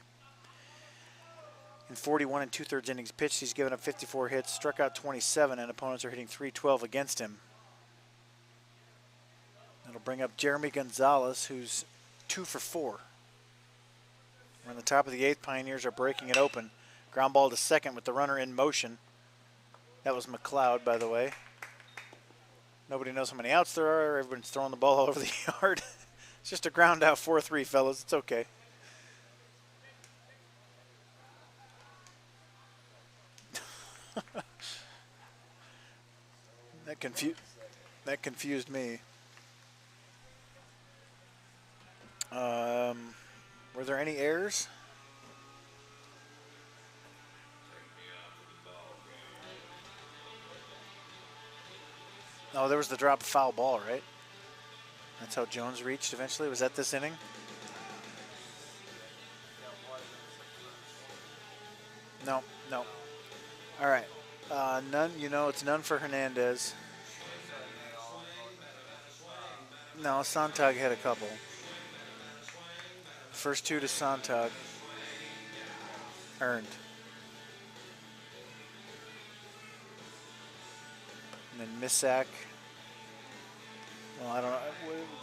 In 41 2/3 innings pitched, he's given up 54 hits, struck out 27, and opponents are hitting .312 against him. That'll bring up Jeremy Gonzalez, who's 2 for 4. We're on the top of the 8th. Pioneers are breaking it open. Ground ball to second with the runner in motion. That was McLeod, by the way. Nobody knows how many outs there are. Everyone's throwing the ball all over the yard. It's just a ground out 4-3, fellas. It's okay. That confused me. Were there any errors? Oh, there was the drop foul ball, right? That's how Jones reached eventually. Was that this inning? No, no. All right. None, it's none for Hernandez. No, Sontag had a couple. First two to Sontag. Earned. And then Misak. Well, I don't know.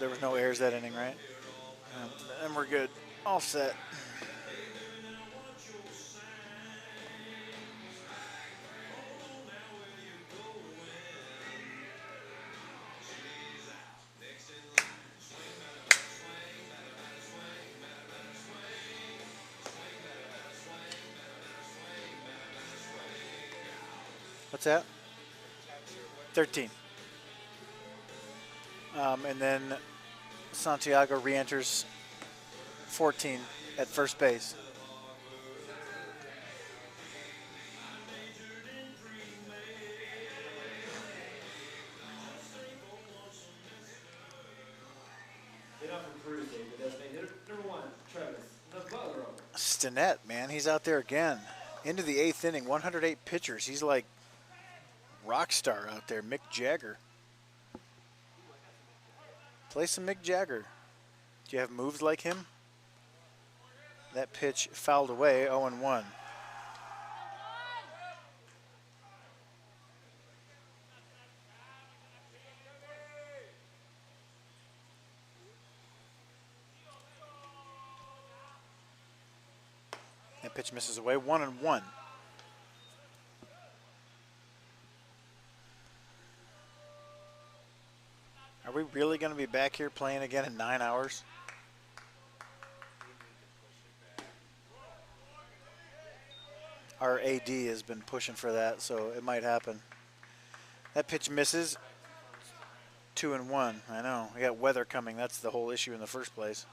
There was no errors that inning, right? And we're good. All set. What's that? 13. And then Santiago re-enters 14 at first base. Stinnett, man, he's out there again. Into the 8th inning, 108 pitchers. He's like rock star out there, Mick Jagger. Play some Mick Jagger. Do you have moves like him? That pitch fouled away, 0-1. That pitch misses away, 1-1. Are we really going to be back here playing again in 9 hours? Our AD has been pushing for that, so it might happen. That pitch misses. 2-1. I know. We got weather coming. That's the whole issue in the first place.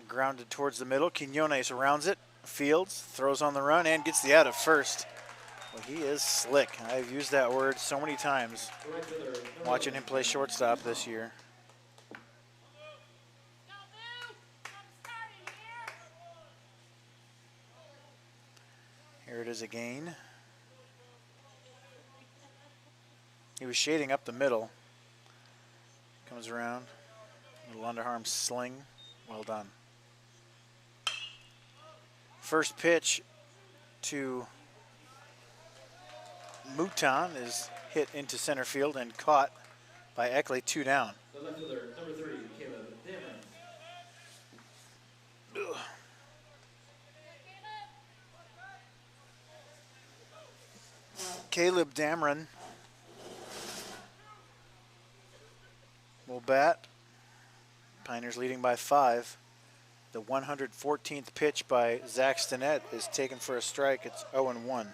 Grounded towards the middle. Quinones rounds it. Fields throws on the run and gets the out at first. Well, he is slick. I've used that word so many times watching him play shortstop this year. Here it is again. He was shading up the middle. Comes around. Little underarm sling. Well done. First pitch to Mouton is hit into center field and caught by Eckley, 2 down. The left fielder, number 3, Caleb Damon. Caleb Damron will bat. Pioneers leading by 5. The 114th pitch by Zach Stinnett is taken for a strike. It's 0-1.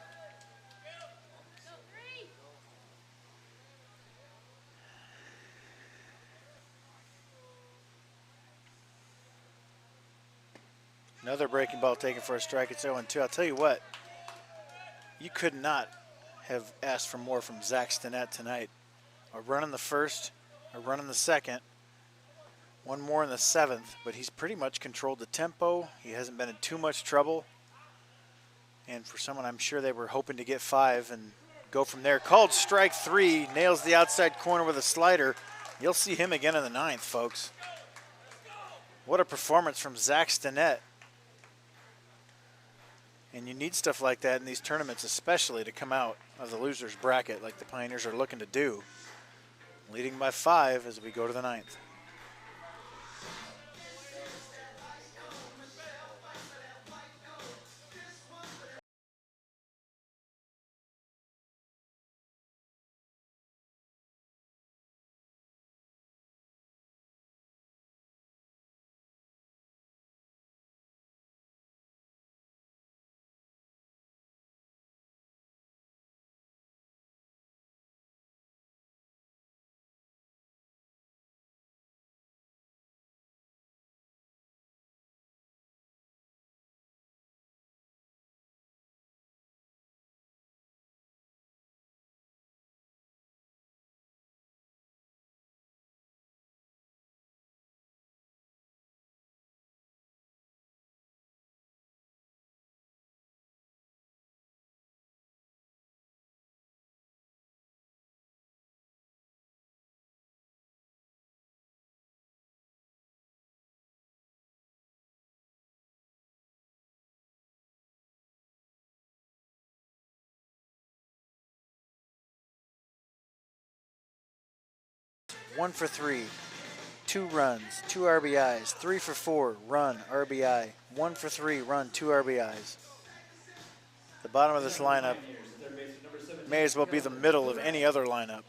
Another breaking ball taken for a strike. It's 0-2. I'll tell you what, You could not have asked for more from Zach Stinnett tonight. A run in the first, a run in the second, one more in the seventh, but he's pretty much controlled the tempo. He hasn't been in too much trouble. And for someone, I'm sure they were hoping to get 5 and go from there. Called strike 3, nails the outside corner with a slider. You'll see him again in the 9th, folks. What a performance from Zach Stinnett. And you need stuff like that in these tournaments, especially to come out of the loser's bracket like the Pioneers are looking to do. Leading by 5 as we go to the 9th. One for 3, 2 runs, 2 RBIs, 3 for 4, run, RBI, 1 for 3, run, 2 RBIs. The bottom of this lineup may as well be the middle of any other lineup.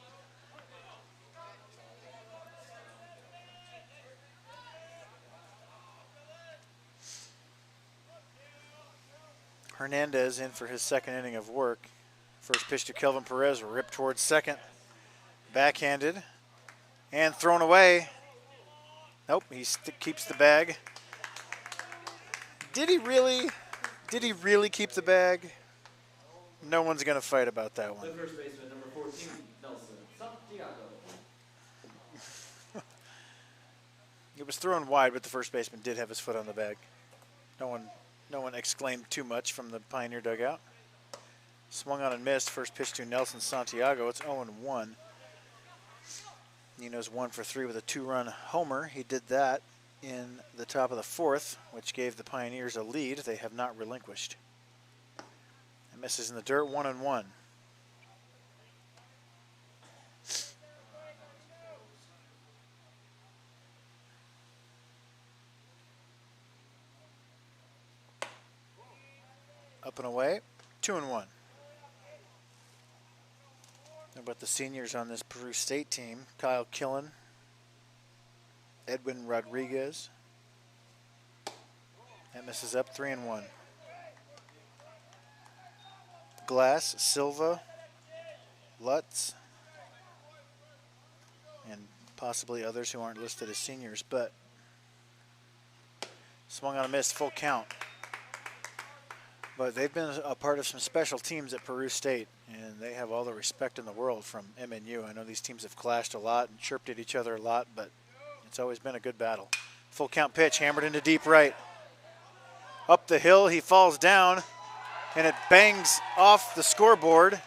Hernandez in for his second inning of work. First pitch to Kelvin Perez, ripped towards second. Backhanded and thrown away. Nope, he keeps the bag. Did he really keep the bag? No one's going to fight about that one. The first baseman, number 14, Nelson Santiago. It was thrown wide, but the first baseman did have his foot on the bag. No one exclaimed too much from the Pioneer dugout. Swung on and missed. First pitch to Nelson Santiago. It's 0-1. Nino's 1 for 3 with a 2-run homer. He did that in the top of the 4th, which gave the Pioneers a lead they have not relinquished. And misses in the dirt, 1-1. Up and away, 2-1. How about the seniors on this Peru State team? Kyle Killen, Edwin Rodriguez. That misses up, 3-1. Glass, Silva, Lutz, and possibly others who aren't listed as seniors, but swung on a miss, full count. But they've been a part of some special teams at Peru State, and they have all the respect in the world from MNU. I know these teams have clashed a lot and chirped at each other a lot, but it's always been a good battle. Full count pitch, hammered into deep right. Up the hill, he falls down, and it bangs off the scoreboard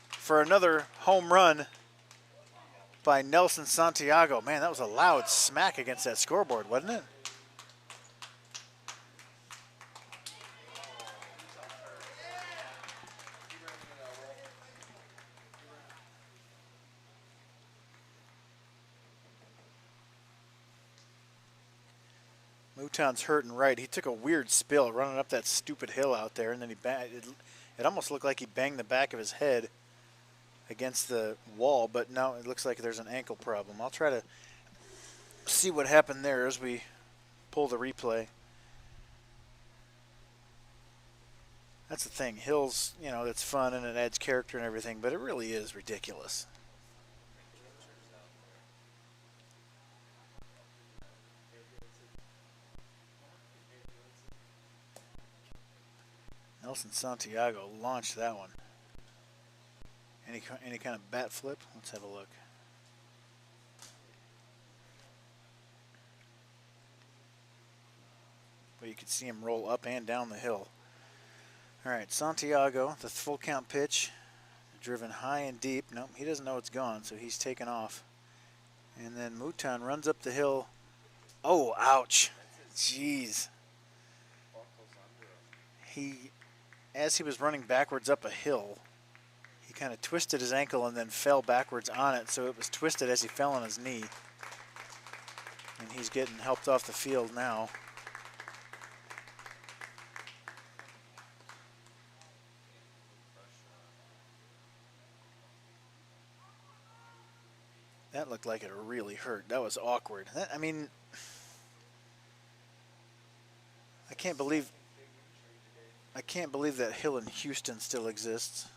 for another home run by Nelson Santiago. Man, that was a loud smack against that scoreboard, wasn't it? Mouton's hurting right. He took a weird spill running up that stupid hill out there, and then it almost looked like he banged the back of his head against the wall, but now it looks like there's an ankle problem. I'll try to see what happened there as we pull the replay. That's the thing. Hills, you know, it's fun and it adds character and everything, but it really is ridiculous. Nelson Santiago launched that one. Any kind of bat flip? Let's have a look. But you could see him roll up and down the hill. All right, Santiago, the full count pitch, driven high and deep. Nope, he doesn't know it's gone, so he's taken off. And then Mouton runs up the hill. Oh, ouch. Jeez. As he was running backwards up a hill, he kind of twisted his ankle and then fell backwards on it, so it was twisted as he fell on his knee. And he's getting helped off the field now. That looked like it really hurt. That was awkward. I mean, I can't believe that hill in Houston still exists.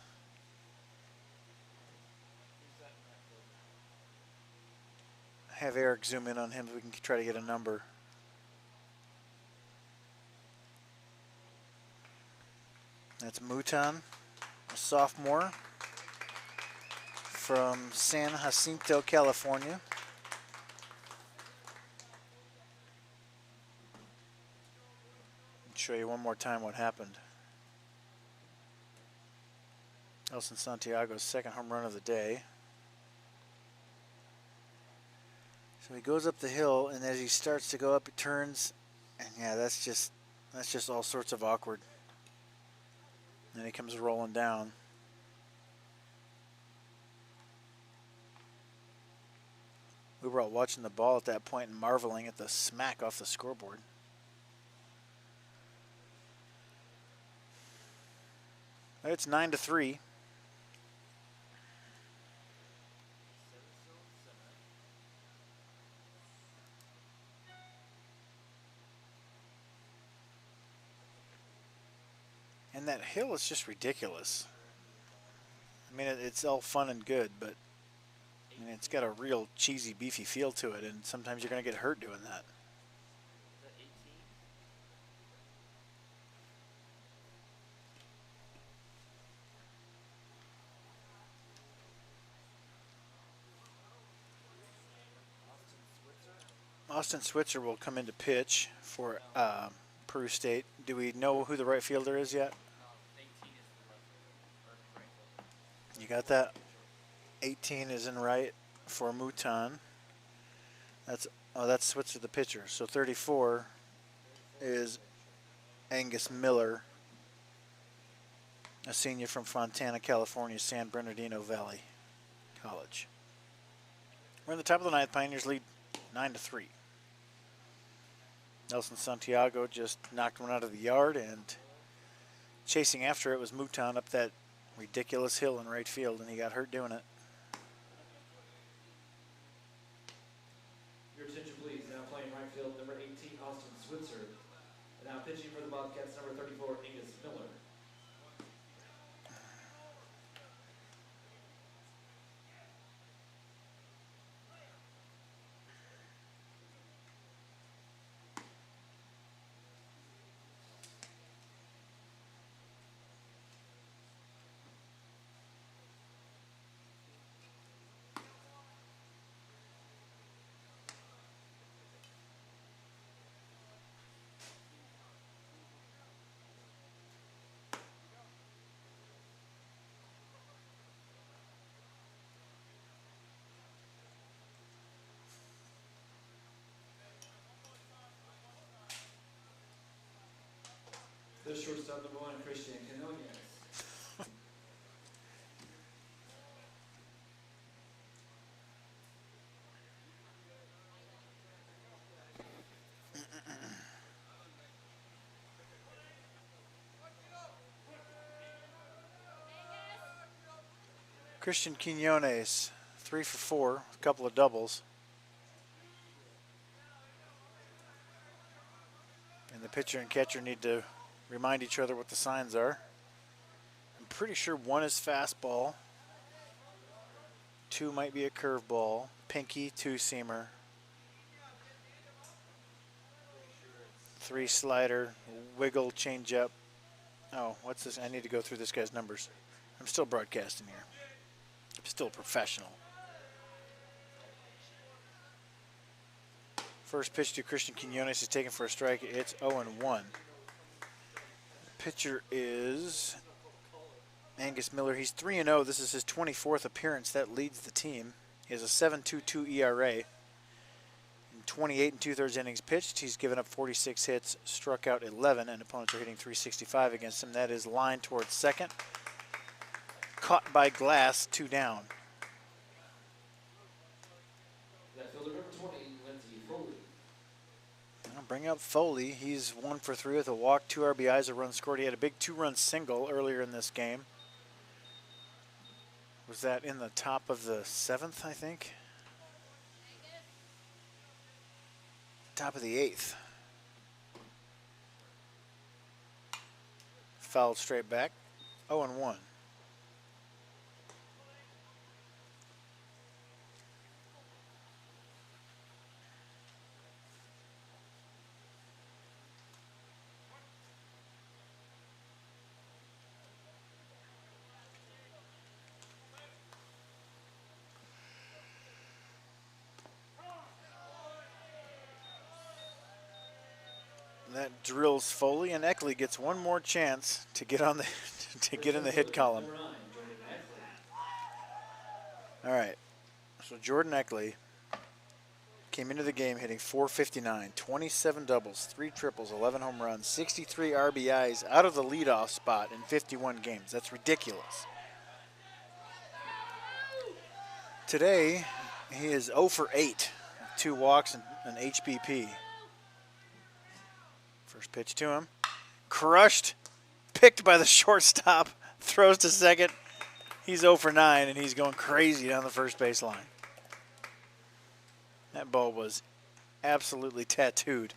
Have Eric zoom in on him so we can try to get a number. That's Mouton, a sophomore from San Jacinto, California. I'll show you one more time what happened. Nelson Santiago's second home run of the day. So he goes up the hill, and as he starts to go up, it turns, and yeah, that's just all sorts of awkward. And then he comes rolling down. We were all watching the ball at that point and marveling at the smack off the scoreboard. It's 9-3. And that hill is just ridiculous. I mean, it's all fun and good, but I mean, it's got a real cheesy, beefy feel to it, and sometimes you're going to get hurt doing that. Austin Switzer will come into pitch for Peru State. Do we know who the right fielder is yet? 18 is the right. You got that? 18 is in right for Mouton. That's Switzer the pitcher. So 34 is Angus Miller, a senior from Fontana, California, San Bernardino Valley College. We're in the top of the ninth. Pioneers lead 9-3. Nelson Santiago just knocked one out of the yard, and chasing after it was Mouton up that ridiculous hill in right field, and he got hurt doing it. Your attention please, now playing right field, number 18, Austin Switzer. And now pitching for the Bobcats, number 34, Angus Miller. The shortstop, number 1, Christian Canones. Christian Quinones, 3 for 4, a couple of doubles. And the pitcher and catcher need to remind each other what the signs are. I'm pretty sure 1 is fastball, 2 might be a curveball, pinky, 2-seamer, 3 slider, wiggle, changeup, Oh, what's this? I need to go through this guy's numbers. I'm still broadcasting here. I'm still a professional. First pitch to Christian Quinones is taken for a strike. It's 0-1. Pitcher is Angus Miller. He's 3-0. This is his 24th appearance. That leads the team. He has a 7.22 ERA. In 28 and 2/3 innings pitched, he's given up 46 hits, struck out 11, and opponents are hitting .365 against him. That is line towards second. Caught by Glass, 2 down. That fielder number 20, Lindsey Foley. I'll bring up Foley. He's 1 for 3 with a walk, 2 RBIs, a run scored. He had a big 2-run single earlier in this game. Was that in the top of the 7th, I think? Top of the 8th. Fouled straight back. 0-1. That drills Foley, and Eckley gets one more chance to get on the to get in the hit column. Number 9, Jordan Eckley. All right, so Jordan Eckley came into the game hitting .459, 27 doubles, 3 triples, 11 home runs, 63 RBIs out of the leadoff spot in 51 games. That's ridiculous. Today, he is 0 for 8, 2 walks and an HBP. First pitch to him. Crushed. Picked by the shortstop. Throws to second. He's 0 for 9, and he's going crazy down the first base line. That ball was absolutely tattooed.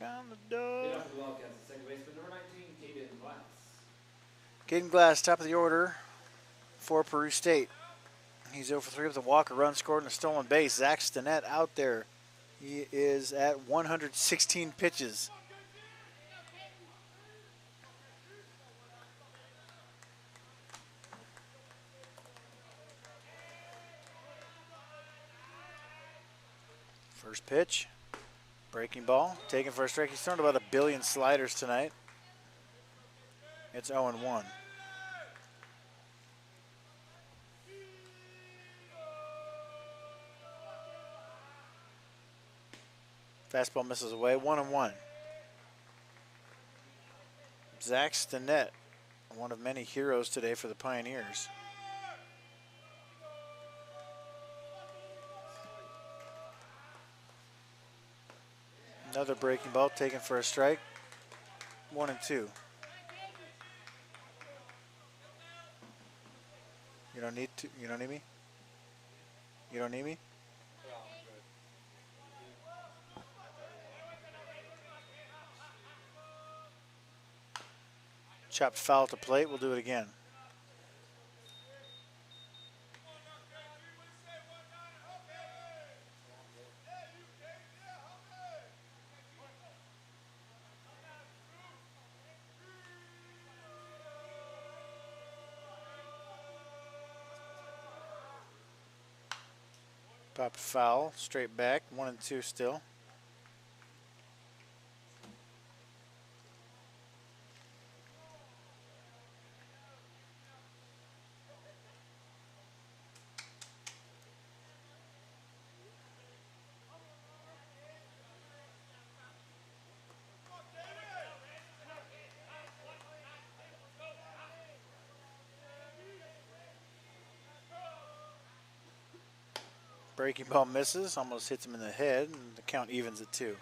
On the door. Hit off the Wildcats, second baseman number 19, Caden Glass. Caden Glass, top of the order for Peru State. He's 0 for 3 with a walk, a run scored, and a stolen base. Zach Stinnett out there. He is at 116 pitches. First pitch. Breaking ball, taken for a strike. He's thrown about 1 billion sliders tonight. It's 0-1. Fastball misses away, 1-1. Zach Stinnett, one of many heroes today for the Pioneers. Another breaking ball taken for a strike. 1-2. You don't need to. You don't need me. You don't need me. Chopped foul to plate. We'll do it again. Pop foul, straight back, 1-2 still. Breaking ball misses, almost hits him in the head, and the count evens at 2.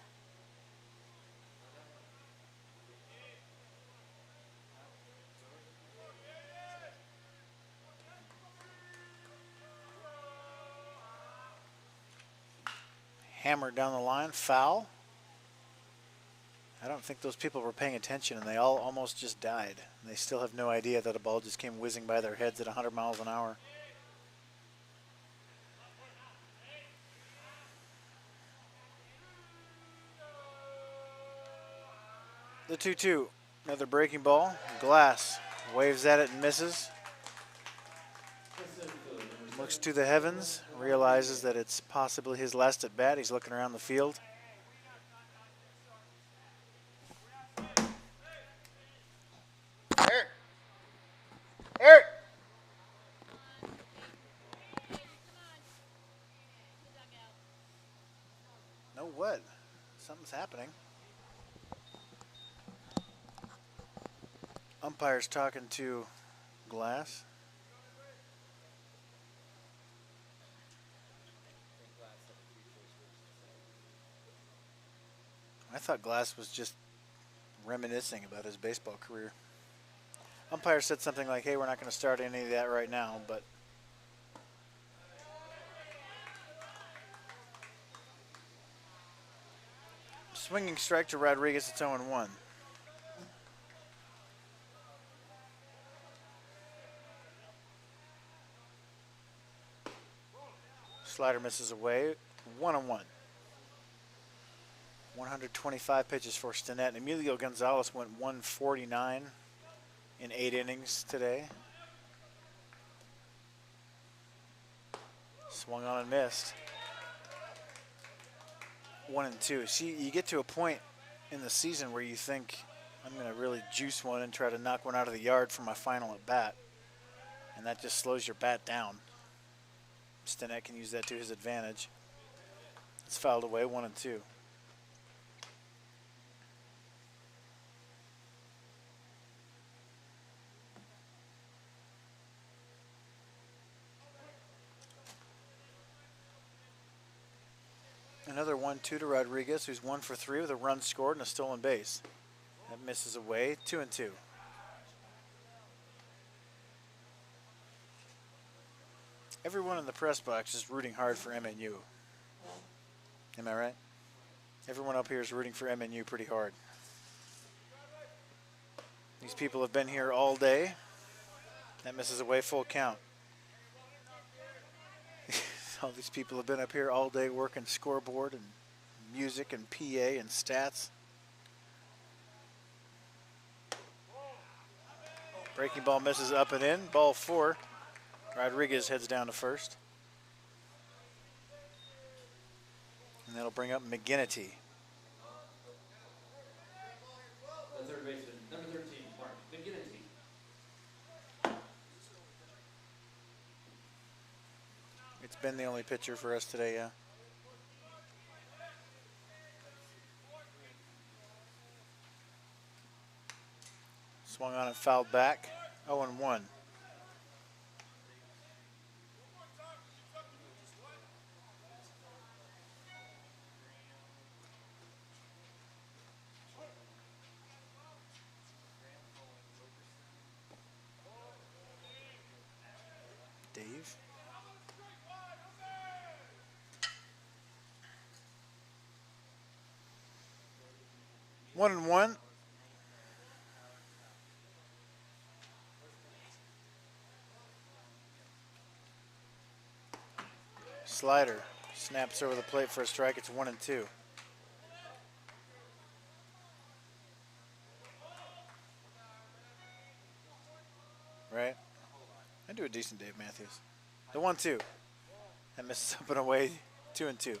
Hammered down the line, foul. I don't think those people were paying attention, and they all almost just died. They still have no idea that a ball just came whizzing by their heads at 100 miles an hour. The 2-2, another breaking ball. Glass waves at it and misses. Looks to the heavens, realizes that it's possibly his last at bat. He's looking around the field. Eric! Eric! No, what? Something's happening. Umpire's talking to Glass. I thought Glass was just reminiscing about his baseball career. Umpire said something like, hey, we're not going to start any of that right now, but swinging strike to Rodriguez, it's 0-1. Slider misses away, 1-1. 125 pitches for Stinnett. And Emilio Gonzalez went 149 in 8 innings today. Swung on and missed. 1-2. See, you get to a point in the season where you think, I'm going to really juice one and try to knock one out of the yard for my final at bat. And that just slows your bat down. Stinnett can use that to his advantage. It's fouled away, 1-2. Another 1-2 to Rodriguez, who's 1 for 3 with a run scored and a stolen base. That misses away, 2-2. Everyone in the press box is rooting hard for MNU. Am I right? Everyone up here is rooting for MNU pretty hard. These people have been here all day. That misses away, full count. All these people have been up here all day working scoreboard and music and PA and stats. Breaking ball misses up and in. Ball 4. Rodriguez heads down to first. And that'll bring up McGinnity. The third baseman, number 13, Mark McGinnity. It's been the only pitcher for us today, yeah. Swung on and fouled back. 0-1. Dave. One and one. Slider snaps over the plate for a strike. It's 1-2. Right? I do a decent Dave Matthews. The 1-2. That misses up and away, 2-2.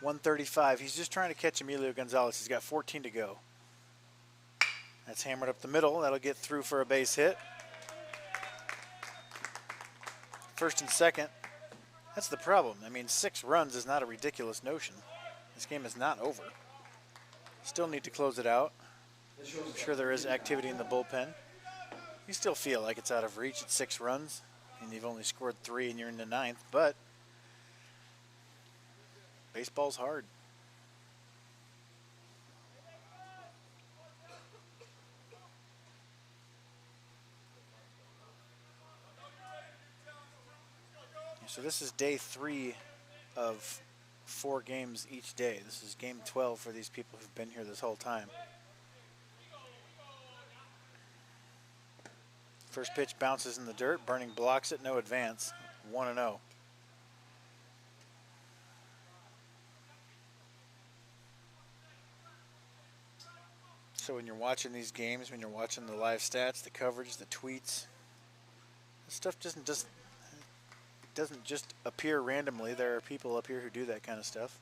135. He's just trying to catch Emilio Gonzalez. He's got 14 to go. That's hammered up the middle. That'll get through for a base hit. First and second. That's the problem. I mean, 6 runs is not a ridiculous notion. This game is not over. Still need to close it out. I'm sure there is activity in the bullpen. You still feel like it's out of reach at 6 runs, and you've only scored 3 and you're in the 9th, but baseball's hard. So this is day 3 of 4 games each day. This is game 12 for these people who've been here this whole time. First pitch bounces in the dirt. Burning blocks it. No advance. 1-0. So when you're watching these games, when you're watching the live stats, the coverage, the tweets, this stuff doesn't just appear randomly. There are people up here who do that kind of stuff.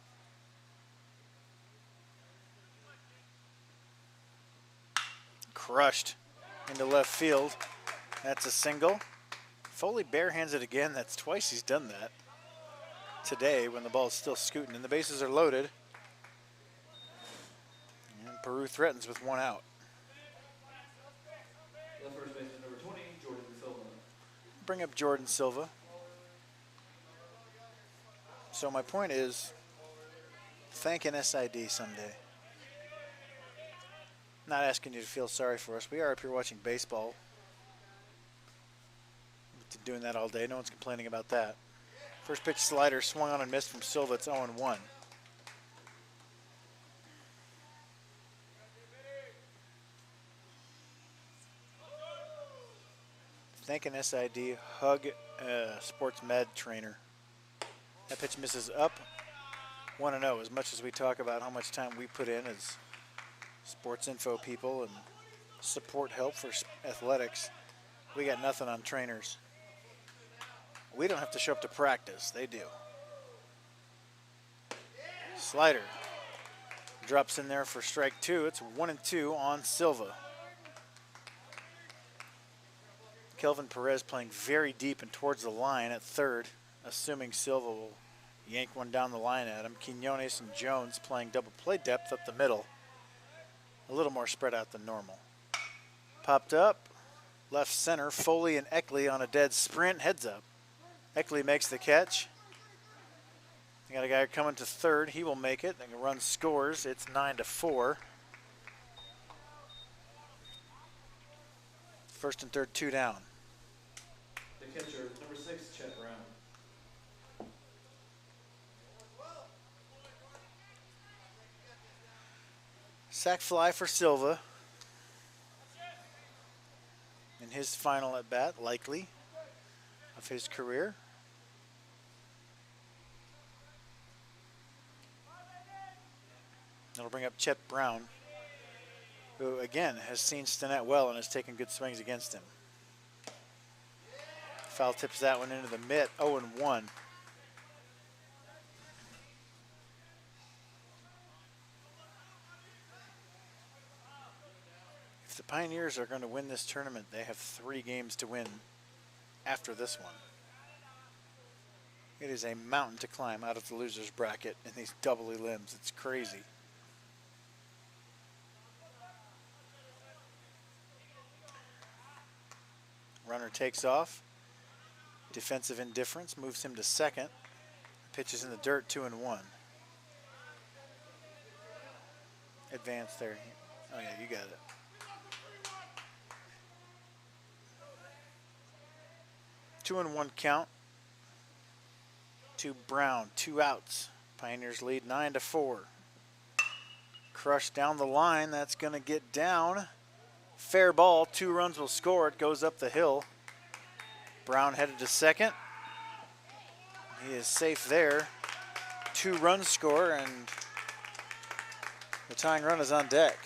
Crushed into left field. That's a single. Foley barehands it again. That's twice he's done that today when the ball is still scooting and the bases are loaded. And Peru threatens with 1 out. The first baseman, number 20, Jordan Silva. Bring up Jordan Silva. So my point is, thank an SID someday. Not asking you to feel sorry for us. We are up here watching baseball. We've been doing that all day. No one's complaining about that. First pitch slider swung on and missed from Silva. It's 0-1. Thank an SID. Hug sports med trainer. That pitch misses up. 1-0. As much as we talk about how much time we put in as sports info people and support help for athletics, we got nothing on trainers. We don't have to show up to practice. They do. Slider drops in there for strike 2. It's 1-2 on Silva. Kelvin Perez playing very deep and towards the line at third, assuming Silva will yank one down the line at him. Quinones and Jones playing double play depth up the middle. A little more spread out than normal. Popped up, left center, Foley and Eckley on a dead sprint, heads up. Eckley makes the catch. You got a guy coming to third, he will make it. The run scores, it's 9-4. First and third, 2 down. The catcher, number 6, Chet Brown. Sac fly for Silva in his final at bat, likely, of his career. That'll bring up Chet Brown, who again has seen Stinnett well and has taken good swings against him. Foul tips that one into the mitt, 0-1. If the Pioneers are going to win this tournament, they have 3 games to win after this one. It is a mountain to climb out of the loser's bracket in these doubly limbs. It's crazy. Runner takes off. Defensive indifference moves him to second. Pitches in the dirt, 2-1. Advance there. Oh yeah, you got it. Two and 1 count. To Brown, 2 outs. Pioneers lead 9-4. Crushed down the line. That's going to get down. Fair ball. 2 runs will score. It goes up the hill. Brown headed to second. He is safe there. 2 runs score, and the tying run is on deck.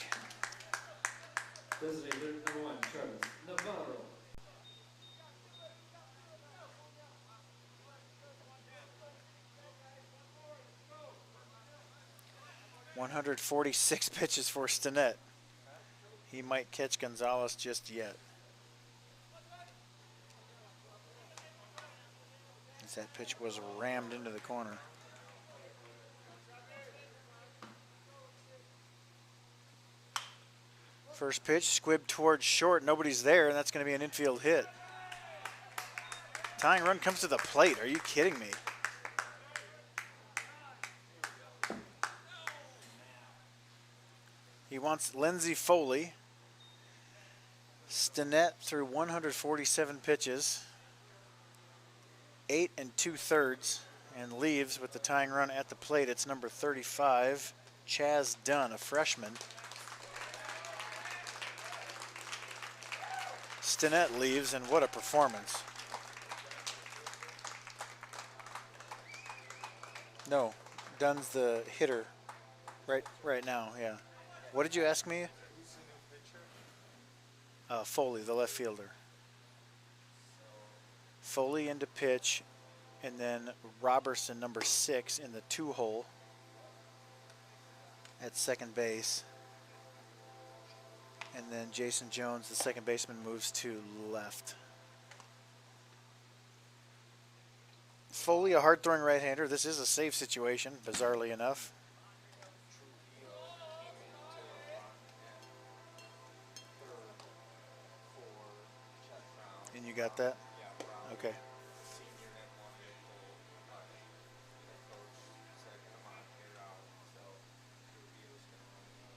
Designated number 1, Travis Navarro. .146 pitches for Stinnett. He might catch Gonzalez just yet. As that pitch was rammed into the corner. First pitch, squibbed towards short. Nobody's there, and that's going to be an infield hit. Tying run comes to the plate. Are you kidding me? He wants Lindsey Foley. Stinnett threw 147 pitches, 8 2/3, and leaves with the tying run at the plate. It's number 35, Chaz Dunn, a freshman. Stinnett leaves, and what a performance. No, Dunn's the hitter right now, yeah. What did you ask me? Foley, the left fielder. Foley into pitch, and then Robertson, number 6, in the 2-hole at second base. And then Jason Jones, the second baseman, moves to left. Foley, a hard-throwing right-hander. This is a safe situation, bizarrely enough. And you got that? Okay.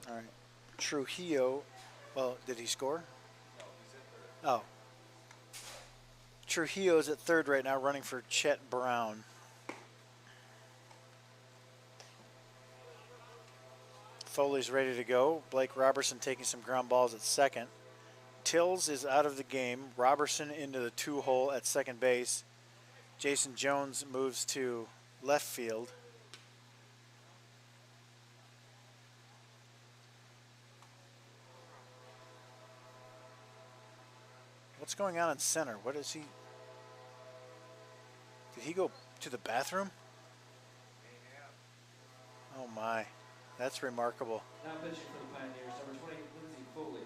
All right. Trujillo. Well, did he score? Oh. Trujillo's at third right now, running for Chet Brown. Foley's ready to go. Blake Robertson taking some ground balls at second. Tills is out of the game. Robertson into the 2-hole at second base. Jason Jones moves to left field. What's going on in center? What is he? Did he go to the bathroom? Oh my, that's remarkable. Now pitching for the Pioneers, number 20, Lindsey Foley.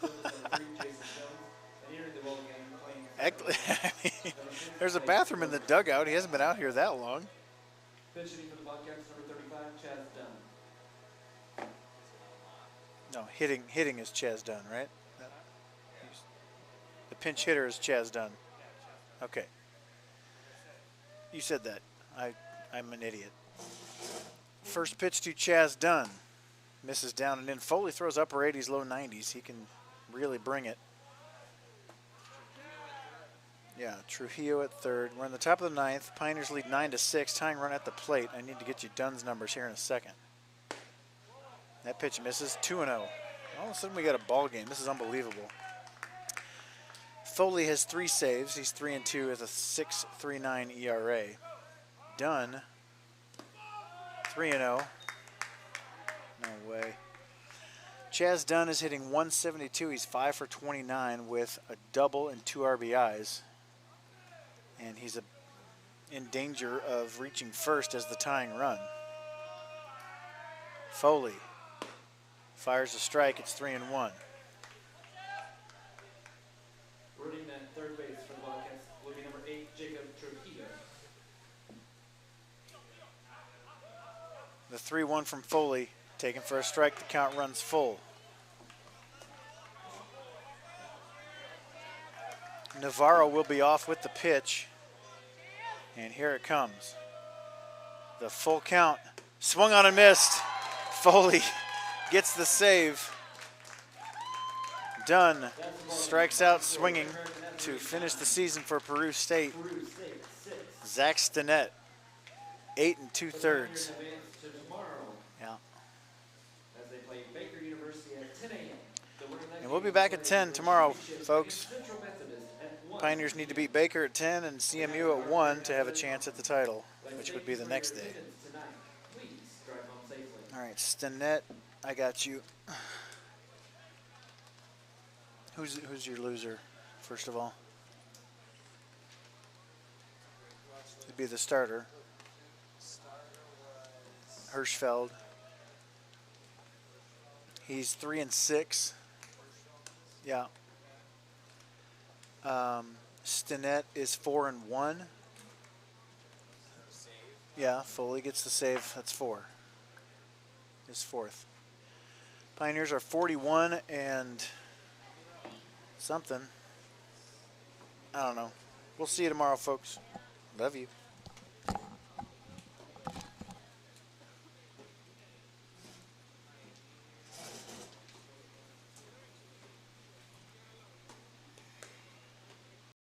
Number 3, Jason Jones. And entering the ball game playing. There's a bathroom in the dugout. He hasn't been out here that long. Pitching for the Bobcats, number 35, Chaz Dunn. No, hitting is Chaz Dunn, right? The pinch hitter is Chaz Dunn. Okay. You said that. I'm an idiot. First pitch to Chaz Dunn. Misses down and in. Foley throws upper 80s, low 90s. He can really bring it. Yeah, Trujillo at third. We're in the top of the ninth. Pioneers lead 9-6. Tying run at the plate. I need to get you Dunn's numbers here in a second. That pitch misses. 2-0. All of a sudden we got a ball game. This is unbelievable. Foley has 3 saves. He's 3-2 with a 6.39 ERA. Dunn, 3-0. No way. Chaz Dunn is hitting 172. He's 5 for 29 with a double and 2 RBIs. And he's in danger of reaching first as the tying run. Foley fires a strike. It's 3-1. Running at third base for the Bobcats will be number 8, Jacob Trujillo. The 3-1 from Foley. Taken for a strike. The count runs full. Navarro will be off with the pitch. And here it comes. The full count. Swung on and missed. Foley gets the save. Dunn strikes out swinging to finish the season for Peru State. Zach Stinnett, 8 2/3. Yeah. And we'll be back at 10 tomorrow, folks. Pioneers need to beat Baker at 10 and CMU at 1 to have a chance at the title, which would be the next day. All right, Stinnett, I got you. Who's your loser, first of all? It'd be the starter. Hirschfeld. He's 3-6. Yeah. Stinnett is 4-1. Yeah, Foley gets the save. That's 4. His 4th. Pioneers are 41 and something. I don't know. We'll see you tomorrow, folks. Love you.